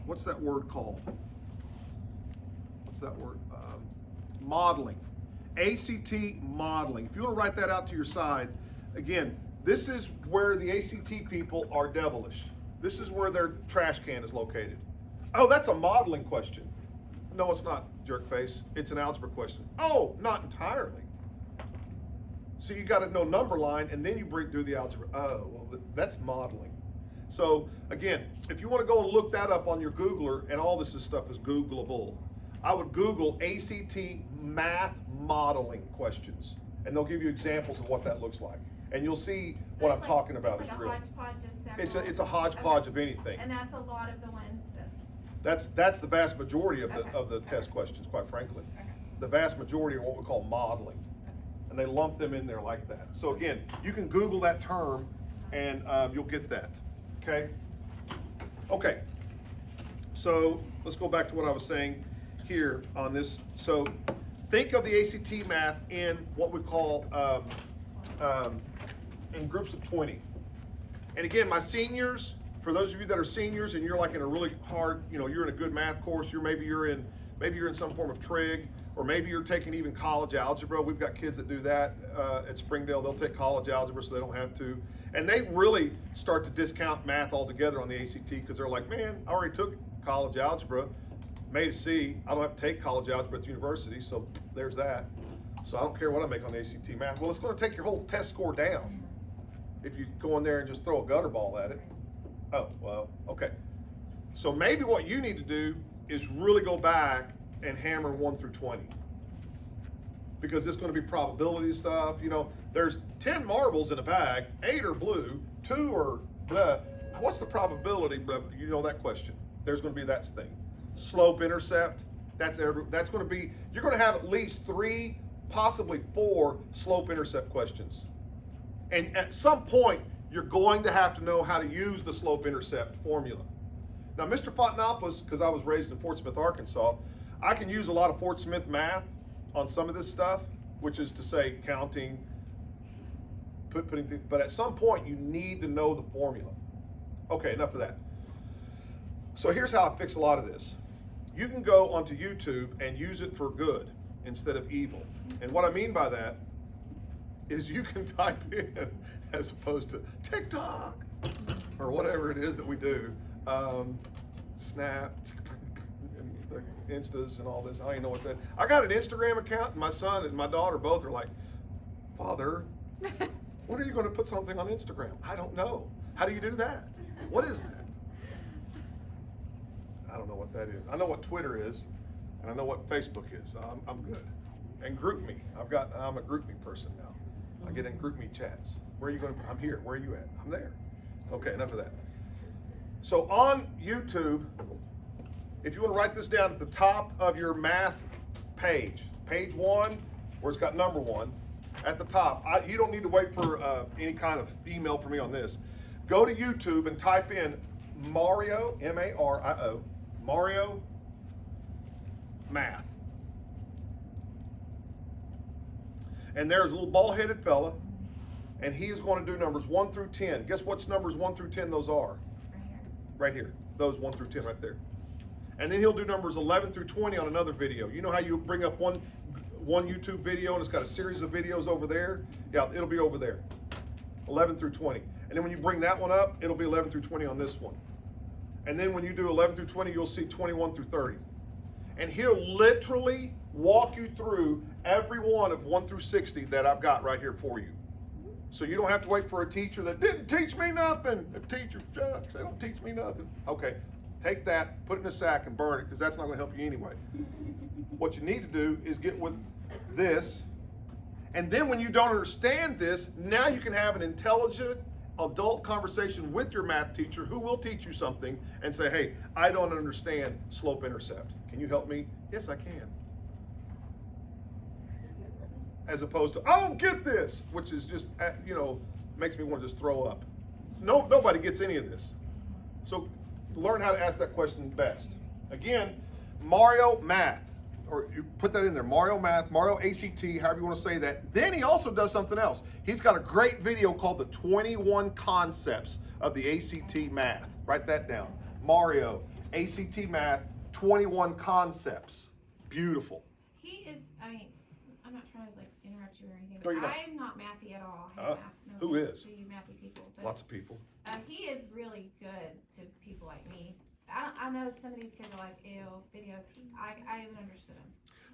what's that word called? What's that word? Modeling. ACT modeling. If you want to write that out to your side, again, this is where the ACT people are devilish. This is where their trash can is located. Oh, that's a modeling question. No, it's not, jerkface. It's an algebra question. Oh, not entirely. So you got to know number line, and then you do the algebra. Oh, well, that's modeling. So again, if you want to go and look that up on your Googler, and all this stuff is Googleable, I would Google ACT math modeling questions, and they'll give you examples of what that looks like. And you'll see what I'm talking about is real. It's a hodgepodge of anything. And that's a lot of the ones that. That's the vast majority of the test questions, quite frankly. Okay. The vast majority are what we call modeling, and they lump them in there like that. So again, you can Google that term, and you'll get that. Okay. Okay. So let's go back to what I was saying here on this. So think of the ACT math in what we call in groups of 20. And again, my seniors, for those of you that are seniors and you're like in a really hard, you're in a good math course, maybe you're in some form of trig, or maybe you're taking even college algebra. We've got kids that do that at Springdale. They'll take college algebra so they don't have to. And they really start to discount math altogether on the ACT because they're like, man, I already took college algebra, made a C. I don't have to take college algebra at the university, so there's that. So I don't care what I make on the ACT math. Well, it's going to take your whole test score down if you go in there and just throw a gutter ball at it. Oh, well, okay. So maybe what you need to do is really go back and hammer 1 through 20. Because it's going to be probability stuff. There's 10 marbles in a bag, 8 are blue, 2 are blah. What's the probability? Blah, that question. There's going to be that thing. Slope intercept, that's going to be, you're going to have at least 3, possibly 4 slope intercept questions. And at some point, you're going to have to know how to use the slope intercept formula. Now, Mr. Fotenopulos, because I was raised in Fort Smith, Arkansas, I can use a lot of Fort Smith math on some of this stuff, which is to say counting, putting things, but at some point you need to know the formula. Okay, enough of that. So here's how I fix a lot of this. You can go onto YouTube and use it for good instead of evil. And what I mean by that is you can type in, as opposed to TikTok or whatever it is that we do, Snap, and the Instas and all this. I don't even know what that. I got an Instagram account, and my son and my daughter both are like, Father, when are you going to put something on Instagram? I don't know. How do you do that? What is that? I don't know what that is. I know what Twitter is, and I know what Facebook is. I'm good. And GroupMe. I'm a GroupMe person now. I get in GroupMe chats. Where are you going to? I'm here. Where are you at? I'm there. Okay, enough of that. So on YouTube, if you want to write this down at the top of your math page, page 1, where it's got number 1, at the top, you don't need to wait for any kind of email from me on this. Go to YouTube and type in Mario, M-A-R-I-O, Mario Math. And there's a little bald-headed fella, and he is going to do numbers 1 through 10. Guess which numbers 1 through 10 those are? Right here. Those 1 through 10 right there. And then he'll do numbers 11 through 20 on another video. You know how you bring up one YouTube video and it's got a series of videos over there? Yeah, it'll be over there. 11 through 20. And then when you bring that one up, it'll be 11 through 20 on this one. And then when you do 11 through 20, you'll see 21 through 30. And he'll literally walk you through every one of 1 through 60 that I've got right here for you. So you don't have to wait for a teacher that didn't teach me nothing. The teacher, shucks, they don't teach me nothing. Okay, take that, put it in a sack and burn it, because that's not going to help you anyway. What you need to do is get with this, and then when you don't understand this, now you can have an intelligent adult conversation with your math teacher who will teach you something and say, hey, I don't understand slope intercept. Can you help me? Yes, I can. As opposed to, I don't get this, which is just, makes me want to just throw up. Nobody gets any of this. So learn how to ask that question best. Again, Mario Math. or you put that in there, Mario Math, Mario ACT, however you want to say that. Then he also does something else. He's got a great video called the 21 Concepts of the ACT Math. Write that down. Mario, ACT Math, 21 Concepts. Beautiful. He is, I mean, I'm not trying to like interrupt you or anything, No, but you're not. I'm not mathy at all. I hate math. No who offense is? to you mathy people, but Lots of people. he is really good to people like me. I know some of these kids are like, ew, videos. I even understood him.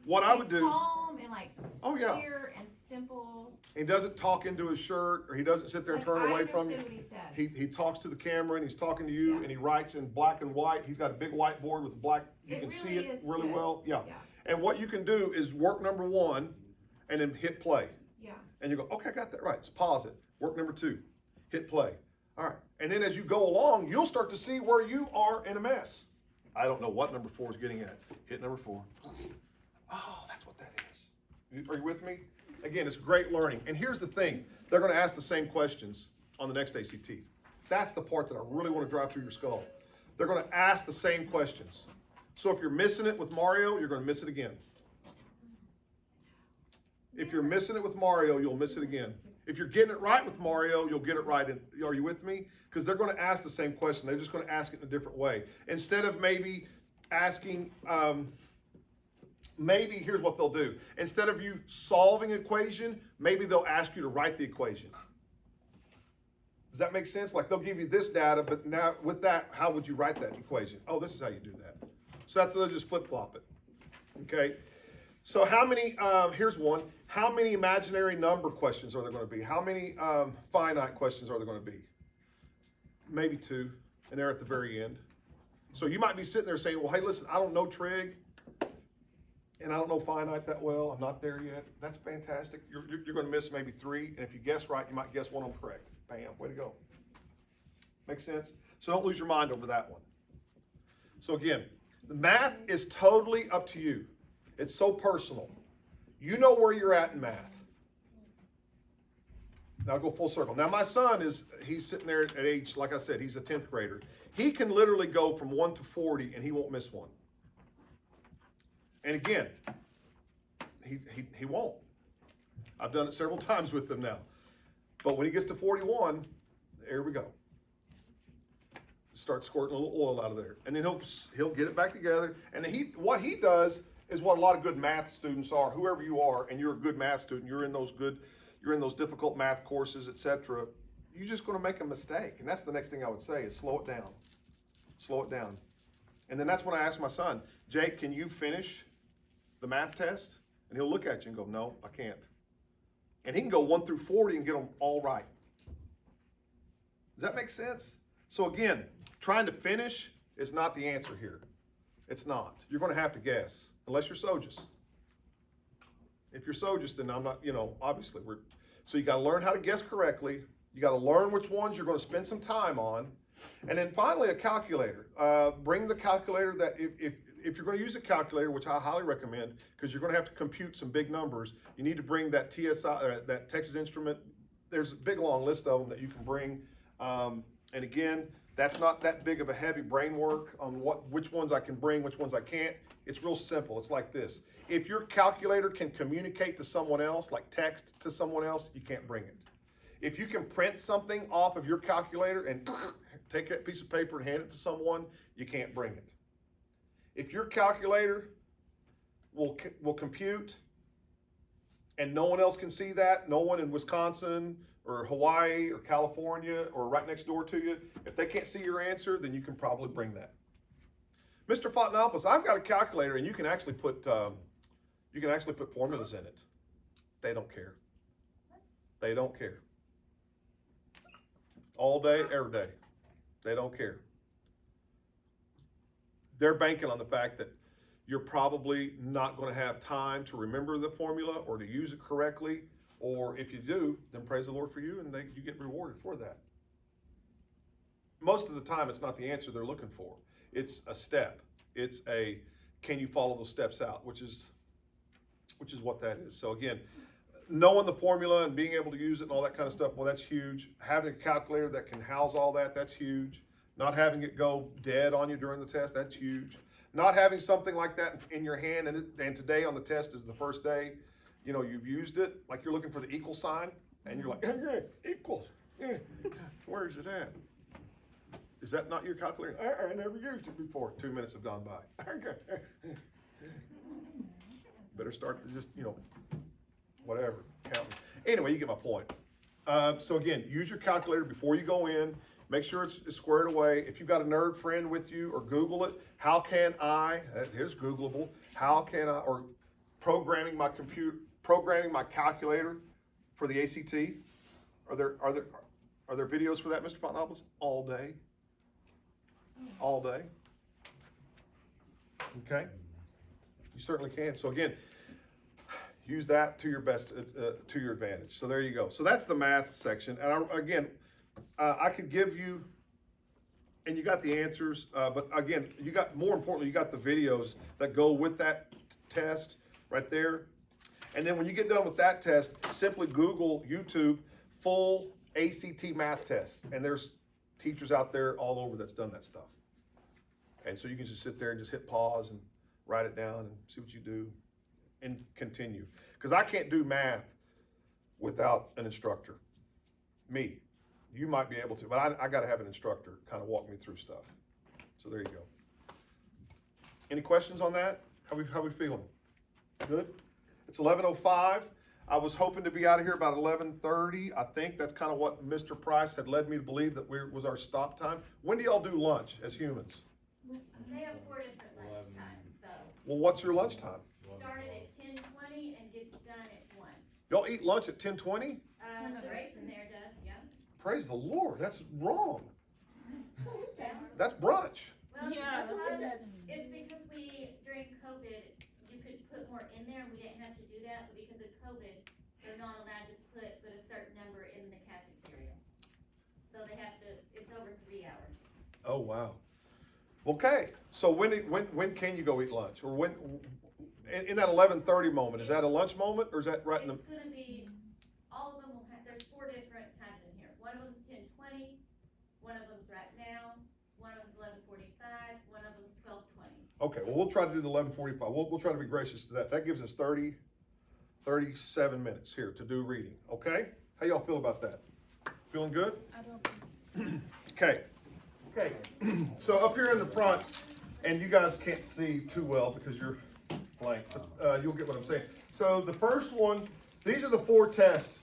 What I He's would do, calm and like oh yeah, clear and simple. he doesn't talk into his shirt, or he doesn't sit there and Like, turn I away from you. understood what he said. He talks to the camera and he's talking to you, Yeah. and he writes in black and white. He's got a big whiteboard with black, you It can really see it is really good. well. Yeah. Yeah, And what you can do is work number 1 and then hit play. yeah. And you go, okay, I got that right. Let's pause it. Work number 2, hit play. All right. And then as you go along, you'll start to see where you are in a mess. I don't know what number 4 is getting at. Hit number 4. Oh, that's what that is. Are you with me? Again, it's great learning. And here's the thing. They're going to ask the same questions on the next ACT. That's the part that I really want to drive through your skull. They're going to ask the same questions. So if you're missing it with Mario, you're going to miss it again. If you're missing it with Mario, you'll miss it again. If you're getting it right with Mario, you'll get it right. Are you with me? Because they're going to ask the same question. They're just going to ask it in a different way. Instead of maybe asking, maybe here's what they'll do. Instead of you solving an equation, maybe they'll ask you to write the equation. Does that make sense? Like they'll give you this data, but now with that, how would you write that equation? Oh, this is how you do that. So they'll just flip-flop it. Okay. So how many, here's one. How many imaginary number questions are there going to be? How many finite questions are there going to be? Maybe 2, and they're at the very end. So you might be sitting there saying, well, hey, listen, I don't know trig, and I don't know finite that well. I'm not there yet. That's fantastic. You're going to miss maybe 3, and if you guess right, you might guess one of them correct. Bam, way to go. Makes sense? So don't lose your mind over that one. So again, the math is totally up to you. It's so personal. You know where you're at in math. Now I'll go full circle. Now my son he's sitting there at age, like I said, he's a 10th grader. He can literally go from 1 to 40 and he won't miss one. And again, he won't. I've done it several times with him now. But when he gets to 41, there we go. Start squirting a little oil out of there. And then he'll get it back together. And what he does is what a lot of good math students are, whoever you are, and you're a good math student, you're in those difficult math courses, etc. You're just going to make a mistake. And that's the next thing I would say is slow it down. Slow it down. And then that's when I ask my son, Jake, can you finish the math test? And he'll look at you and go, no, I can't. And he can go 1 through 40 and get them all right. Does that make sense? So again, trying to finish is not the answer here. It's not. You're going to have to guess, unless you're Sojus. If you're Sojus, then I'm not, obviously so you got to learn how to guess correctly. You got to learn which ones you're going to spend some time on. And then finally, a calculator. Bring the calculator that if you're going to use a calculator, which I highly recommend, because you're going to have to compute some big numbers, you need to bring that TSI, that Texas Instrument. There's a big long list of them that you can bring. And again, that's not that big of a heavy brain work on which ones I can bring, which ones I can't. It's real simple. It's like this. If your calculator can communicate to someone else, like text to someone else, you can't bring it. If you can print something off of your calculator and take that piece of paper and hand it to someone, you can't bring it. If your calculator will compute and no one else can see that, no one in Wisconsin or Hawaii or California or right next door to you, if they can't see your answer, then you can probably bring that. Mr. Fotenopulos, I've got a calculator and you can actually put formulas in it. They don't care. They don't care. All day, every day. They don't care. They're banking on the fact that you're probably not going to have time to remember the formula or to use it correctly. Or if you do, then praise the Lord for you and you get rewarded for that. Most of the time, it's not the answer they're looking for. It's a step. It's can you follow those steps out, which is what that is. So again, knowing the formula and being able to use it and all that kind of stuff, well, that's huge. Having a calculator that can house all that, that's huge. Not having it go dead on you during the test, that's huge. not having something like that in your hand, and today on the test is the first day, you know, you've used it, like you're looking for the equal sign, and you're like, equals, where is it at? Is that not your calculator? I never used it before. 2 minutes have gone by. Better start to just, you know, whatever, counting. Anyway, you get my point. So again, use your calculator before you go in. Make sure it's squared away. If you've got a nerd friend with you, or Google it. How can I, here's Googleable, how can I, or programming my calculator for the ACT. Are there videos for that, Mr. Fotenopulos? All day. All day. Okay? You certainly can. So again, use that to your best, to your advantage. So there you go. So that's the math section. And I could give you, and you got the answers, but again, more importantly, you got the videos that go with that test right there. And then when you get done with that test, simply Google YouTube full ACT math tests. And there's teachers out there all over that's done that stuff. And so you can just sit there and just hit pause and write it down and see what you do and continue. Because I can't do math without an instructor. Me. You might be able to, but I got to have an instructor kind of walk me through stuff. So there you go. Any questions on that? How we feeling? Good? It's 11:05. I was hoping to be out of here about 11:30. I think that's kind of what Mr. Price had led me to believe that was our stop time. When do y'all do lunch as humans? They have 4 different lunch times, so Well, what's your lunchtime? start it at 10:20 and gets done at 1. Y'all eat lunch at 10:20? The race in there does, yeah. Praise the Lord. That's wrong. That's brunch. Well, Yeah, it's because during COVID, you could put more in there, and we didn't have to do that, but because of COVID, they're not allowed to put a certain number in the cafeteria. So they have to, it's over 3 hours. Oh, wow. Okay. So when can you go eat lunch? Or when, in that 11:30 moment, is that a lunch moment, or is that right in the? It's gonna be, all of them will have, there's 4 different times in here. One of them's 10:20, one of them's right now, one of them's 11:45, one of them's 12:20. Okay, well, we'll try to do the 11:45. We'll try to be gracious to that. That gives us 37 minutes here to do reading, okay? How y'all feel about that? Feeling good? I don't. Okay. Okay. So up here in the front, and you guys can't see too well because you're blank, but you'll get what I'm saying. So the first one, these are the 4 tests.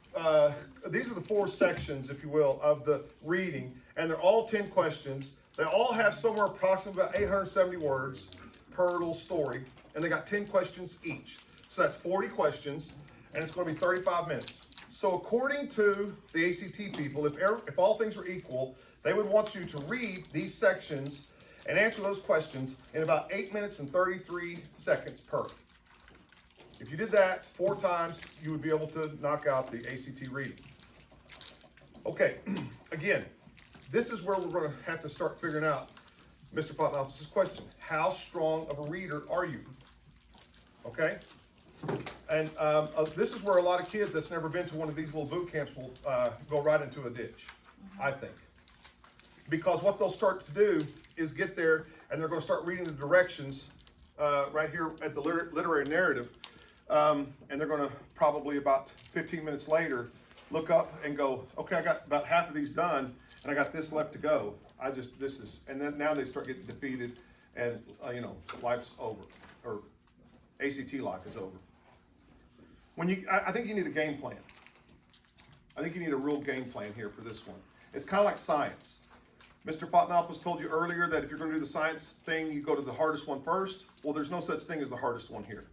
These are the 4 sections, if you will, of the reading, and they're all 10 questions. They all have somewhere approximately about 870 words per little story, and they got 10 questions each. So that's 40 questions, and it's going to be 35 minutes. So according to the ACT people, if all things were equal, they would want you to read these sections and answer those questions in about 8 minutes and 33 seconds per. If you did that 4 times, you would be able to knock out the ACT reading. Okay, again, this is where we're going to have to start figuring out Mr. Fotenopulos' question. How strong of a reader are you? Okay? And this is where a lot of kids that's never been to one of these little boot camps will go right into a ditch, I think. Because what they'll start to do is get there and they're going to start reading the directions right here at the literary narrative. And they're going to probably about 15 minutes later look up and go, okay, I got about half of these done and I got this left to go. And then now they start getting defeated and, life's over, or ACT life is over. I think you need a game plan. I think you need a real game plan here for this one. It's kind of like science. Mr. Fotenopulos told you earlier that if you're going to do the science thing, you go to the hardest one first. Well, there's no such thing as the hardest one here.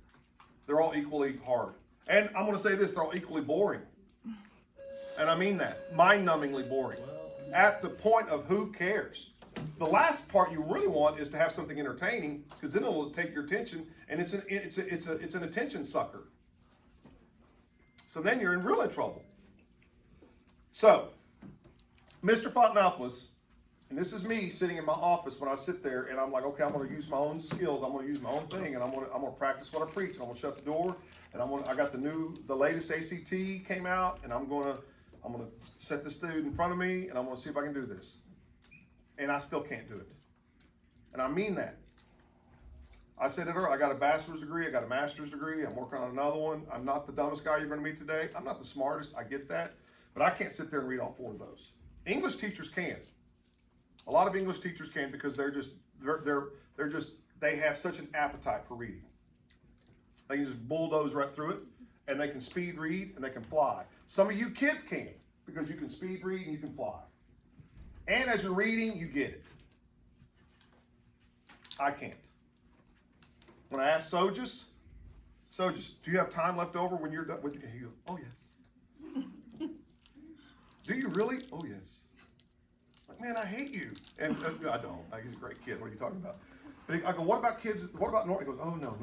They're all equally hard. And I'm going to say this, they're all equally boring. And I mean that, mind-numbingly boring. At the point of who cares. The last part you really want is to have something entertaining, because then it'll take your attention, and it's an attention sucker. So then you're in real trouble. So, Mr. Fotenopulos, and this is me sitting in my office when I sit there and I'm like, okay, I'm going to use my own skills. I'm going to use my own thing, and I'm going to practice what I preach. And I'm going to shut the door, and I got the latest ACT came out, and I'm going to set this dude in front of me, and I'm going to see if I can do this. And I still can't do it. And I mean that. I said it earlier, I got a bachelor's degree, I got a master's degree, I'm working on another one. I'm not the dumbest guy you're gonna meet today. I'm not the smartest, I get that. But I can't sit there and read all 4 of those. English teachers can. A lot of English teachers can because they have such an appetite for reading. They can just bulldoze right through it, and they can speed read, and they can fly. Some of you kids can, because you can speed read and you can fly. And as you're reading, you get it. I can't. When I asked Sojas, do you have time left over when you're done? He goes, oh yes. Do you really? Oh yes. Like, man, I hate you. And I don't. He's a great kid. What are you talking about? But I go, what about kids? What about Norton? He goes, oh no.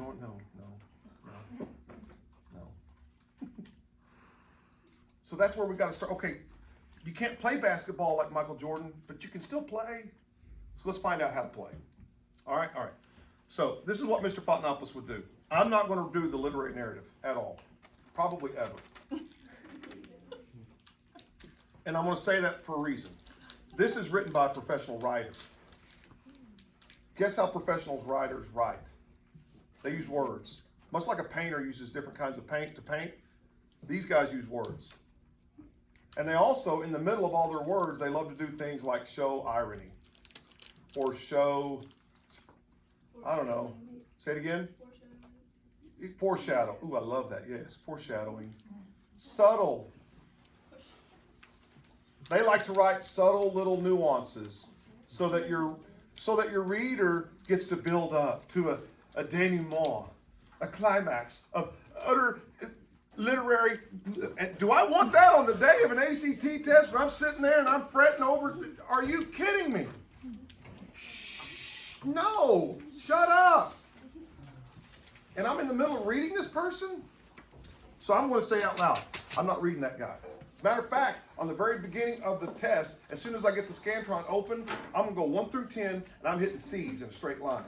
So that's where we got to start. Okay, you can't play basketball like Michael Jordan, but you can still play. So let's find out how to play. All right. So this is what Mr. Fotenopulos would do. I'm not going to do the literary narrative at all, probably ever. And I'm going to say that for a reason. This is written by a professional writer. Guess how professional writers write? They use words. Much like a painter uses different kinds of paint to paint, these guys use words. And they also, in the middle of all their words, they love to do things like show irony. Or show, I don't know, say it again? Foreshadow. Ooh, I love that, yes, foreshadowing. Subtle. They like to write subtle little nuances so that your reader gets to build up to a denouement, a climax of utter literary. Do I want that on the day of an ACT test where I'm sitting there and I'm fretting over? Are you kidding me? Shh, no, shut up. And I'm in the middle of reading this person? So I'm going to say out loud, I'm not reading that guy. As a matter of fact, on the very beginning of the test, as soon as I get the Scantron open, I'm going to go 1 through 10, and I'm hitting C's in a straight line.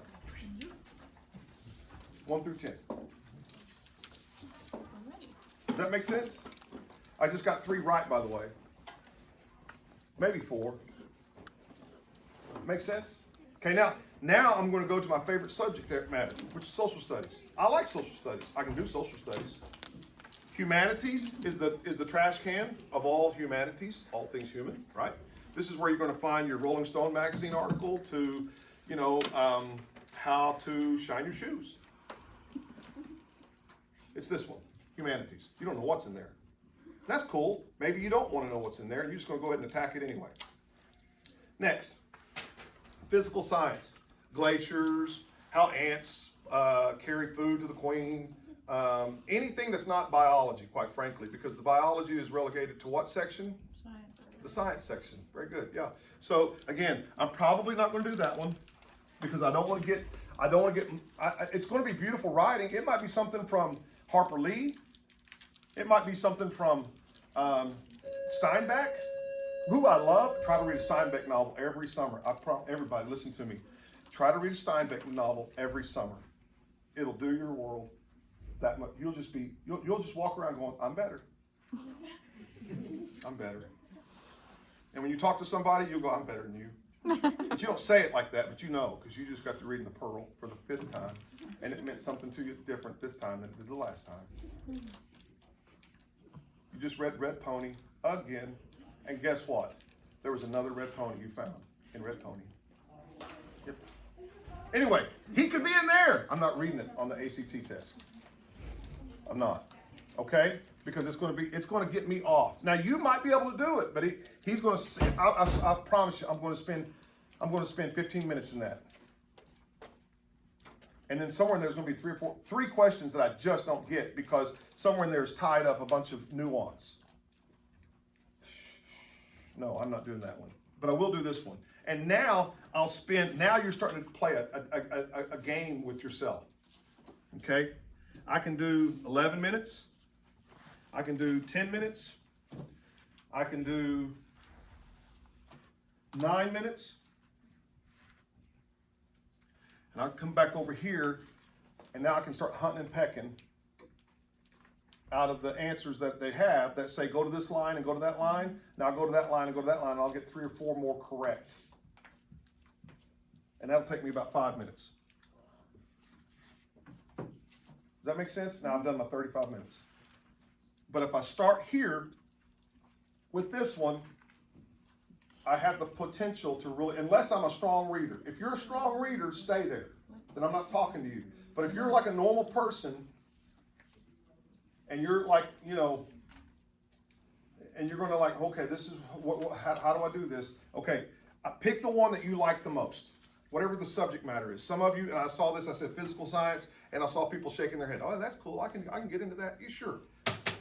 1 through 10. Does that make sense? I just got 3 right, by the way. Maybe 4. Make sense? Okay, now I'm going to go to my favorite subject matter, which is social studies. I like social studies. I can do social studies. Humanities is the trash can of all humanities, all things human, right? This is where you're going to find your Rolling Stone magazine article to, how to shine your shoes. It's this one, humanities. You don't know what's in there. That's cool. Maybe you don't want to know what's in there, and you're just going to go ahead and attack it anyway. Next, physical science. Glaciers, how ants carry food to the queen. Anything that's not biology, quite frankly, because the biology is relegated to what section? Science. The science section. Very good, yeah. So again, I'm probably not going to do that one because I don't want to get, it's going to be beautiful writing. It might be something from Harper Lee. It might be something from Steinbeck, who I love. Try to read a Steinbeck novel every summer. Everybody, listen to me. Try to read a Steinbeck novel every summer. It'll do your world that much. You'll just walk around going, I'm better. I'm better. And when you talk to somebody, you'll go, I'm better than you. But you don't say it like that, but you know, because you just got to reading the Pearl for the 5th time, and it meant something to you different this time than it did the last time. You just read Red Pony again, and guess what? There was another Red Pony you found in Red Pony. Yep. Anyway, he could be in there. I'm not reading it on the ACT test. I'm not. Okay? Because it's going to get me off. Now you might be able to do it, but he's going to. I promise you, I'm going to spend 15 minutes in that. And then somewhere in there's going to be 3 questions that I just don't get because somewhere in there's tied up a bunch of nuance. No, I'm not doing that one. But I will do this one. And now now you're starting to play a game with yourself. Okay? I can do 11 minutes. I can do 10 minutes. I can do 9 minutes. And I'll come back over here, and now I can start hunting and pecking out of the answers that they have that say go to this line and go to that line. Now I'll go to that line and go to that line, and I'll get 3 or 4 more correct. And that'll take me about 5 minutes. that make sense? Now I've done my 35 minutes. But if I start here with this one, I have the potential to really, unless I'm a strong reader. If you're a strong reader, stay there. Then I'm not talking to you. But if you're like a normal person, and you're like, you know, and you're going to like, okay, this is, how do I do this? Okay, pick the one that you like the most, whatever the subject matter is. Some of you, and I saw this, I said physical science, and I saw people shaking their head. Oh, that's cool, I can get into that. You sure?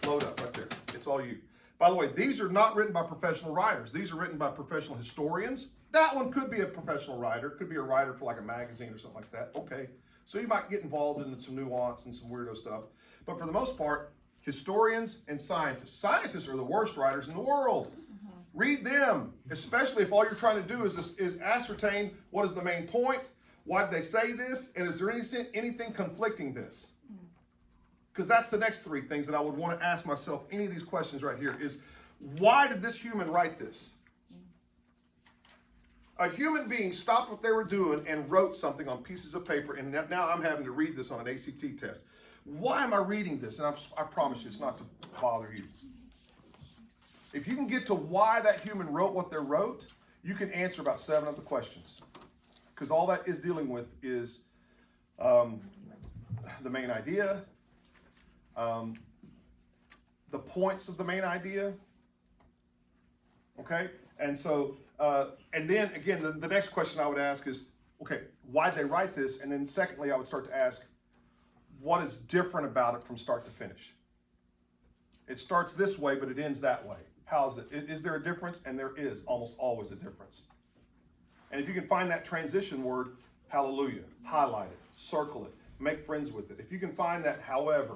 Load up right there. It's all you. By the way, these are not written by professional writers. These are written by professional historians. That one could be a professional writer. Could be a writer for like a magazine or something like that. Okay. So you might get involved in some nuance and some weirdo stuff. But for the most part, historians and scientists. Scientists are the worst writers in the world. Read them, especially if all you're trying to do is ascertain what is the main point, why did they say this, and is there anything conflicting this? Because that's the next three things that I would want to ask myself, any of these questions right here, is why did this human write this? A human being stopped what they were doing and wrote something on pieces of paper, and now I'm having to read this on an ACT test. Why am I reading this? And I promise you, it's not to bother you. If you can get to why that human wrote what they wrote, you can answer about 7 of the questions. Because all that is dealing with is the main idea, the points of the main idea, okay? And so, and then again, the next question I would ask is, okay, why'd they write this? And then secondly, I would start to ask, what is different about it from start to finish? It starts this way, but it ends that way. How is it? Is there a difference? And there is almost always a difference. And if you can find that transition word, hallelujah, highlight it, circle it, make friends with it. If you can find that however,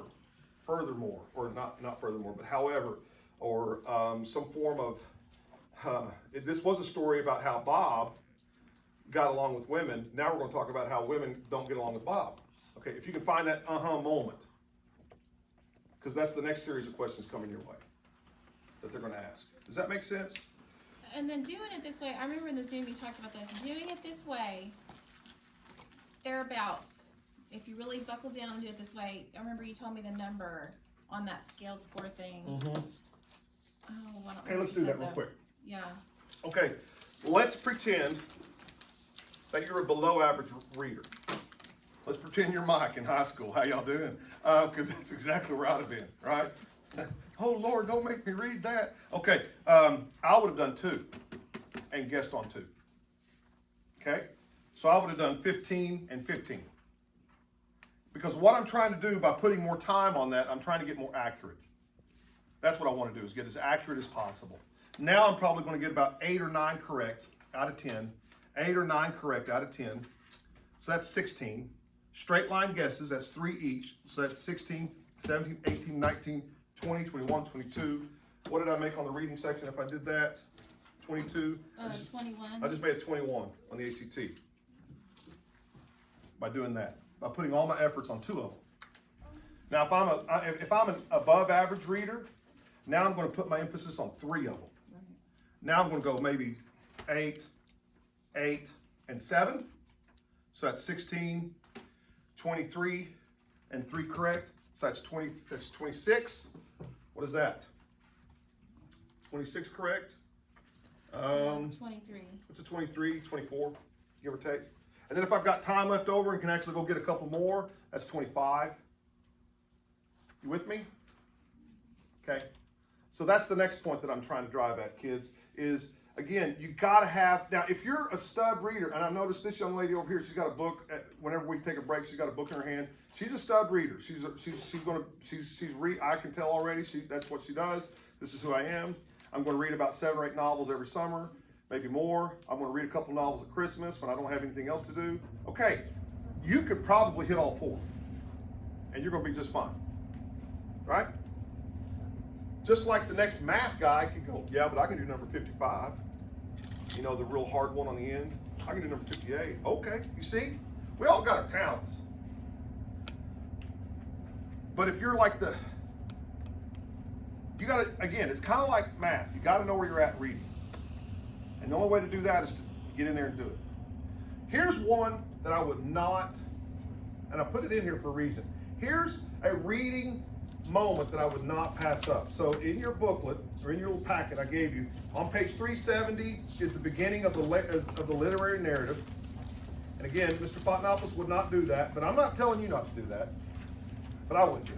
furthermore, or not furthermore, but however, or some form of, this was a story about how Bob got along with women. Now we're going to talk about how women don't get along with Bob. Okay, if you can find that moment, because that's the next series of questions coming your way that they're going to ask. Does that make sense? And then doing it this way, I remember in the Zoom you talked about this. Doing it this way, thereabouts. If you really buckle down and do it this way, I remember you told me the number on that scaled score thing. Mm-hmm. Oh, why don't Hey, let's do that real quick. Yeah. Okay, let's pretend that you're a below average reader. Let's pretend you're Mike in high school. How y'all doing? Because that's exactly where I'd have been, right? Oh, Lord, don't make me read that. Okay, I would have done 2 and guessed on 2. Okay, so I would have done 15 and 15. Because what I'm trying to do by putting more time on that, I'm trying to get more accurate. That's what I want to do, is get as accurate as possible. Now I'm probably going to get about 8 or 9 correct out of 10. 8 or 9 correct out of 10. So that's 16. Straight line guesses, that's 3 each. So that's 16, 17, 18, 19, 20, 21, 22. What did I make on the reading section if I did that? 22. 21. I just made a 21 on the ACT. By doing that. By putting all my efforts on 2 of them. Now if I'm an above average reader, now I'm going to put my emphasis on 3 of them. Now I'm going to go maybe 8, 8, and 7. So that's 16, 23, and 3 correct. So that's 20. That's 26. What is that? 26 correct. 23. It's a 23, 24, give or take. And then if I've got time left over and can actually go get a couple more, that's 25. You with me? Okay. So that's the next point that I'm trying to drive at, kids, is, again, you got to have, now if you're a stud reader, and I noticed this young lady over here, she's got a book, whenever we take a break, she's got a book in her hand. She's a stud reader. I can tell already, that's what she does. This is who I am. I'm going to read about 7 or 8 novels every summer, maybe more. I'm going to read a couple novels at Christmas when I don't have anything else to do. Okay, you could probably hit all 4, and you're going to be just fine, right? Just like the next math guy could go, yeah, but I can do number 55. You know, the real hard one on the end. I can do number 58. Okay, you see? We all got our talents. But if you're like you got to, again, it's kind of like math. You got to know where you're at reading. And the only way to do that is to get in there and do it. Here's one that I would not, and I put it in here for a reason. Here's a reading moment that I would not pass up. So in your booklet, or in your little packet I gave you, on page 370 is the beginning of the literary narrative. And again, Mr. Fotenopulos would not do that, but I'm not telling you not to do that, but I would do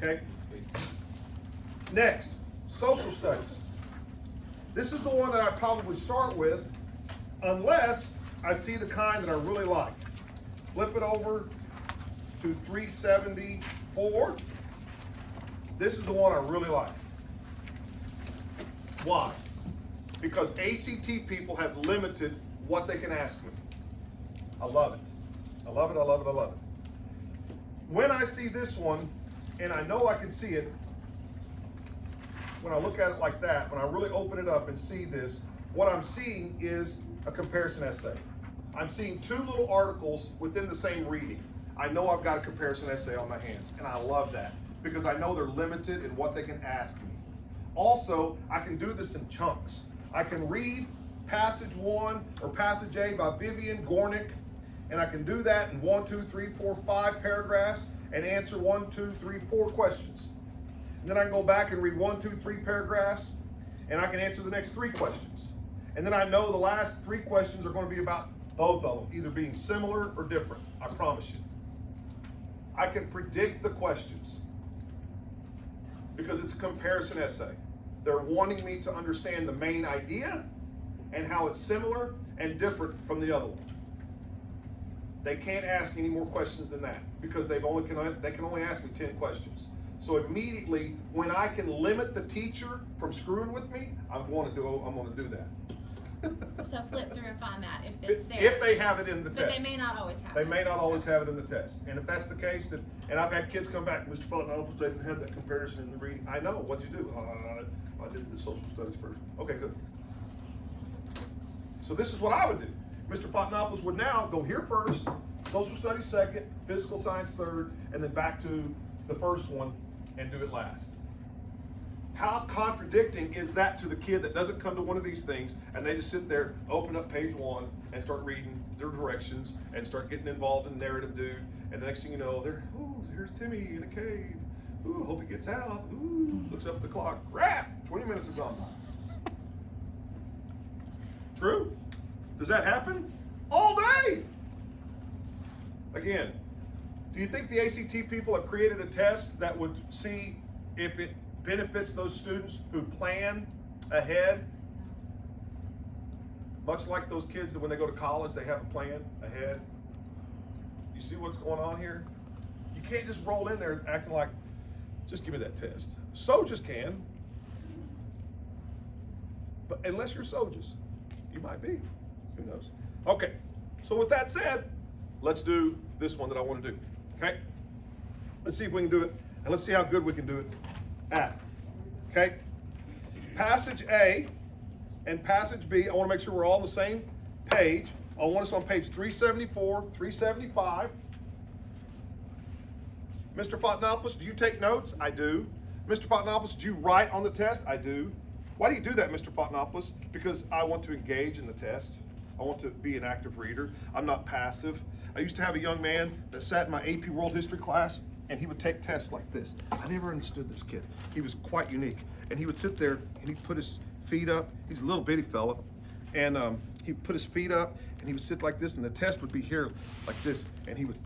it. Okay? Next, social studies. This is the one that I probably start with, unless I see the kind that I really like. Flip it over to 374. This is the one I really like. Why? Because ACT people have limited what they can ask me. I love it. I love it, I love it, I love it. When I see this one, and I know I can see it, when I look at it like that, when I really open it up and see this, what I'm seeing is a comparison essay. I'm seeing two little articles within the same reading. I know I've got a comparison essay on my hands, and I love that because I know they're limited in what they can ask me. Also, I can do this in chunks. I can read passage 1 or passage A by Vivian Gornick, and I can do that in 1, 2, 3, 4, 5 paragraphs and answer 1, 2, 3, 4 questions. And then I can go back and read 1, 2, 3 paragraphs, and I can answer the next 3 questions. And then I know the last 3 questions are going to be about both of them, either being similar or different. I promise you. I can predict the questions because it's a comparison essay. They're wanting me to understand the main idea and how it's similar and different from the other one. They can't ask any more questions than that because they can only ask me 10 questions. So immediately, when I can limit the teacher from screwing with me, I'm going to do that. So flip through and find that if it's there. If they have it in the But test. they may not always have They it. may not always have it in the test. And if that's the case, and I've had kids come back, Mr. Fotenopulos, they didn't have that comparison in the reading. I know, what'd you do? I did the social studies first. Okay, good. So this is what I would do. Mr. Fotenopulos would now go here first, social studies second, physical science third, and then back to the first one and do it last. How contradicting is that to the kid that doesn't come to one of these things and they just sit there, open up page 1 and start reading their directions and start getting involved in the narrative, dude. And the next thing you know, here's Timmy in a cave. Ooh, hope he gets out. Ooh, looks up at the clock. Crap, 20 minutes is gone. True? Does that happen? All day. Again, do you think the ACT people have created a test that would see if it benefits those students who plan ahead? Much like those kids that when they go to college, they have a plan ahead. You see what's going on here? You can't just roll in there acting like, just give me that test. Soldiers can. But unless you're soldiers, you might be. Who knows? Okay, so with that said, let's do this one that I want to do. Okay? Let's see if we can do it, and let's see how good we can do it at. Okay? Passage A and passage B, I want to make sure we're all on the same page. I want us on page 374, 375. Mr. Fotenopulos, do you take notes? I do. Mr. Fotenopulos, do you write on the test? I do. Why do you do that, Mr. Fotenopulos? Because I want to engage in the test. I want to be an active reader. I'm not passive. I used to have a young man that sat in my AP World History class, and he would take tests like this. I never understood this kid. He was quite unique. And he would sit there, and he'd put his feet up. He's a little bitty fella. And he'd put his feet up, and he would sit like this, and the test would be here like this. And he would.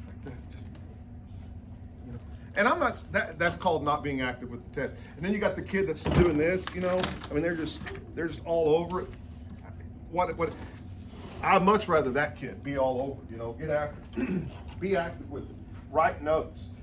Like that. You know. And I'm not, that's called not being active with the test. And then you got the kid that's doing this, you know. I mean, they're just all over it. What? I'd much rather that kid be all over it, you know, get after it. Be active with it. Write notes.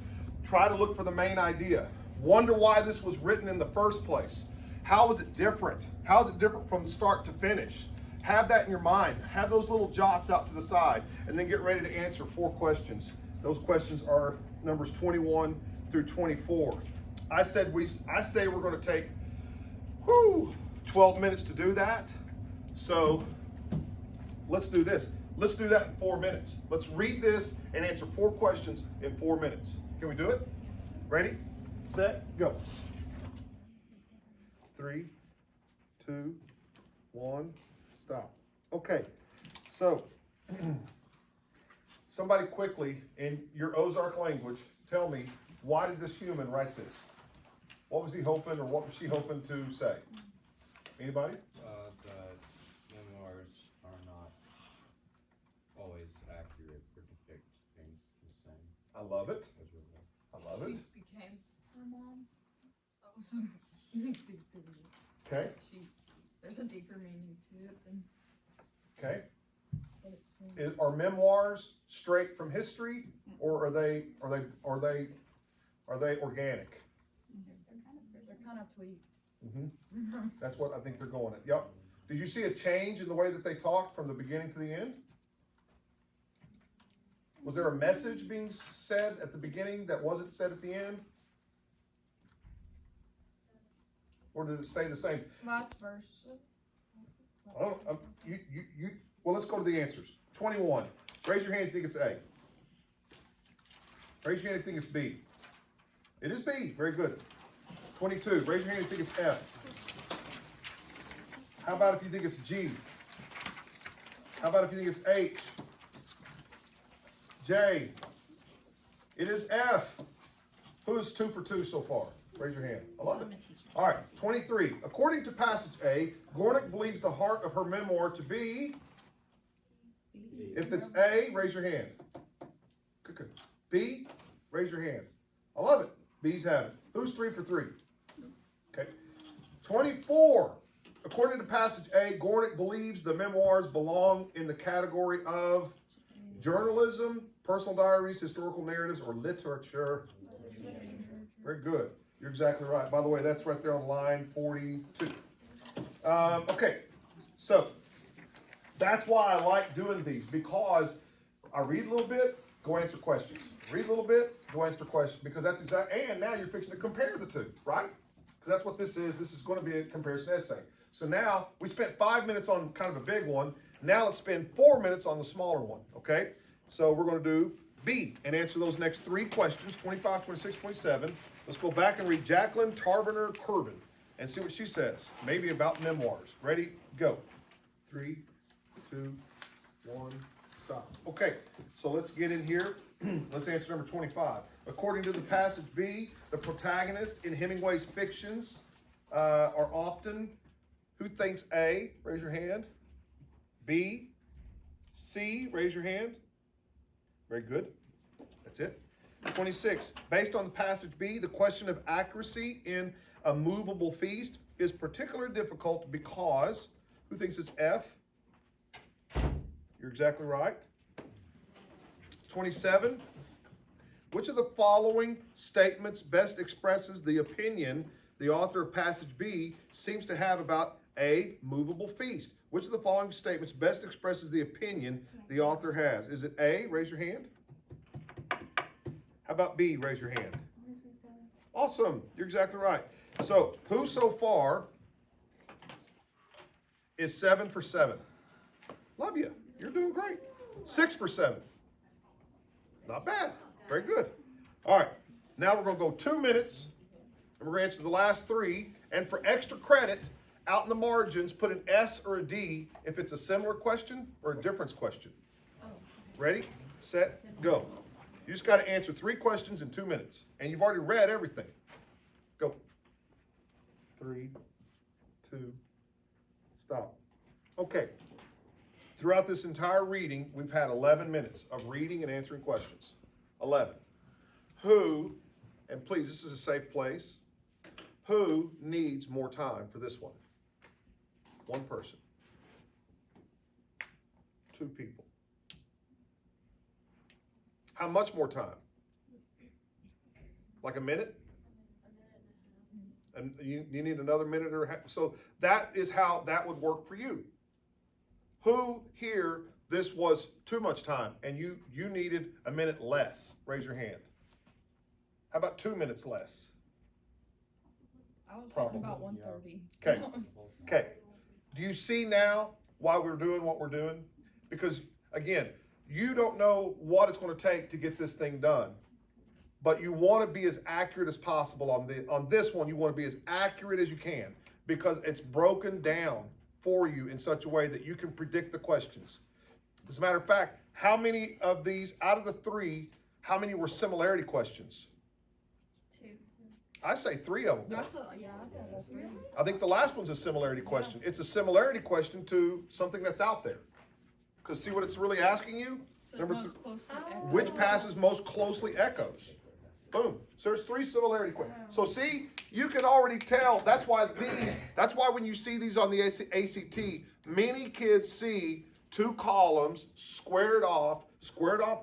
Try to look for the main idea. Wonder why this was written in the first place. How is it different? How is it different from start to finish? Have that in your mind. Have those little jots out to the side, and then get ready to answer 4 questions. Those questions are numbers 21 through 24. I say we're going to take 12 minutes to do that. So let's do this. Let's do that in 4 minutes. Let's read this and answer 4 questions in 4 minutes. Can we do it? Ready, set, go. 3, 2, 1, stop. Okay, so somebody quickly, in your Ozark language, tell me, why did this human write this? What was he hoping, or what was she hoping to say? Anybody? The memoirs are not always accurate or depict things the same I love it. as real life. I love it. She became her mom. That was a big thing. Okay, There's a deeper meaning to it than okay. what it's saying. Are memoirs straight from history, or are they organic? They're kind of tweaked. Mm-hmm. That's what I think they're going at. Yep. Did you see a change in the way that they talked from the beginning to the end? Was there a message being said at the beginning that wasn't said at the end? Or did it stay the same? Vice versa. I don't, well, let's go to the answers. 21. Raise your hand if you think it's A. Raise your hand if you think it's B. It is B. Very good. 22. Raise your hand if you think it's F. How about if you think it's G? How about if you think it's H? J. It is F. Who's 2 for 2 so far? Raise your hand. I love it. I'm a teacher. All right, 23. According to passage A, Gornick believes the heart of her memoir to be. If it's A, raise your hand. Good. B, raise your hand. I love it. B's have it. Who's 3 for 3? Okay. 24. According to passage A, Gornick believes the memoirs belong in the category of journalism, personal diaries, historical narratives, or literature. Very good. You're exactly right. By the way, that's right there on line 42. Okay, so that's why I like doing these, because I read a little bit, go answer questions. Read a little bit, go answer questions, because that's exactly, and now you're fixing to compare the two, right? Because that's what this is. This is going to be a comparison essay. So now we spent 5 minutes on kind of a big one. Now let's spend 4 minutes on the smaller one, okay? So we're going to do B and answer those next 3 questions, 25, 26, 27. Let's go back and read Jacqueline Tarboner Curbin and see what she says, maybe about memoirs. Ready? Go. 3, 2, 1, stop. Okay, so let's get in here. Let's answer number 25. According to the passage B, the protagonists in Hemingway's fictions are often, who thinks A? Raise your hand. B? C? Raise your hand. Very good. That's it. 26. Based on the passage B, the question of accuracy in a movable feast is particularly difficult because, who thinks it's F? You're exactly right. 27. Which of the following statements best expresses the opinion the author of passage B seems to have about a movable feast? Which of the following statements best expresses the opinion the author has? Is it A? Raise your hand. How about B? Raise your hand. Awesome. You're exactly right. So, who so far is 7 for 7? Love you. You're doing great. 6 for 7. Not bad. Very good. All right. Now we're going to go 2 minutes, and we're going to answer the last 3. And for extra credit, out in the margins, put an S or a D if it's a similar question or a difference question. Ready, set, go. You just got to answer 3 questions in 2 minutes. And you've already read everything. Go. 3, 2, stop. Okay. Throughout this entire reading, we've had 11 minutes of reading and answering questions. 11. Who, and please, this is a safe place, who needs more time for this one? 1 person. 2 people. How much more time? Like a minute? And you need another minute or half. So that is how that would work for you. Who here, this was too much time and you needed a minute less? Raise your hand. How about 2 minutes less? I was Probably. thinking about 1:30. Okay. Okay. Do you see now why we're doing what we're doing? Because again, you don't know what it's going to take to get this thing done, but you want to be as accurate as possible on this one. You want to be as accurate as you can because it's broken down for you in such a way that you can predict the questions. As a matter of fact, how many of these, out of the 3, how many were similarity questions? 2. I say 3 of them. That's a, yeah, I got all 3. I think the last one's a similarity question. It's a similarity question to something that's out there. Because see what it's really asking you? So Number most closely echoed. Which passes most closely echoes? Boom. So there's 3 similarity questions. So see, you can already tell. That's why when you see these on the ACT, many kids see 2 columns squared off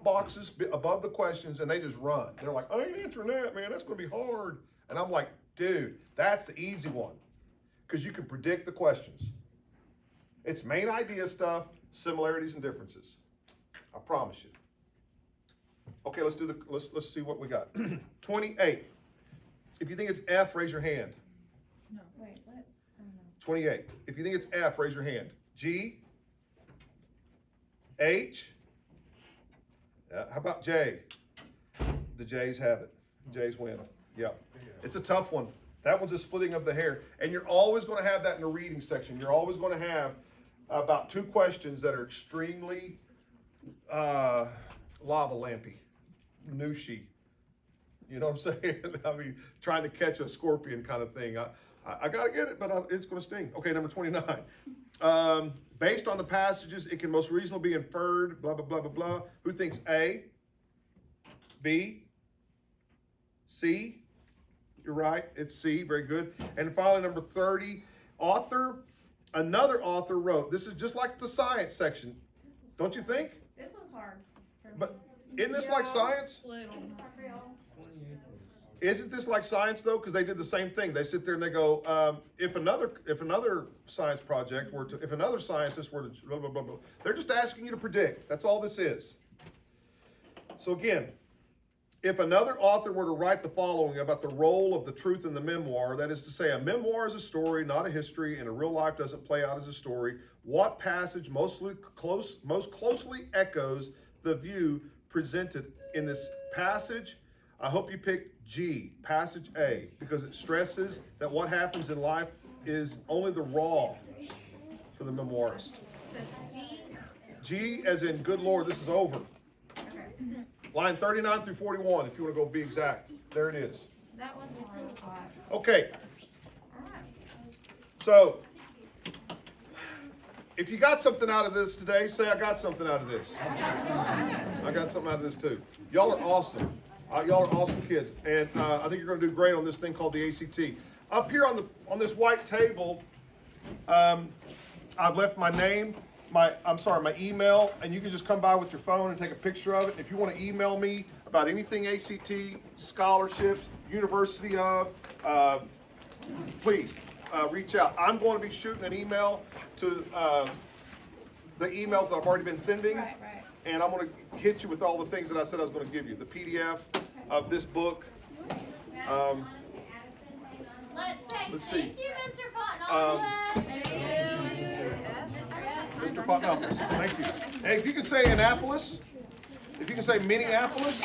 boxes above the questions, and they just run. They're like, I ain't answering that, man. That's going to be hard. And I'm like, dude, that's the easy one. Because you can predict the questions. It's main idea stuff, similarities and differences. I promise you. Okay, let's see what we got. 28. If you think it's F, raise your hand. No. Wait, what? I don't know. 28. If you think it's F, raise your hand. G, H, how about J? The J's have it. J's win. Yep. It's a tough one. That one's a splitting of the hair. And you're always going to have that in the reading section. You're always going to have about 2 questions that are extremely lava lampy, nooshy. You know what I'm saying? I mean, trying to catch a scorpion kind of thing. I got to get it, but it's going to sting. Okay, number 29. Based on the passages, it can most reasonably be inferred, blah, blah, blah, blah, blah. Who thinks A? B? C? You're right, it's C, very good. And finally, number 30, another author wrote, this is just like the science section, don't you think? This was hard. But isn't this like science? Split on that. 28 was. Isn't this like science though? Because they did the same thing. They sit there and they go, if another science project were to, if another scientist were to, blah, blah, blah, blah. They're just asking you to predict. That's all this is. So again, if another author were to write the following about the role of the truth in the memoir, that is to say, a memoir is a story, not a history, and a real life doesn't play out as a story, what passage most closely echoes the view presented in this passage? I hope you picked G, passage A, because it stresses that what happens in life is only the raw for the memoirist. G as in, good Lord, this is over. Line 39 through 41, if you want to go be exact. There it is. That was hard. Okay. So, if you got something out of this today, say I got something out of this. I got something out of this too. Y'all are awesome. Y'all are awesome kids. And I think you're going to do great on this thing called the ACT. Up here on this white table, I've left my name, my email, and you can just come by with your phone and take a picture of it. If you want to email me about anything ACT, scholarships, university of, please reach out. I'm going to be shooting an email to the emails that I've already been sending, Right. and I'm going to hit you with all the things that I said I was going to give you. The PDF of this book. Let's see. Thank you, Mr. Fotenopulos. Mr. Fotenopulos, thank you. Hey, if you can say Annapolis, if you can say Minneapolis,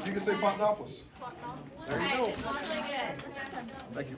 you can say Fotenopulos. There you go. It's all really good. Thank you.